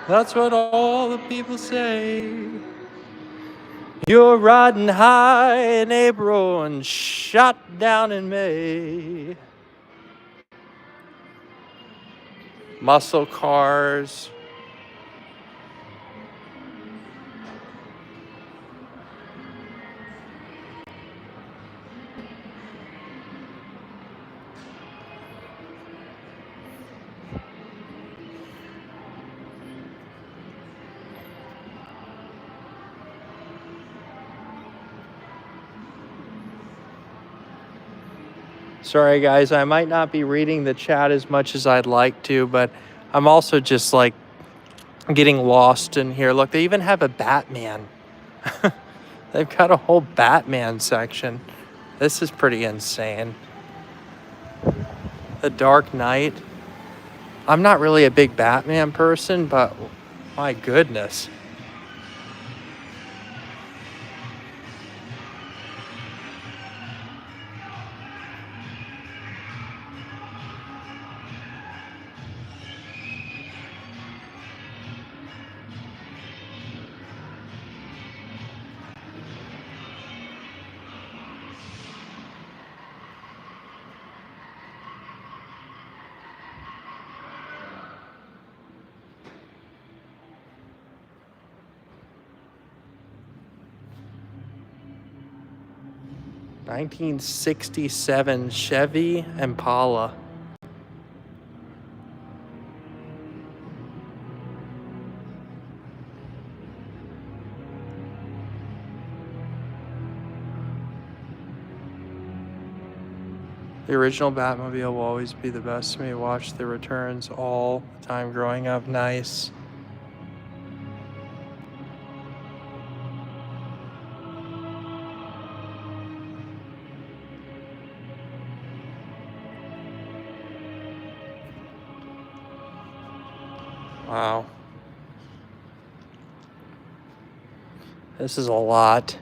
Speaker 1: That's what all the people say. You're riding high in April and shot down in May. Muscle cars. Sorry guys, I might not be reading the chat as much as I'd like to, but I'm also just like getting lost in here. Look, they even have a Batman. They've got a whole Batman section. This is pretty insane. The Dark Knight. I'm not really a big Batman person, but my goodness. (1967) Chevy Impala. The original Batmobile will always be the best to me. Watch the returns all the time growing up. Nice. Wow. This is a lot.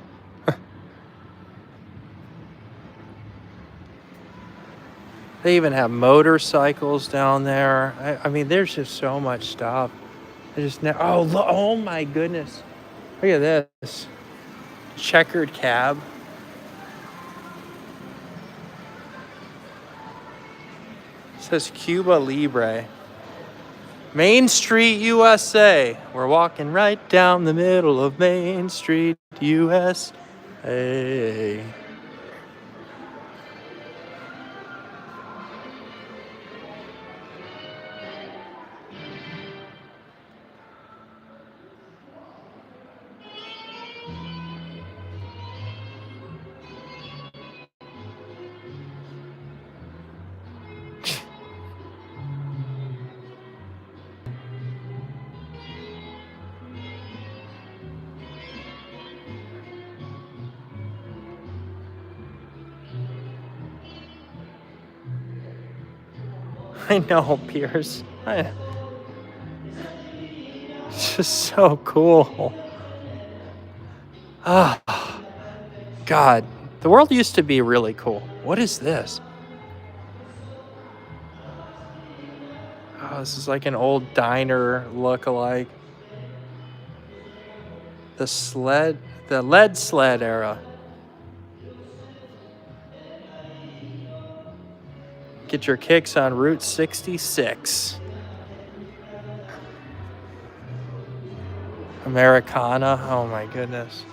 Speaker 1: They even have motorcycles down there. I mean, there's just so much stuff. I just oh my goodness. Look at this. Checkered cab. It says Cuba Libre. Main Street, USA. We're walking right down the middle of Main Street, USA. I know, Pierce. It's just so cool. Ah, God. The world used to be really cool. What is this? Oh, this is like an old diner look-alike. The lead sled era. Get your kicks on Route 66. Americana. Oh my goodness.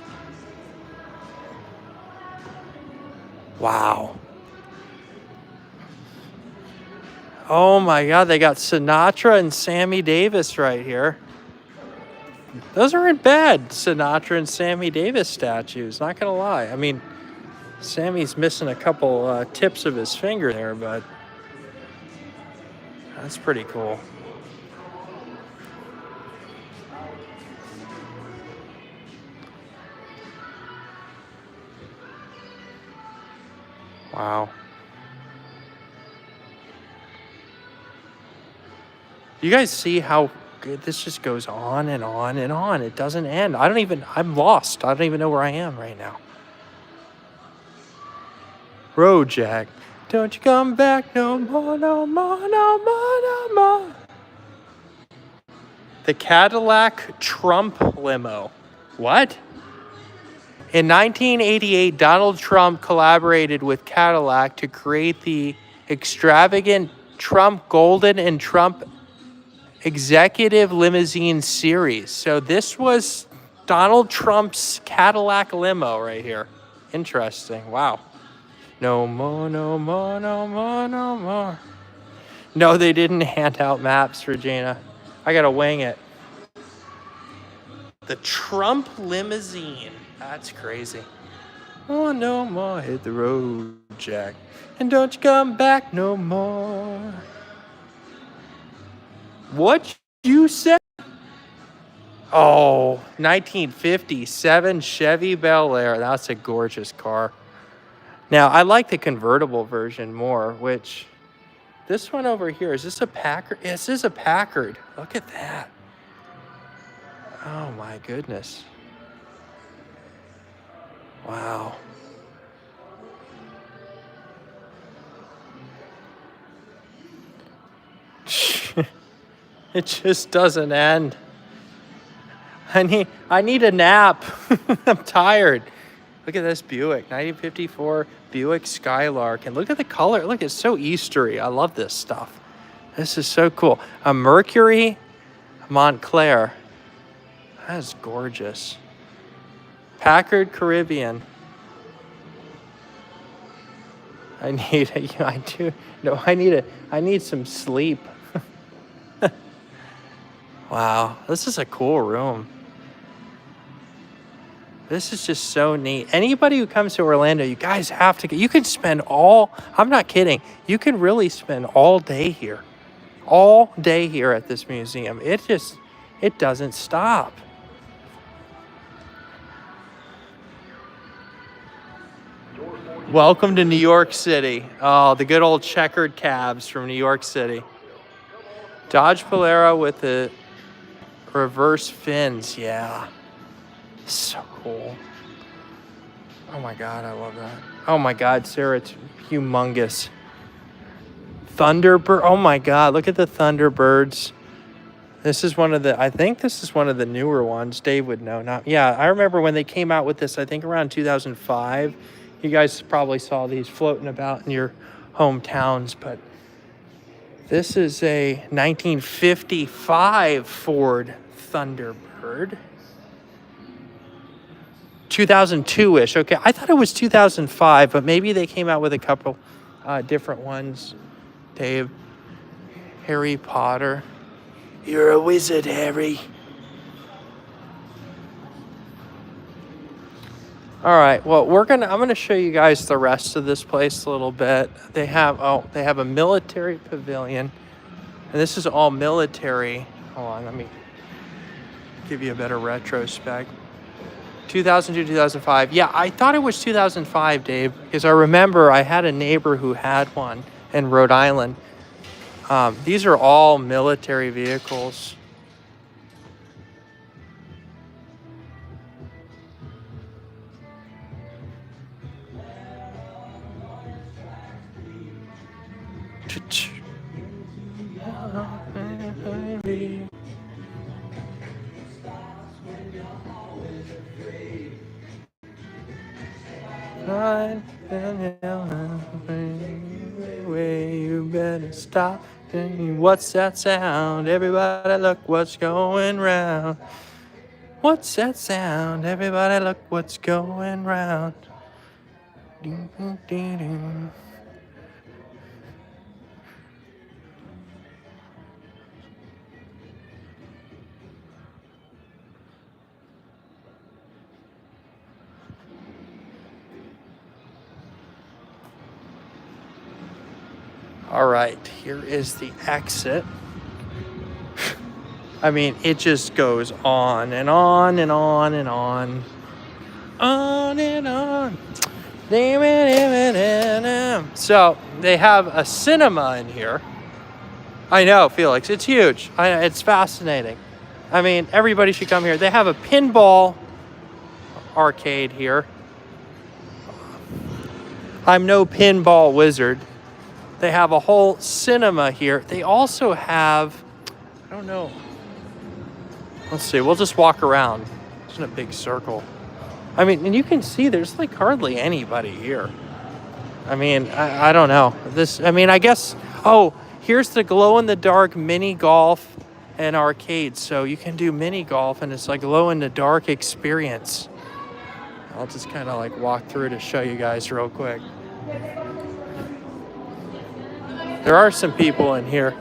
Speaker 1: Wow. Oh my God, they got Sinatra and Sammy Davis right here. Those aren't bad, Sinatra and Sammy Davis statues, not gonna lie. I mean, Sammy's missing a couple tips of his finger there, but that's pretty cool. Wow. You guys see how good this just goes on and on and on. It doesn't end. I'm lost. I don't even know where I am right now. Road Jack. Don't you come back no more, no more, no more, no more. The Cadillac Trump limo. What? In 1988, Donald Trump collaborated with Cadillac to create the extravagant Trump Golden and Trump Executive Limousine Series. So this was Donald Trump's Cadillac limo right here. Interesting. Wow. No more, no more, no more, no more. No, they didn't hand out maps, Regina. I gotta wing it. The Trump limousine. That's crazy. Oh, no more. Hit the road, Jack. And don't you come back no more. What you said? Oh, 1957 Chevy Bel Air. That's a gorgeous car. Now, I like the convertible version more, which This one over here, is this a Packard? This is a Packard. Look at that. Oh my goodness. Wow. It just doesn't end. I need a nap. I'm tired. Look at this Buick, 1954 Buick Skylark. And look at the color. Look, it's so Eastery. I love this stuff. This is so cool. A Mercury Montclair. That is gorgeous. Packard Caribbean. I need some sleep. Wow, this is a cool room. This is just so neat. Anybody who comes to Orlando, you guys have to get, you can spend I'm not kidding, you can really spend all day here. All day here at this museum. It doesn't stop. Welcome to New York City. Oh, the good old checkered cabs from New York City. Dodge Polara with the reverse fins, yeah. So cool. Oh my God, I love that. Oh my God, Sarah, it's humongous. Thunderbird, oh my God, look at the Thunderbirds. I think this is one of the newer ones. Dave would know. I remember when they came out with this, I think around 2005. You guys probably saw these floating about in your hometowns, but this is a 1955 Ford Thunderbird. 2002-ish. Okay, I thought it was 2005, but maybe they came out with a couple different ones. Dave, Harry Potter. You're a wizard, Harry. All right, well, I'm gonna show you guys the rest of this place a little bit. They have a military pavilion, and this is all military. Hold on, let me give you a better retrospect. 2002, 2005. Yeah, I thought it was 2005, Dave, because I remember I had a neighbor who had one in Rhode Island. These are all military vehicles. You better stop. What's that sound? Everybody look what's going round. What's that sound? Everybody look what's going round. All right, here is the exit. I mean, it just goes on and on and on and on. On and on. So they have a cinema in here. I know, Felix, it's huge. It's fascinating. I mean, everybody should come here. They have a pinball arcade here. I'm no pinball wizard. They have a whole cinema here. They also have, I don't know. Let's see, we'll just walk around. It's in a big circle. I mean, and you can see there's like hardly anybody here. I mean, I don't know. I guess, here's the glow-in-the-dark mini golf and arcade. So you can do mini golf and it's like glow-in-the-dark experience. I'll just kind of like walk through to show you guys real quick. There are some people in here.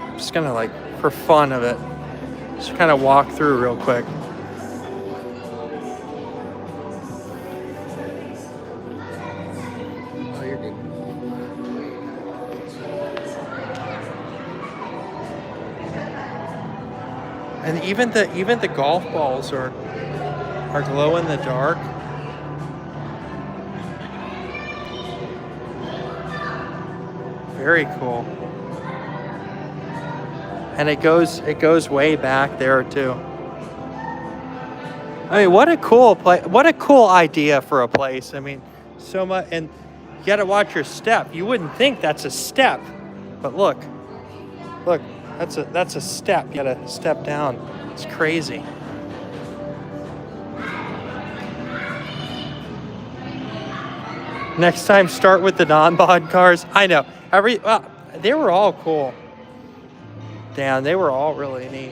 Speaker 1: I'm just gonna like, for fun of it, just kind of walk through real quick.
Speaker 3: Oh, you're good.
Speaker 1: And even the golf balls are glow in the dark. Very cool. And it goes way back there too. I mean, what a cool place! What a cool idea for a place. I mean, so much, and you got to watch your step. You wouldn't think that's a step, but look, that's a step. You got to step down. It's crazy. Next time, start with the non-bod cars. I know they were all cool. Damn, they were all really neat.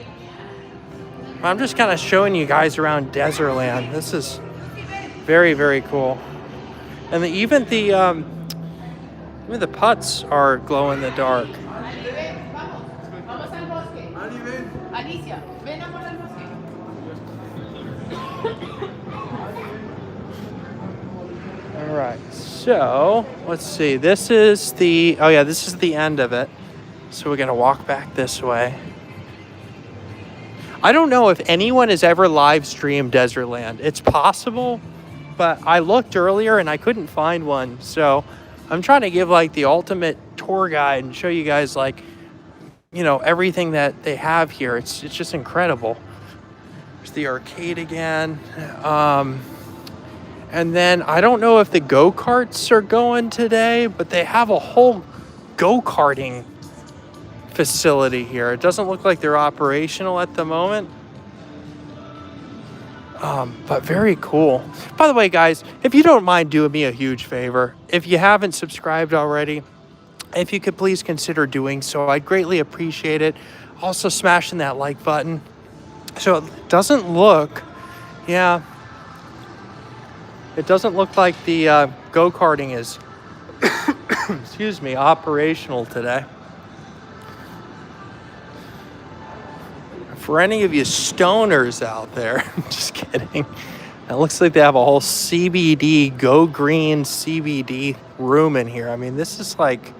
Speaker 1: I'm just kind of showing you guys around Dezerland. This is very, very cool. And even the putts are glow in the dark. All right, so let's see. This is the end of it. So we're gonna walk back this way. I don't know if anyone has ever live streamed Dezerland. It's possible, but I looked earlier and I couldn't find one. So I'm trying to give like the ultimate tour guide and show you guys like, everything that they have here. It's just incredible. There's the arcade again. And then I don't know if the go-karts are going today, but they have a whole go-karting facility here. It doesn't look like they're operational at the moment. But very cool. By the way, guys, if you don't mind doing me a huge favor, if you haven't subscribed already, if you could please consider doing so, I'd greatly appreciate it. Also smashing that like button. So it doesn't look, it doesn't look like the go-karting is, excuse me, operational today. For any of you stoners out there, just kidding. It looks like they have a whole CBD, Go Green CBD room in here. I mean, this is like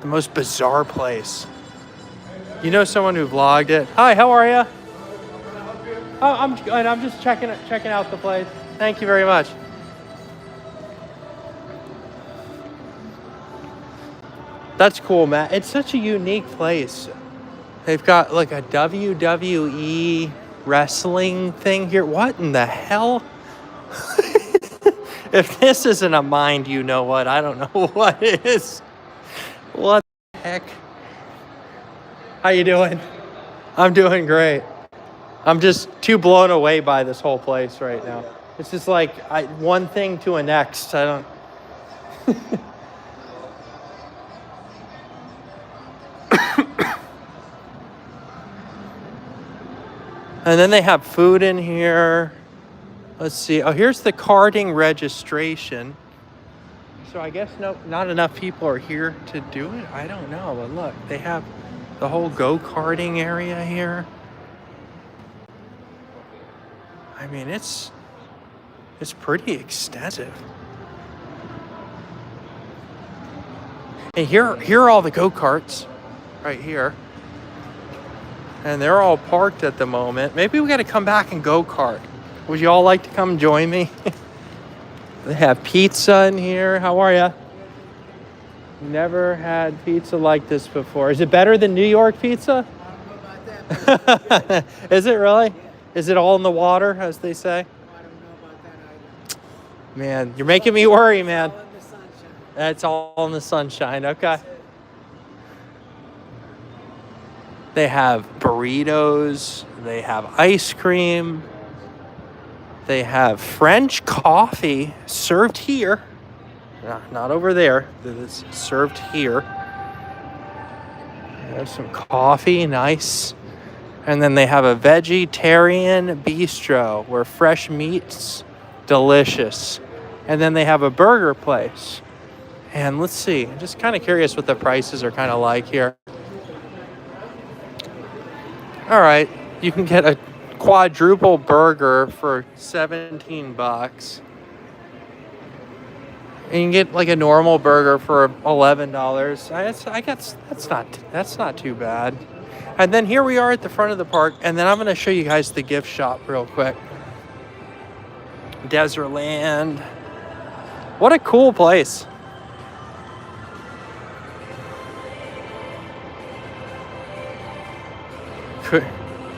Speaker 1: the most bizarre place. You know someone who vlogged it? Hi, how are you? Oh, I'm just checking out the place. Thank you very much. That's cool, Matt. It's such a unique place. They've got like a WWE wrestling thing here. What in the hell? If this isn't a mind, you know what? I don't know what is. What the heck? How you doing? I'm doing great. I'm just too blown away by this whole place right now. It's just like one thing to a next. I don't... And then they have food in here. Let's see. Oh, here's the karting registration. So I guess not enough people are here to do it. I don't know. But look, they have the whole go-karting area here. I mean, it's pretty extensive. And here are all the go-karts right here. And they're all parked at the moment. Maybe we got to come back and go-kart. Would you all like to come join me? They have pizza in here. How are you? Never had pizza like this before. Is it better than New York pizza?
Speaker 5: I don't know about that.
Speaker 1: Is it really? Is it all in the water, as they say?
Speaker 5: I don't know about that either.
Speaker 1: Man, you're making me worry, man.
Speaker 5: All in the sunshine.
Speaker 1: That's all in the sunshine. Okay. They have burritos. They have ice cream. They have French coffee served here. Not over there. It's served here. There's some coffee, nice. And then they have a vegetarian bistro where fresh meat's delicious. And then they have a burger place. And let's see, I'm just kind of curious what the prices are kind of like here. All right, you can get a quadruple burger for $17. And you can get like a normal burger for $11. I guess that's not too bad. And then here we are at the front of the park, and then I'm going to show you guys the gift shop real quick. Dezerland. What a cool place.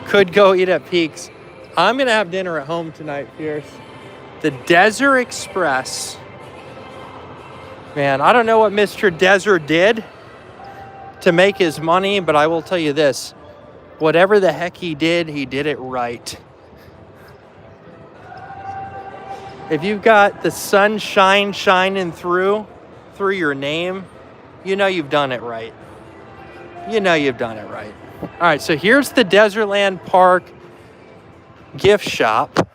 Speaker 1: Could go eat at Peaks. I'm gonna have dinner at home tonight, Pierce. The Desert Express. Man, I don't know what Mr. Desert did to make his money, but I will tell you this. Whatever the heck he did it right. If you've got the sunshine shining through your name, you know you've done it right. You know you've done it right. All right, so here's the Dezerland Park gift shop.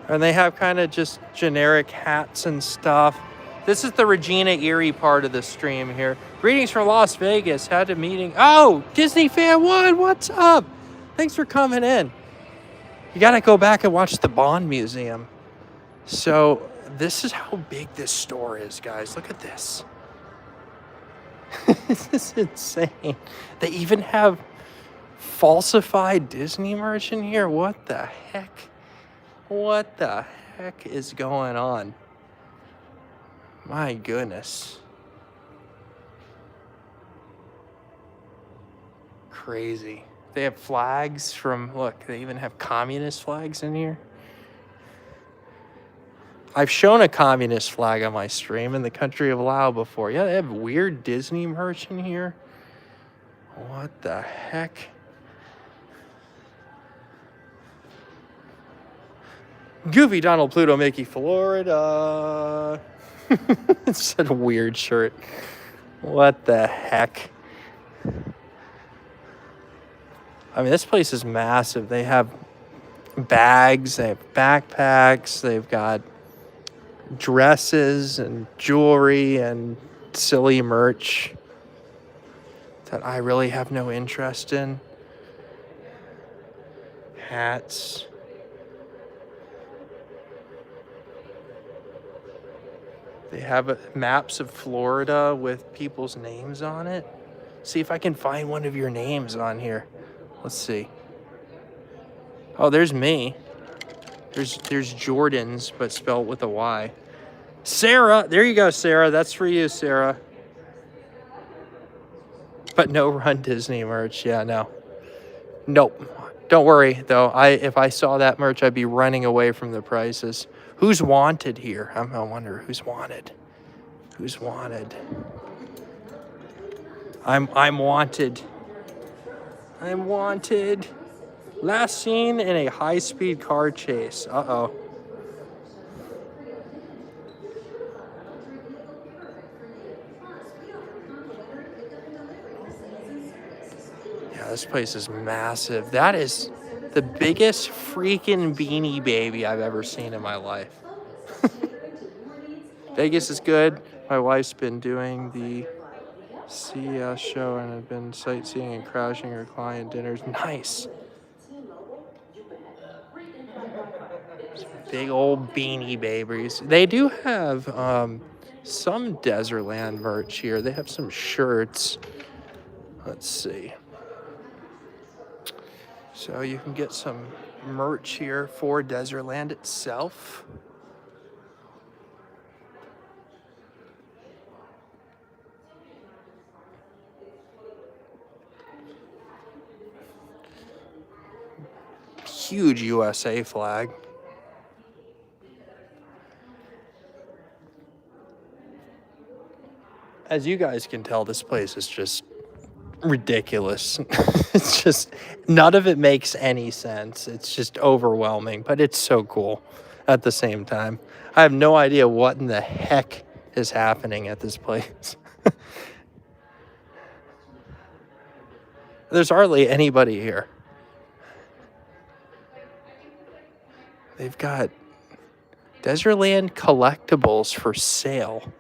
Speaker 1: And they have kind of just generic hats and stuff. This is the Regina Erie part of the stream here. Greetings from Las Vegas. Had a meeting. Oh, Disney Fan 1, what's up? Thanks for coming in. You got to go back and watch the Bond Museum. So this is how big this store is, guys. Look at this. This is insane. They even have falsified Disney merch in here. What the heck? What the heck is going on? My goodness. Crazy. They have flags from, look, they even have communist flags in here. I've shown a communist flag on my stream in the country of Laos before. Yeah, they have weird Disney merch in here. What the heck? Goofy, Donald, Pluto, Mickey, Florida. It's such a weird shirt. What the heck? I mean, this place is massive. They have bags, they have backpacks, they've got dresses and jewelry and silly merch that I really have no interest in. Hats. They have maps of Florida with people's names on it. See if I can find one of your names on here. Let's see. Oh, there's me. There's Jordan's, but spelled with a Y. Sarah, there you go, Sarah. That's for you, Sarah. But no Run Disney merch. Yeah, no. Nope. Don't worry, though. If I saw that merch, I'd be running away from the prices. Who's wanted here? I wonder who's wanted. Who's wanted? I'm wanted. I'm wanted. Last seen in a high-speed car chase. Uh-oh. Yeah, this place is massive. That is the biggest freaking Beanie Baby I've ever seen in my life. Vegas is good. My wife's been doing the CES show and have been sightseeing and crashing her client dinners. Nice. Big old Beanie Babies. They do have some Dezerland merch here. They have some shirts. Let's see. So you can get some merch here for Dezerland itself. Huge USA flag. As you guys can tell, this place is just ridiculous. It's just, none of it makes any sense. It's just overwhelming, but it's so cool at the same time. I have no idea what in the heck is happening at this place. There's hardly anybody here. They've got Dezerland collectibles for sale.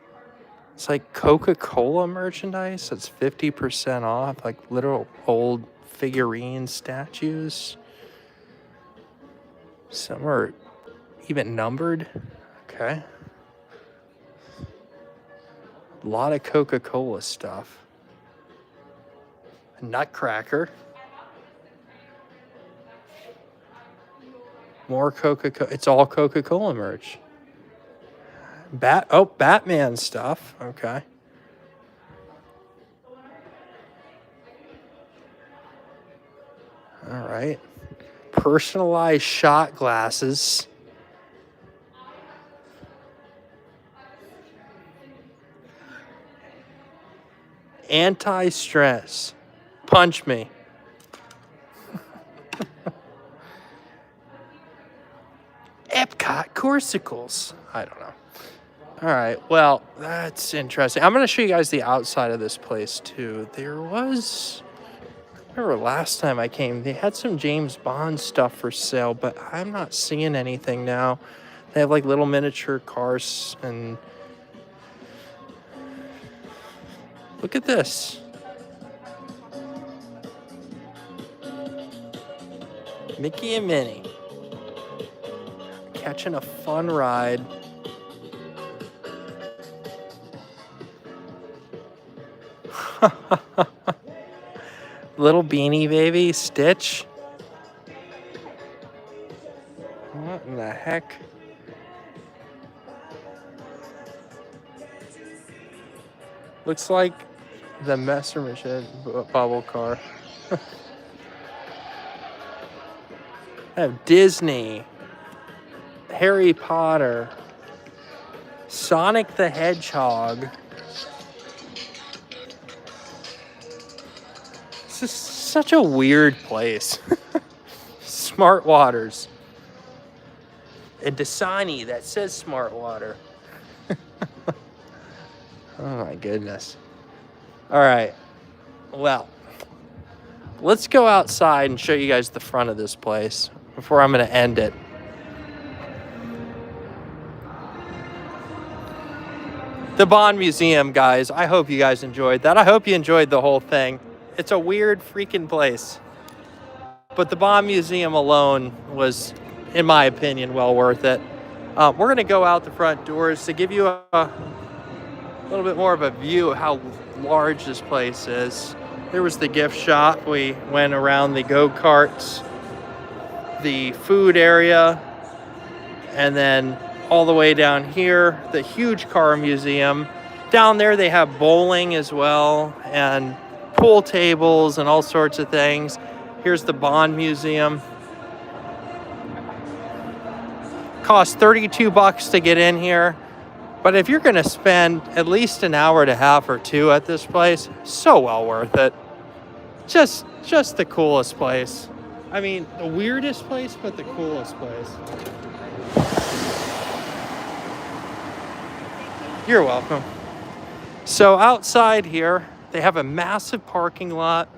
Speaker 1: It's like Coca-Cola merchandise that's 50% off, like literal old figurine statues. Some are even numbered. Okay. A lot of Coca-Cola stuff. A Nutcracker. More Coca-Cola. It's all Coca-Cola merch. Batman stuff. Okay. All right. Personalized shot glasses. Anti-stress. Punch me. Epcot Coursicles. I don't know. All right, well, that's interesting. I'm going to show you guys the outside of this place, too. There was... I remember last time I came, they had some James Bond stuff for sale, but I'm not seeing anything now. They have, like, little miniature cars, and... Look at this. Mickey and Minnie. Catching a fun ride. Little Beanie Baby, Stitch. What in the heck? Looks like the Messerschmitt bubble car. I have Disney, Harry Potter, Sonic the Hedgehog. This is such a weird place. Smart Waters. And Dasani that says Smart Water. Oh my goodness. All right. Well, let's go outside and show you guys the front of this place before I'm going to end it. The Bond Museum, guys. I hope you guys enjoyed that. I hope you enjoyed the whole thing. It's a weird freaking place. But the Bond Museum alone was, in my opinion, well worth it. We're going to go out the front doors to give you a little bit more of a view of how large this place is. There was the gift shop. We went around the go-karts, the food area, and then all the way down here, the huge car museum. Down there they have bowling as well, and pool tables and all sorts of things. Here's the Bond Museum. Costs $32 to get in here. But if you're gonna spend at least an hour and a half or two at this place, so well worth it. Just the coolest place. I mean, the weirdest place, but the coolest place. You're welcome. So outside here, they have a massive parking lot.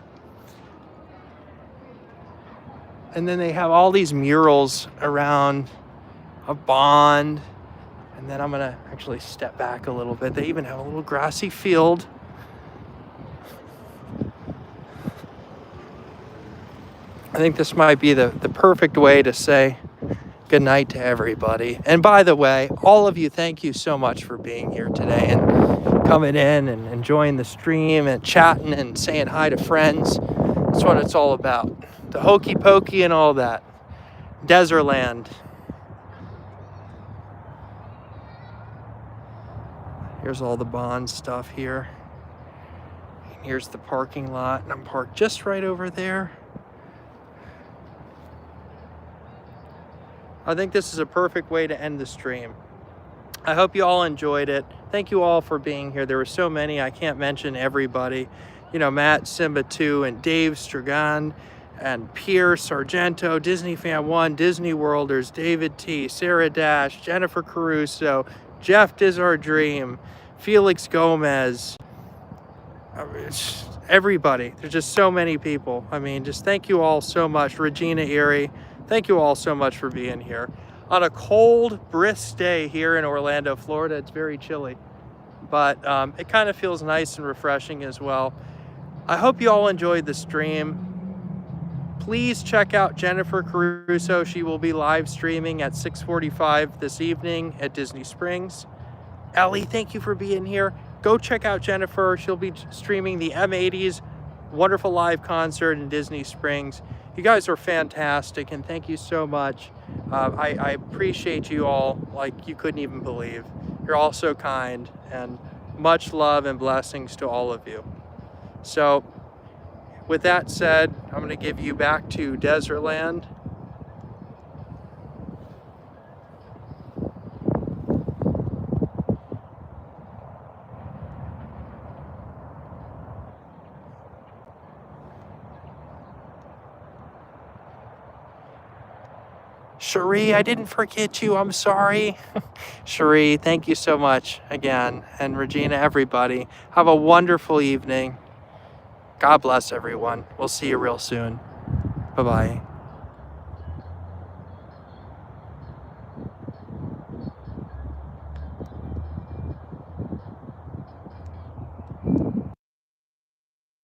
Speaker 1: And then they have all these murals around a Bond. And then I'm gonna actually step back a little bit. They even have a little grassy field. I think this might be the perfect way to say good night to everybody. And by the way, all of you, thank you so much for being here today and coming in and enjoying the stream and chatting and saying hi to friends. That's what it's all about. The hokey pokey and all that. Dezerland. Here's all the Bond stuff here. And here's the parking lot, and I'm parked just right over there. I think this is a perfect way to end the stream. I hope you all enjoyed it. Thank you all for being here. There were so many, I can't mention everybody. You know, Matt, Simba 2, and Dave Stragan, and Pierre Sargento, Disney Fan 1, Disney Worlders, David T, Sarah Dash, Jennifer Caruso, Jeff Dizardream, Felix Gomez, everybody. There's just so many people. I mean, just thank you all so much. Regina Erie, thank you all so much for being here. On a cold, brisk day here in Orlando, Florida, it's very chilly, but it kind of feels nice and refreshing as well. I hope you all enjoyed the stream. Please check out Jennifer Caruso. She will be live streaming at 6:45 this evening at Disney Springs. Ellie, thank you for being here. Go check out Jennifer. She'll be streaming the M80s wonderful live concert in Disney Springs. You guys are fantastic, and thank you so much. I appreciate you all like you couldn't even believe. You're all so kind, and much love and blessings to all of you. So with that said, I'm going to give you back to Dezerland. Cherie, I didn't forget you. I'm sorry. Cherie, thank you so much again. And Regina, everybody, have a wonderful evening. God bless everyone. We'll see you real soon. Bye-bye.